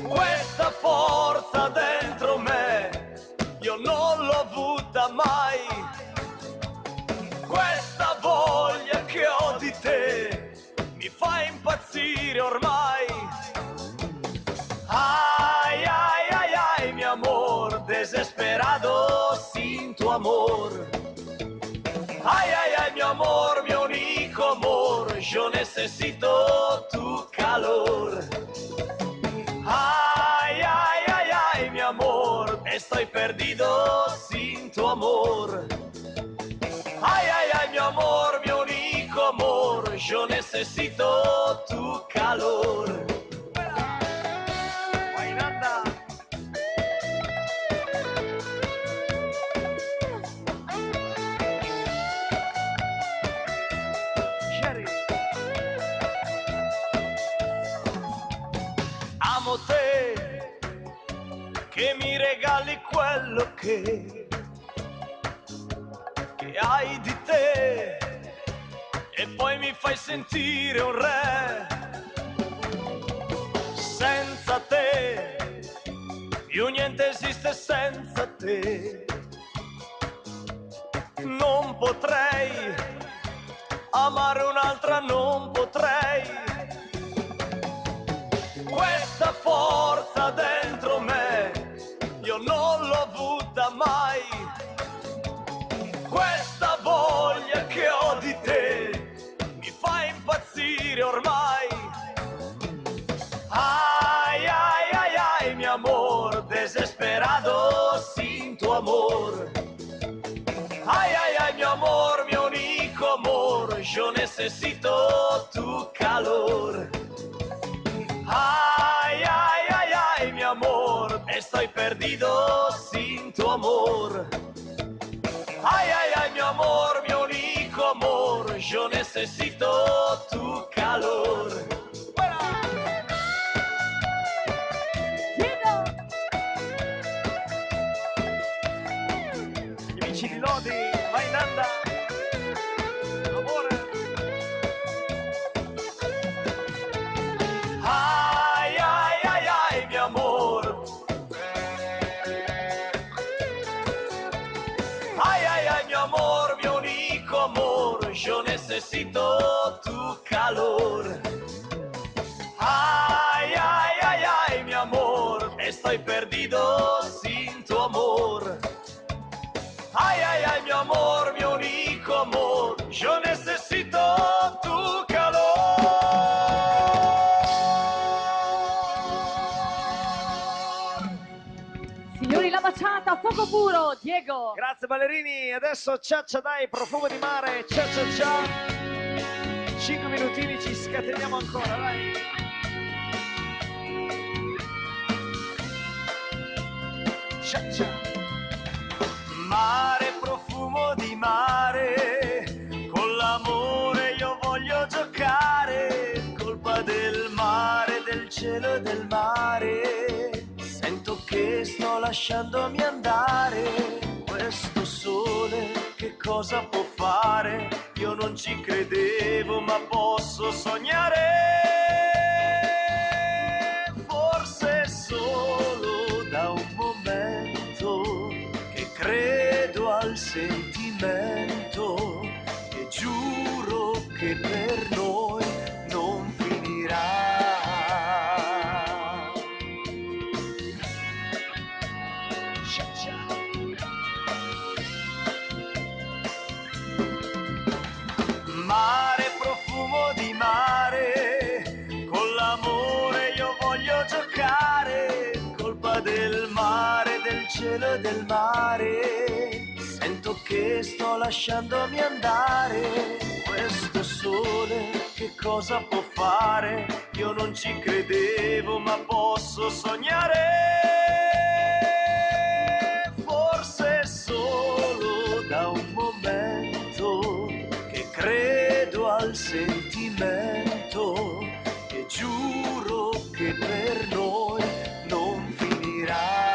Questa forza dentro me io non l'ho avuta mai. Questa voglia che ho di te mi fa impazzire ormai. Ay, ay, ay, ay, mi amor, desesperado sin tu amor. Ay, ay, ay, mi amor, mi único amor, yo necesito tu calor. Ay, ay, ay, ay, mi amor, estoy perdido sin tu amor. Ay, ay, ay, mi amor, mi único amor, yo necesito tu calor. Guainanda. Sherry. Amo te, che mi regali quello che hai di te e poi mi fai sentire un re. Senza te più niente esiste senza te. non potrei, amare un'altra non potrei. Questa forza dentro me io non l'ho avuta mai. Questa voglia che ho di te mi fa impazzire ormai. Ay, ay, ay, ay, mi amor, desesperado sin tu amor. Ay, ay, ay, mi amor, mi único amor, yo necesito tu calor. Ay, ay, ay, ay, mi amor, estoy perdido sin tu amor. Ay, ay, ay, mi amor, mi único amor, yo necesito tu calor. Gli amici di Lodi, vai Nanda. Amore. Ay, ay, ay, ay, mi amor. Ay, ay, ay, mi amor, mi único amor, yo necesito tu calor. Ay, ay, ay, ay, mi amor, estoy perdido sin tu amor. Ay, ay, ay, mi amor, mi único amor, yo necesito tu calor. Signori, la baciata, a fuoco puro, Diego. Grazie ballerini, adesso ciaccia dai, profumo di mare, cia cia cia. 5 minutini ci scateniamo ancora, dai. Cia cia. Mare, profumo di mare, con l'amore io voglio giocare, colpa del mare, del cielo e del mare, sento che sto lasciandomi andare, questo sole che cosa può fare, io non ci credevo ma posso sognare, forse solo da un momento che credo al sentimento e giuro che per noi non finirà. Mare, profumo di mare, con l'amore io voglio giocare, colpa del mare, del cielo e del mare, sento che sto lasciandomi andare, questo sole che cosa può fare, io non ci credevo ma posso sognare, forse solo da un momento che credo al sentimento e giuro che per noi non finirà.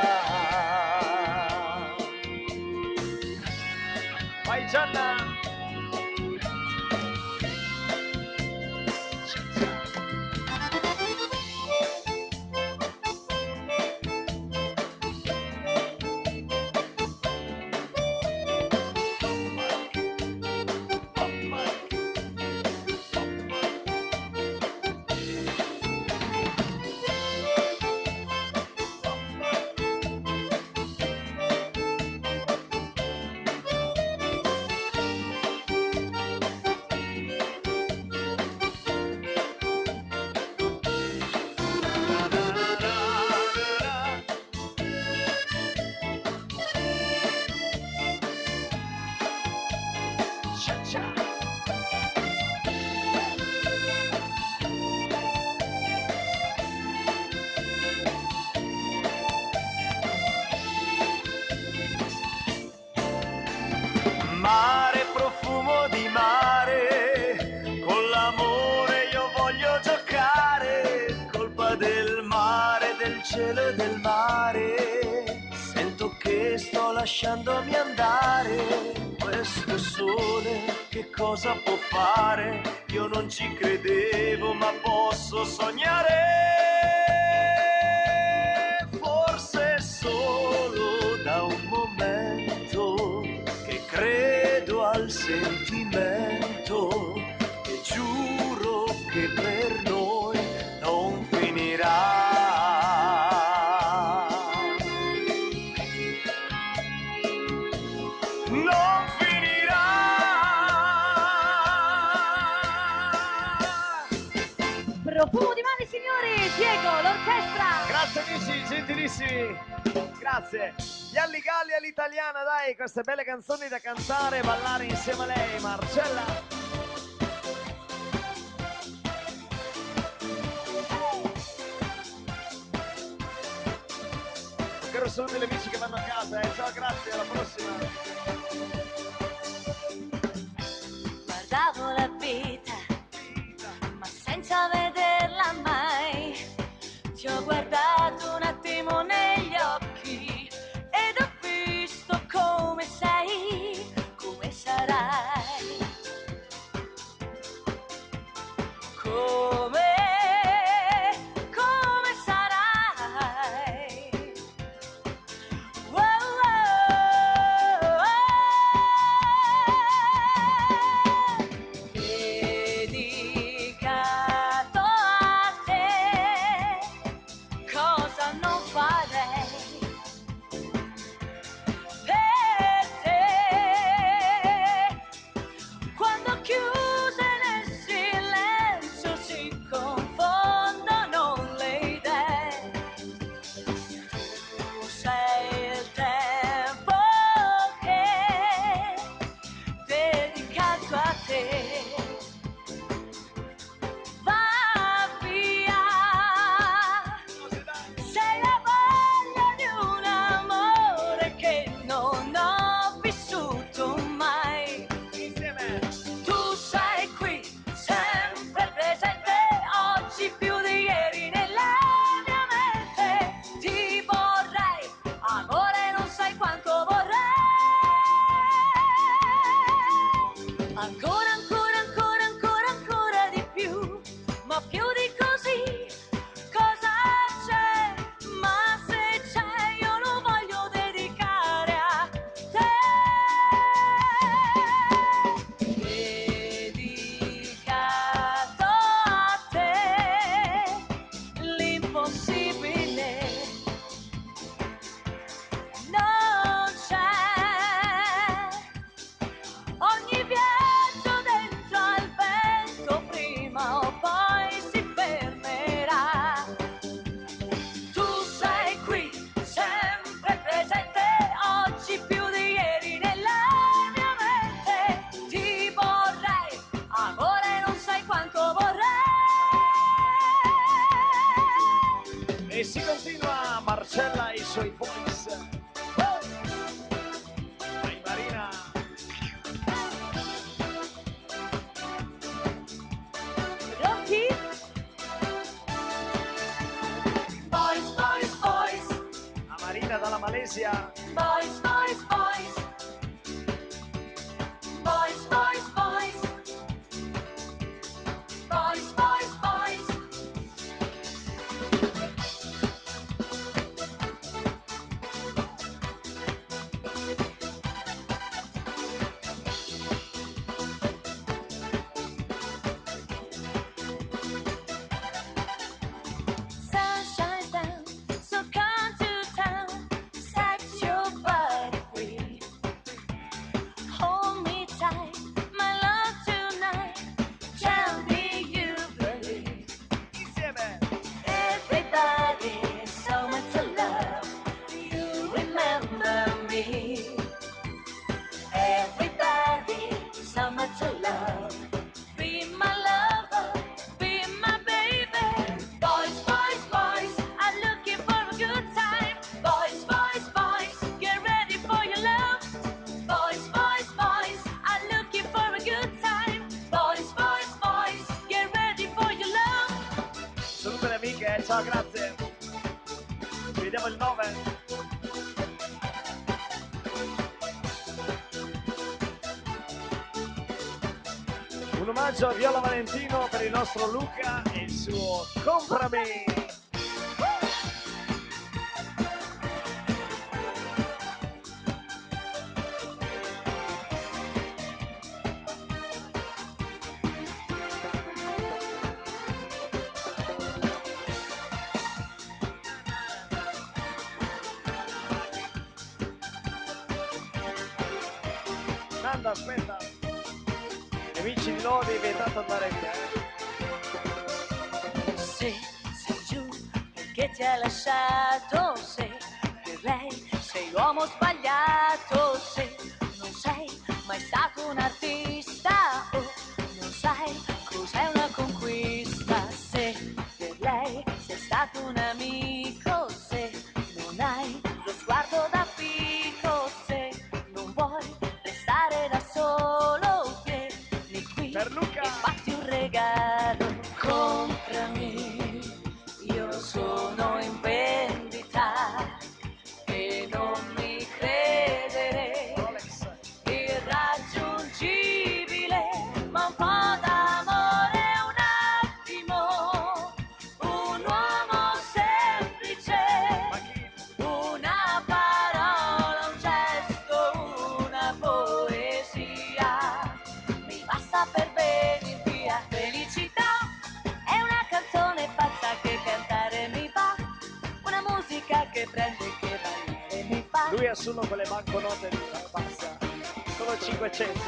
Vai Gianna. Mare, profumo di mare, con l'amore io voglio giocare, colpa del mare, del cielo e del mare, sento che sto lasciandomi andare, questo sole che cosa può fare, io non ci credevo ma posso sognare, forse solo da un momento che credo al sentimento e giuro che per noi non finirà. Non finirà. Profumo di mani, signori, Diego, l'orchestra. Grazie amici, gentilissimi. Grazie. Gli Alligalli all'italiana, dai, queste belle canzoni da cantare e ballare insieme a lei, Marcella. Ancora saluto gli amici che vanno a casa, ciao, grazie, alla prossima. Guardavo la vita, ma senza vederla mai. Ti ho guardato un attimo negli occhi ed ho visto come sei, come sarai. Come sarai. Wow, dedicato a te, cosa non farei per te. Quando chiuse nel silenzio si confondono le idee. Tu sei il tempo che dedicato a te. Va via, sei la voglia di un amore che non ho vissuto mai. Tu sei qui, sempre presente, oggi più di ieri nella mia mente. Ti vorrei, amore, non sai quanto vorrei. Ancora, ancora, ancora, ancora, ancora di più, ma più di così. Cosa c'è? Ma se c'è io lo voglio dedicare a te. Dedicato a te, l'impossibile non c'è. Ogni viaggio dentro al vento prima o poi si fermerà. Tu sei qui, sempre presente, oggi più di ieri nella mia mente. Ti vorrei, amore, non sai quanto vorrei. E si continua, Marcella e i suoi boys. Vai Marina. Rocky. Boys, boys, boys, A Marina dalla Malesia. boys, boys, boys. Boys, boys, boys. Boys, boys, boys. Sun shines down, so come to town, set your body free. Hold me tight, my love tonight. Tell me you believe. Insieme. Everybody, so much to love. You remember me. Everybody, so much to love. Be my lover, be my baby. Boys, boys, boys, I'm looking for a good time. Boys, boys, boys, get ready for your love. Boys, boys, boys, I'm looking for a good time. Boys, boys, boys, get ready for your love. Saluto le amiche, ciao, grazie. Ci vediamo il 9. Un omaggio a Viola Valentino per il nostro Luca e il suo Comprami. Nanda, aspetta. Gli amici di Lodi, vietato andare via. Se sei giù perché ti ha lasciato, se per lei sei uomo sbagliato, se non sei mai stato un artista o non sai cos'è una conquista, se per lei sei stato un amico, se non hai lo sguardo da fico, se non vuoi restare da solo, vieni qui Per Luca. e fatti un regalo, comprami, io sono in vendita e non mi credere, Rolex. irraggiungibile, ma un po' d'amore un attimo, un uomo semplice, Ma chi? una parola, un gesto, una poesia, mi basta per venir via. Felicità è una canzone pazza che cantare mi va, una musica che prende e che ballare mi fa. Lui ha solo quelle banconote lì, basta. Solo 500,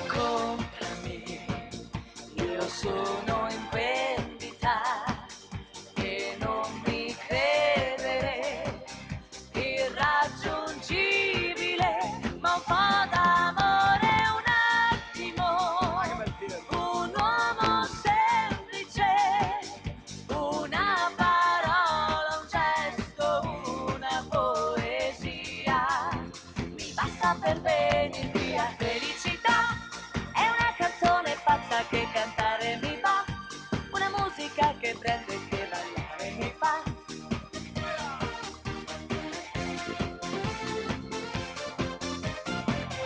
Comprami, io sono in vendita e non mi credere, irraggiungibile, ma un po' d'amore un attimo, Ma che bel film. un uomo semplice, una parola, un gesto, una poesia, mi basta per venir via. Felicità è una canzone pazza che cantare mi va, una musica che prende e che ballare mi fa.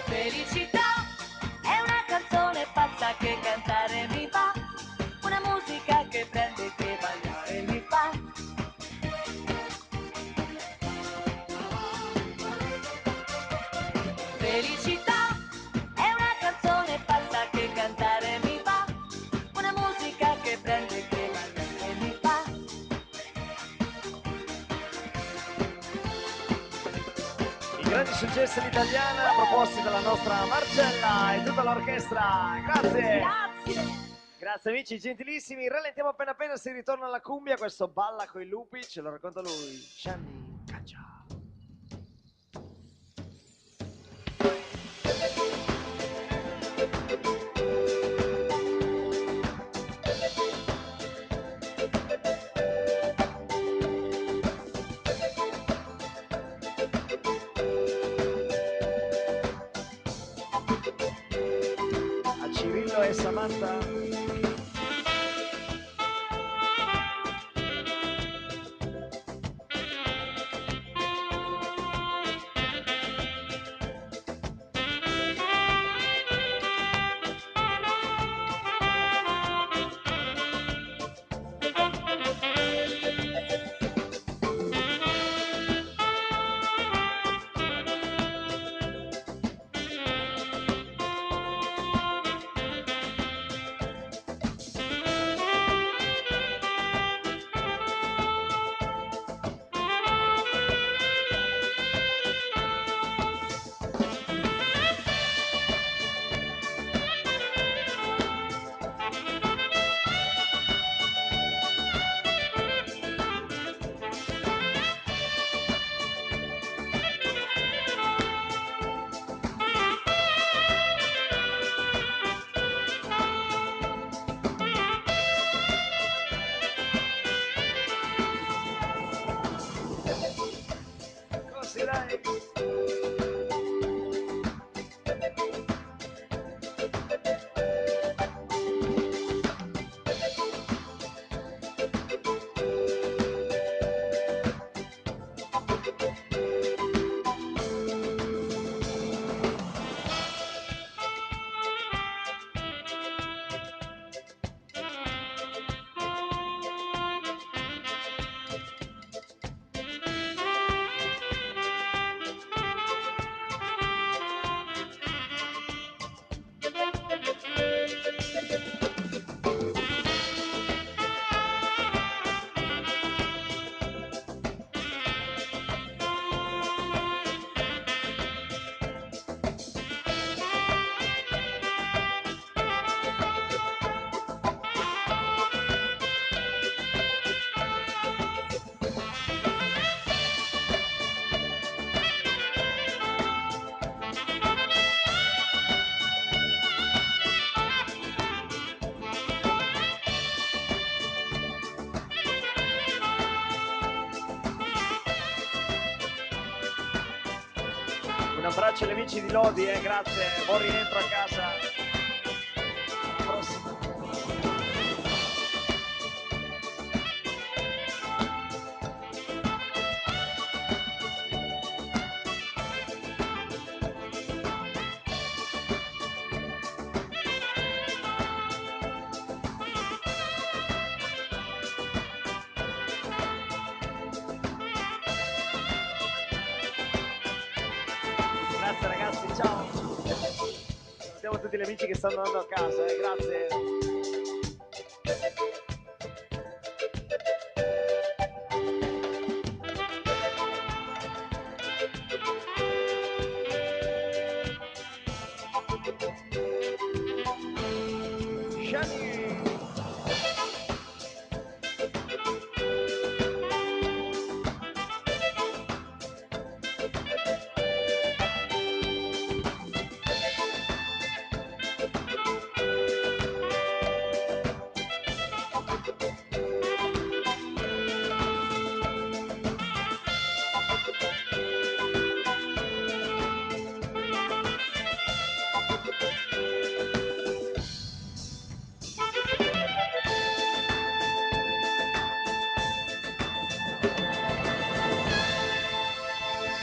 Felicità è una canzone pazza che cantare mi va, una musica che prende e che ballare mi fa. Felicità è una canzone pazza che cantare mi va, una musica che prende e che ballare mi fa. I grandi successi all'italiana proposti dalla nostra Marcella e tutta l'orchestra. Grazie. Grazie. Grazie amici gentilissimi. Rallentiamo appena appena si ritorna alla cumbia. Questo Balla coi lupi, ce lo racconta lui. Gianni Caccia. A Cirillo e Samantha. abbraccio agli amici di Lodi, grazie, buon rientro a casa. Alla prossima. Grazie ragazzi, ciao. Salutiamo tutti gli amici che stanno andando a casa, grazie. Shani.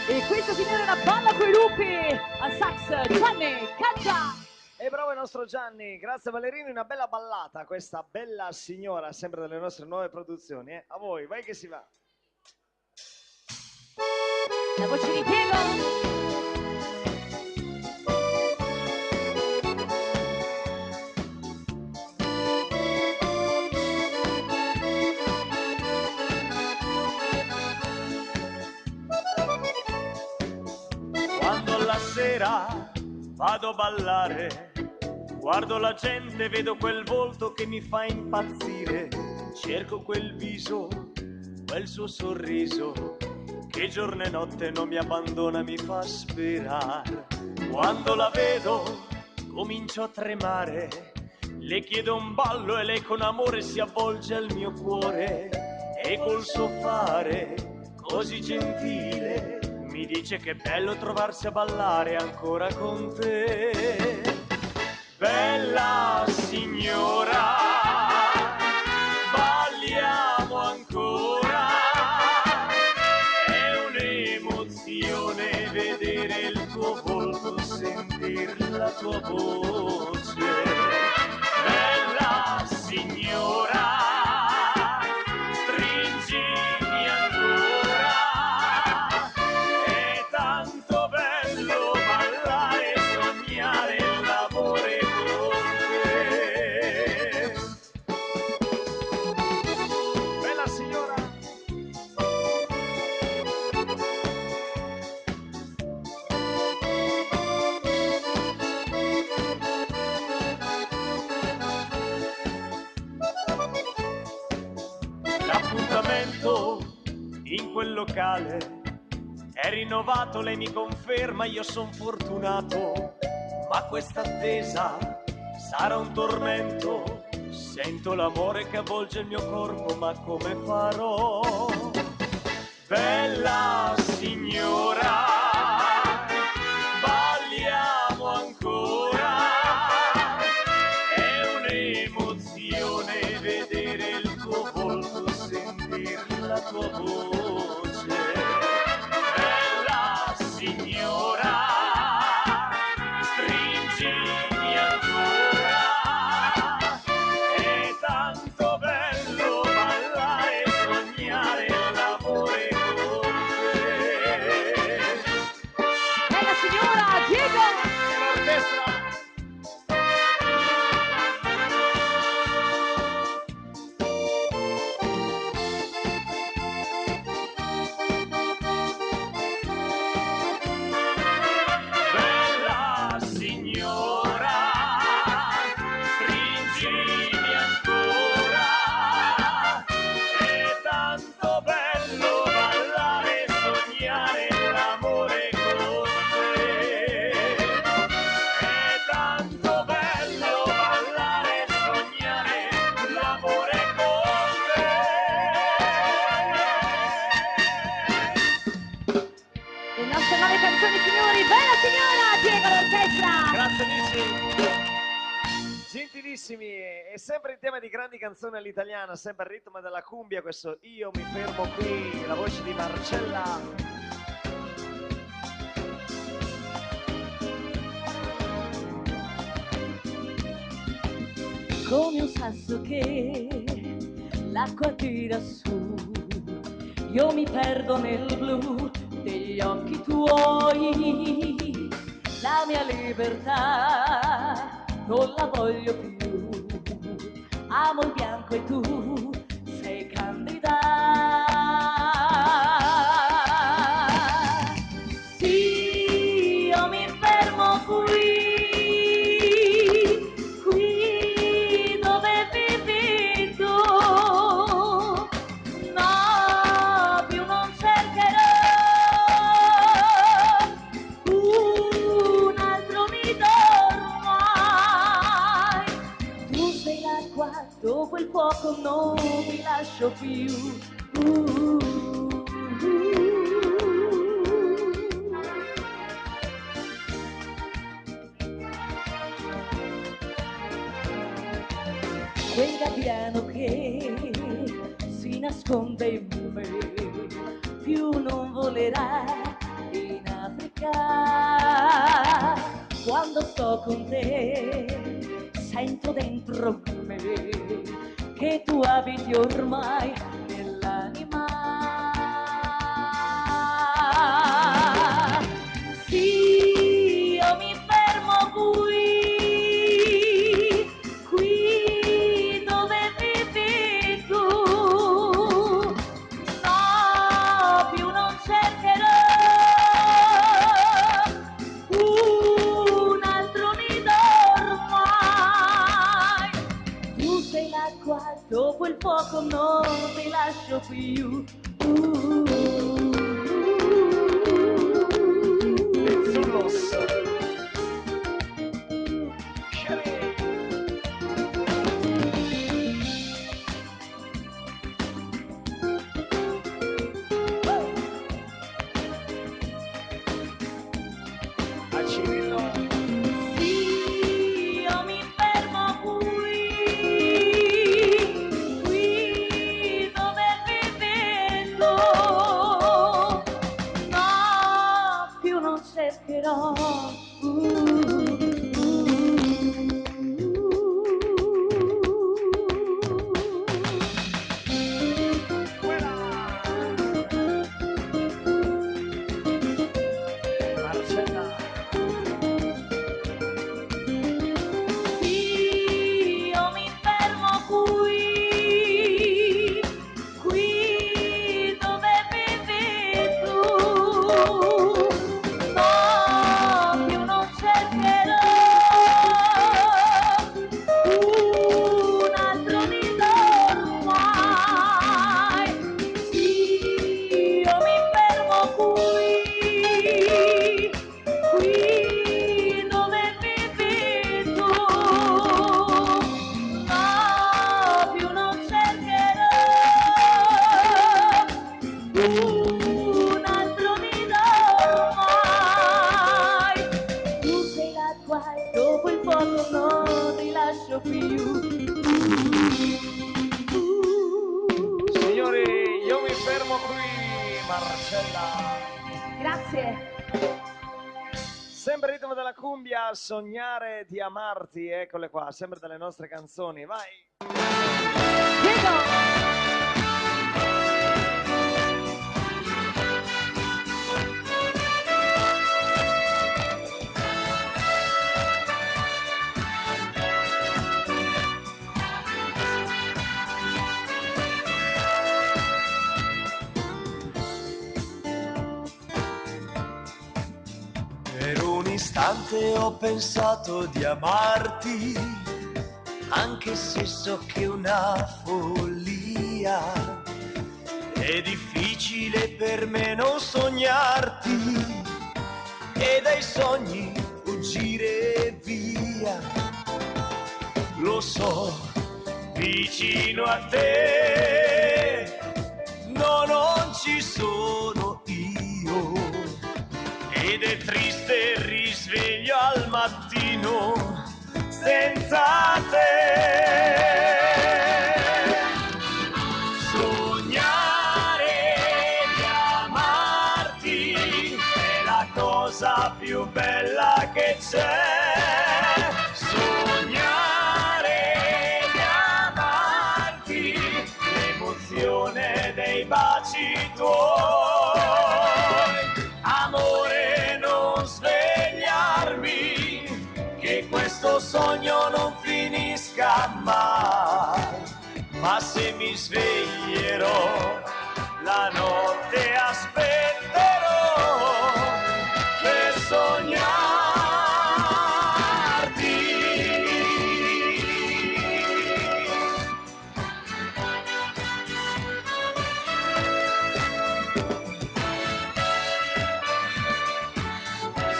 E questa signora è una balla coi lupi al sax, Gianni Caccia. E bravo il nostro Gianni, grazie Valerini, una bella ballata, questa bella signora, sempre delle nostre nuove produzioni. A voi, vai che si va. La voce di Diego. Quando la sera vado a ballare, guardo la gente, vedo quel volto che mi fa impazzire, cerco quel viso, quel suo sorriso, che giorno e notte non mi abbandona, mi fa sperare. Quando la vedo comincio a tremare, le chiedo un ballo e lei con amore si avvolge al mio cuore e col suo fare così gentile mi dice che è bello trovarsi a ballare ancora con te. Bella signora, balliamo ancora, è un'emozione vedere il tuo volto, sentir la tua voce. Bella signora, stringimi ancora, è tanto bello ballare, sognare l'amore con te. Bella signora. L'appuntamento in quel locale è rinnovato, lei mi conferma, io son fortunato, ma questa attesa sarà un tormento, sento l'amore che avvolge il mio corpo, ma come farò? Bella signora, balliamo ancora, è un'emozione vedere il tuo volto, sentir la tua voce. Bella signora, stringimi ancora, è tanto bello ballare, sognare l'amore con te. applaudire con l'orchestra. Grazie amici. Gentilissimi, e sempre in tema di grandi canzoni all'italiana, sempre al ritmo della cumbia, questo Io mi fermo qui, la voce di Marcella. Come un sasso che l'acqua tira su, io mi perdo nel blu degli occhi tuoi, la mia libertà non la voglio più, amo il bianco e tu sei candida. Sì, io mi fermo qui, qui dove vivi tu, no, più non cercherò un altro nido ormai. Tu sei l'acqua, dopo il fuoco non mi lascio più. Quel gabbiano che si nasconde in me, più non volerà in Africa. Quando sto con te sento dentro me che tu abiti ormai nell'anima. Sì, io mi fermo qui, qui dove vivi tu, no, più non cercherò un altro nido ormai. Tu sei l'acqua, dopo il fuoco non ti lascio più. Zullos. A Cirillo. Sì, io mi fermo qui, qui dove vivi tu, no, più non cercherò. Marcella. Sì, io mi fermo qui, qui dove vivi tu, no, più non cercherò un altro nido ormai. Sì, io mi fermo qui, qui dove vivi tu, no, più non cercherò un altro nido ormai. Tu sei l'acqua e dopo il fuoco non ti lascio più. Signori, io mi fermo qui, Marcella. Grazie. Sempre il ritmo della cumbia, sognare di amarti, eccole qua, sempre dalle nostre canzoni, vai! Diego. Per un istante ho pensato di amarti, anche se so che è una follia. È difficile per me non sognarti e dai sogni fuggire via. Lo so, vicino a te, no, non ci sono io. ed è triste il risveglio al mattino senza te. Sognare di amarti è la cosa più bella che c'è. Sognare di amarti, l'emozione dei baci tuoi. Amore, non svegliarmi, che questo sogno non finisca mai. Ma se mi sveglierò, la notte aspetterò per sognarti.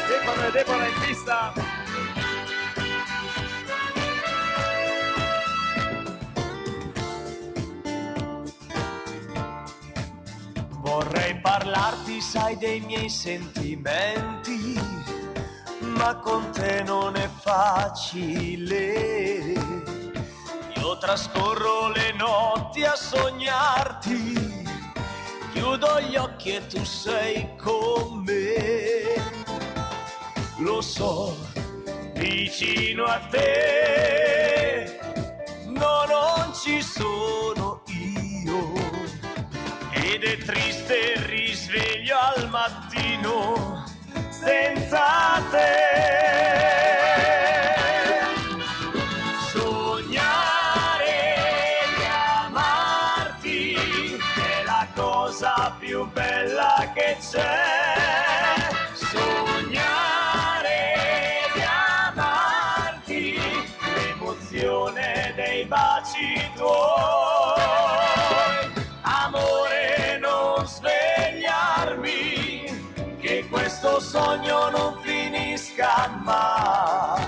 Stefano e Deborah in pista. Vorrei parlarti, sai, dei miei sentimenti, ma con te non è facile. Io trascorro le notti a sognarti, chiudo gli occhi e tu sei con me. Lo so, vicino a te, no, non ci sono io. Ed è triste il risveglio al mattino senza te. Sognare di amarti è la cosa più bella che c'è. Sognare di amarti, l'emozione dei baci tuoi. Amore, non svegliarmi, che questo sogno non finisca mai.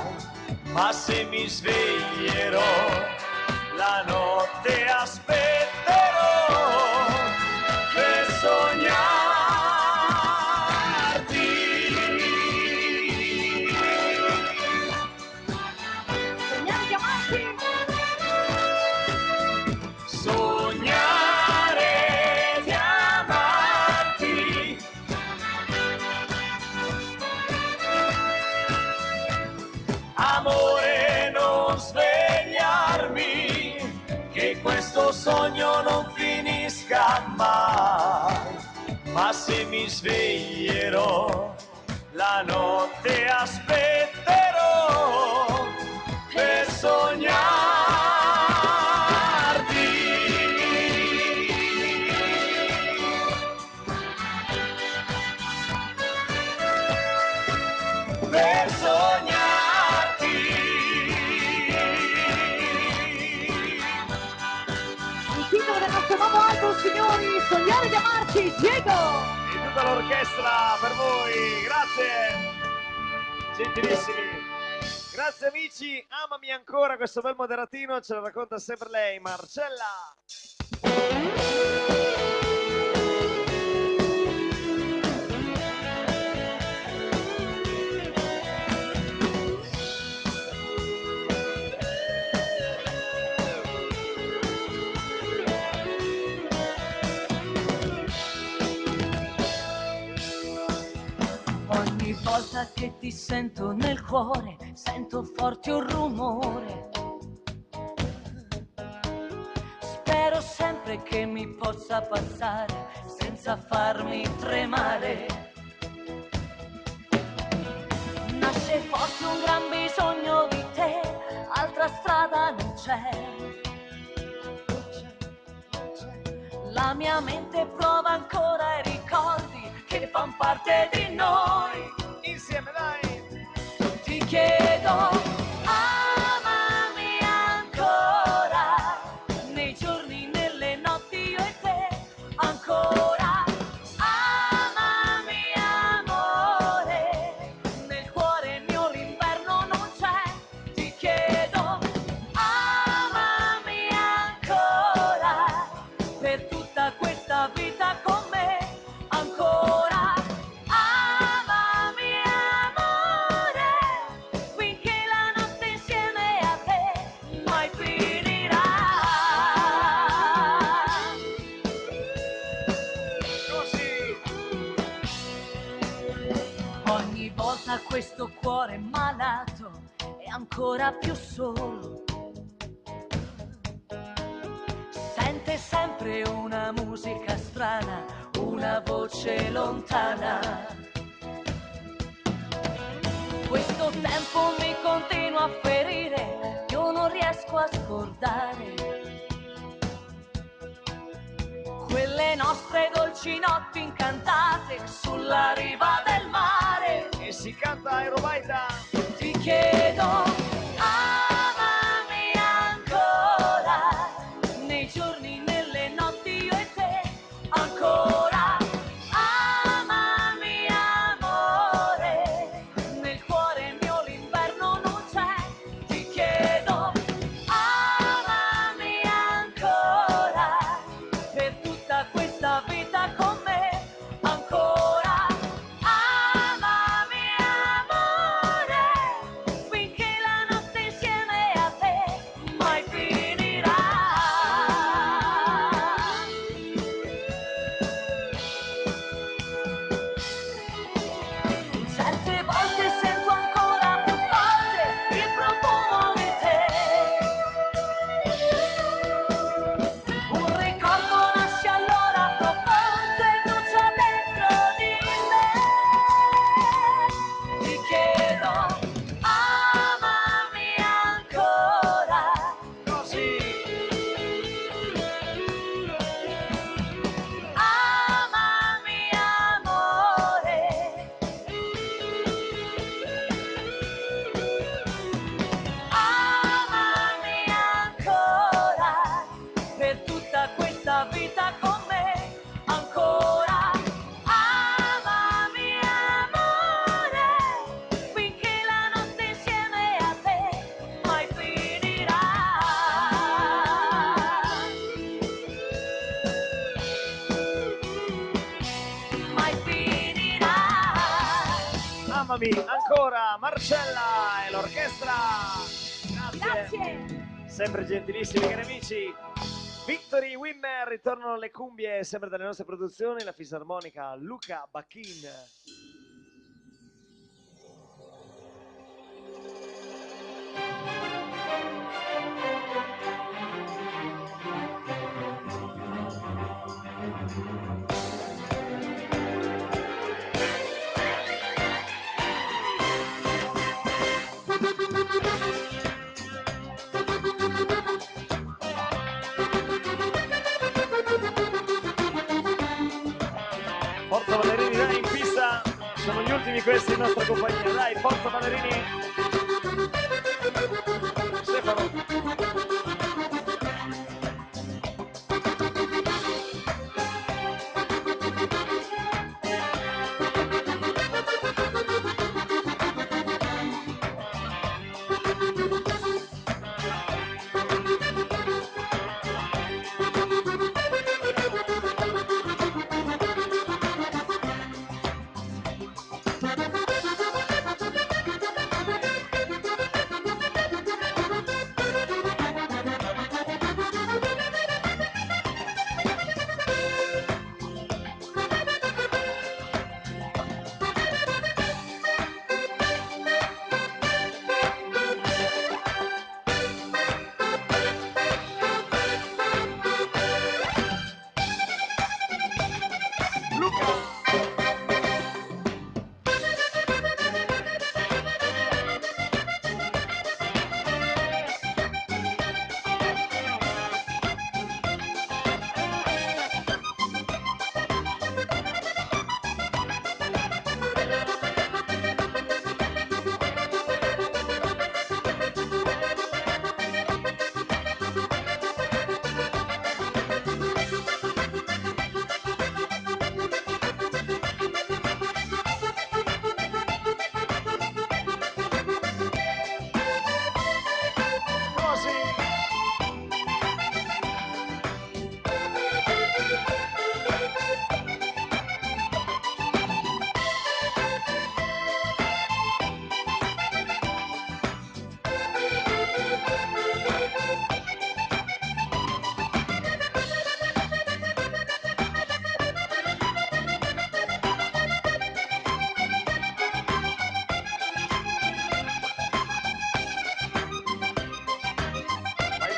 Ma se mi sveglierò, la notte aspetterò per sognarti. Sognare di amarti. Sognare di amarti. Amore, non svegliarmi, che questo sogno non finisca mai. Ma se mi sveglierò, la notte aspetterò per sognarti. Per sognarti. Il titolo del nostro nuovo album, signori, Sognare di amarci, Diego! E tutta l'orchestra per voi, grazie, gentilissimi. Grazie amici, amami ancora, questo bel moderatino ce lo racconta sempre lei, Marcella. Ogni volta che ti sento nel cuore, sento forte un rumore. Spero sempre che mi possa passare senza farmi tremare. Nasce forse un gran bisogno di te, altra strada non c'è. La mia mente prova ancora i ricordi che fan parte di noi. Insieme, dai! Ti chiedo, amami ancora, nei giorni, nelle notti io e te, ancora. Amami amore, nel cuore mio l'inverno non c'è. Ti chiedo, amami ancora, per tutta questa vita con me, ancora. Amami questo cuore malato è ancora più solo. Sente sempre una musica strana, una voce lontana. Questo tempo mi continua a ferire, io non riesco a scordare quelle nostre dolci notti incantate sulla riva del mare. E si canta Eurobaita. Ti chiedo, amami ancora, nei giorni, nelle notti io e te, ancora. Amami amore, nel cuore mio l'inverno non c'è. Ti chiedo, amami ancora, per tutta questa vita con me, ancora. Amami amore, finché la notte insieme a te mai finirà. Certe volte sento ancora più forte il profumo di te. Un ricordo nasce allora profondo e brucia dentro di me. Ti chiedo, amami ancora, così. Amami amore, amami ancora, per tutta questa vita con me, ancora. Amami amore, finché la notte insieme a te mai finirà. Mai finirà. Amami ancora, Marcella e l'orchestra. Grazie. Grazie. Sempre gentilissimi cari amici. Victory Wimmer, ritornano alle cumbie sempre dalle nostre produzioni, la fisarmonica Luca Bacchin. Forza Ballerini, dai, in pista, sono gli ultimi questi in nostra compagnia, dai, forza Ballerini. Stefano.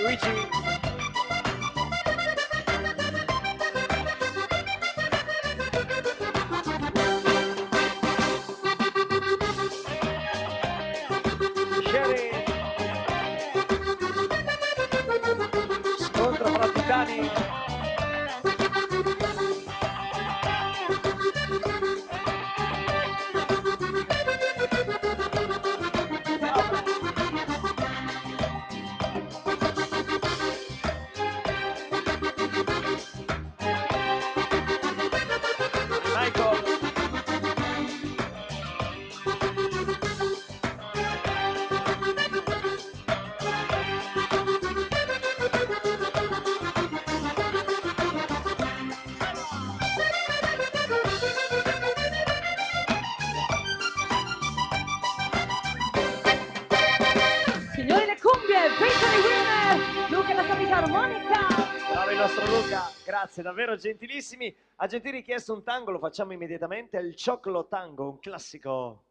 Luigi. Sherry. Scontro fra titani. Michael. Signori, le cumbie, victory winner, Luca e la sua fisarmonica. Bravo il nostro Luca, grazie, davvero gentilissimi. A gentili chiesto un tango, lo facciamo immediatamente, il Cioclo Tango, un classico.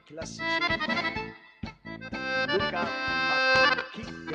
Classici Luca King.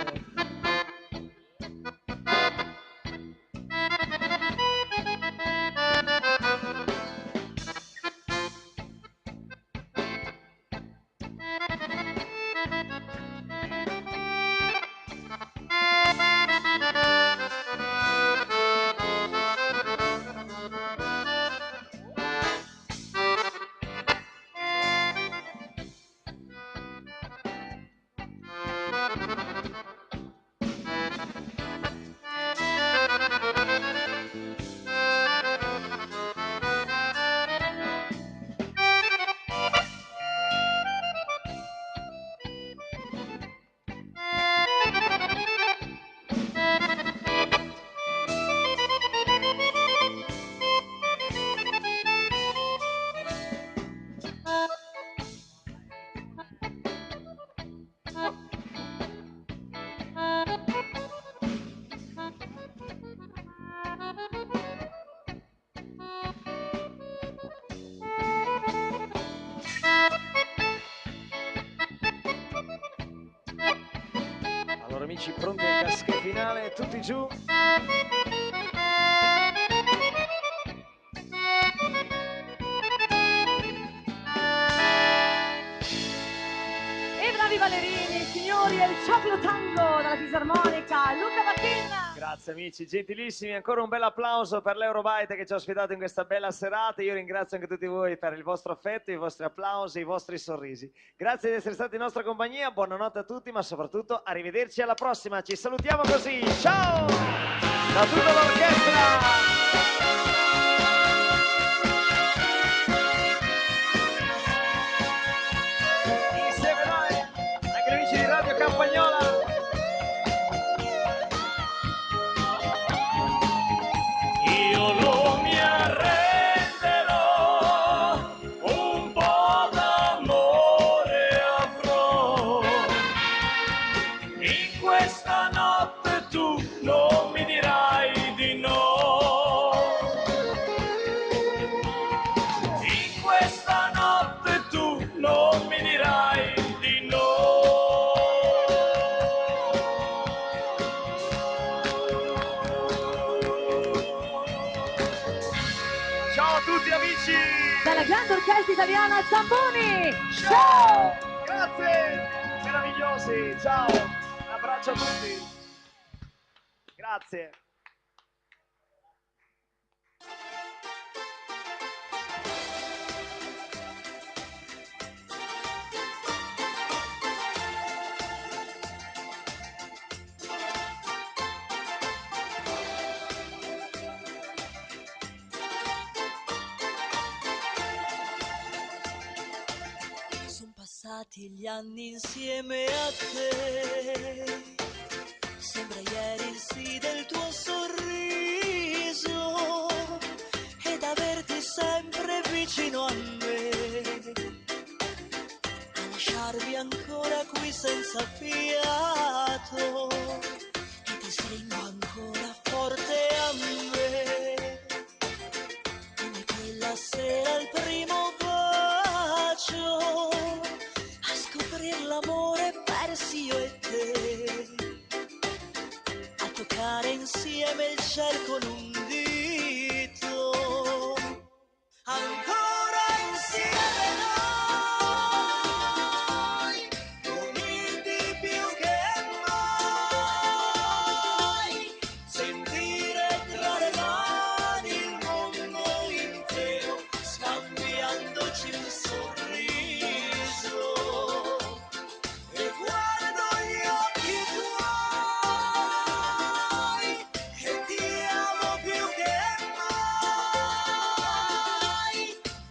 Allora amici, pronti al casco finale, tutti giù. E bravi ballerini, signori, è il Cioclo Tango dalla fisarmonica, Luca Bacchin. Grazie amici, gentilissimi, ancora un bel applauso per l'Eurobyte che ci ha ospitato in questa bella serata. Io ringrazio anche tutti voi per il vostro affetto, i vostri applausi, i vostri sorrisi. Grazie di essere stati in nostra compagnia, buonanotte a tutti, ma soprattutto arrivederci alla prossima. Ci salutiamo così, ciao! Da tutta l'orchestra! Io non mi arrenderò tutti amici! Dalla grande orchestra italiana Zamboni! Ciao! Grazie! Meravigliosi! Ciao! Un abbraccio a tutti! Grazie! Sono passati gli anni insieme a te, sembra ieri il sì del tuo sorriso ed averti sempre vicino a me, a lasciarvi ancora qui senza fiato e ti stringo ancora forte a me, come quella sera al primo bacio, a scoprir l'amore persi io e te, a toccare insieme il cielo con un dito, ancora insieme noi, uniti più che mai, sentire tra le mani il mondo intero, scambiandoci il sorriso, e guardo gli occhi tuoi, e ti amo più che mai,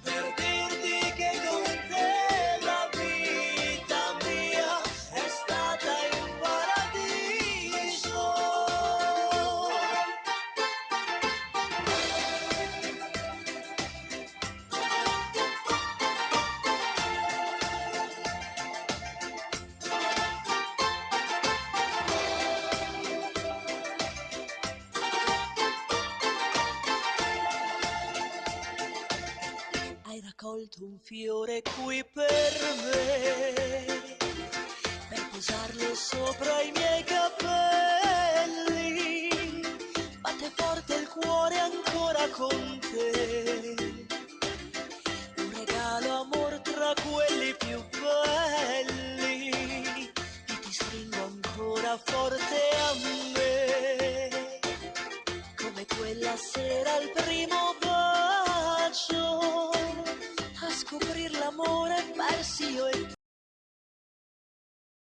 per dirti che con te la vita mia è stata in paradiso. Hai raccolto un fiore qui per me, per posarlo sopra i miei capelli, batte forte il cuore ancora con te, un regalo amor tra quelli più belli, e ti stringo ancora forte a me, come quella sera al primo bacio, a scoprir l'amore persi io e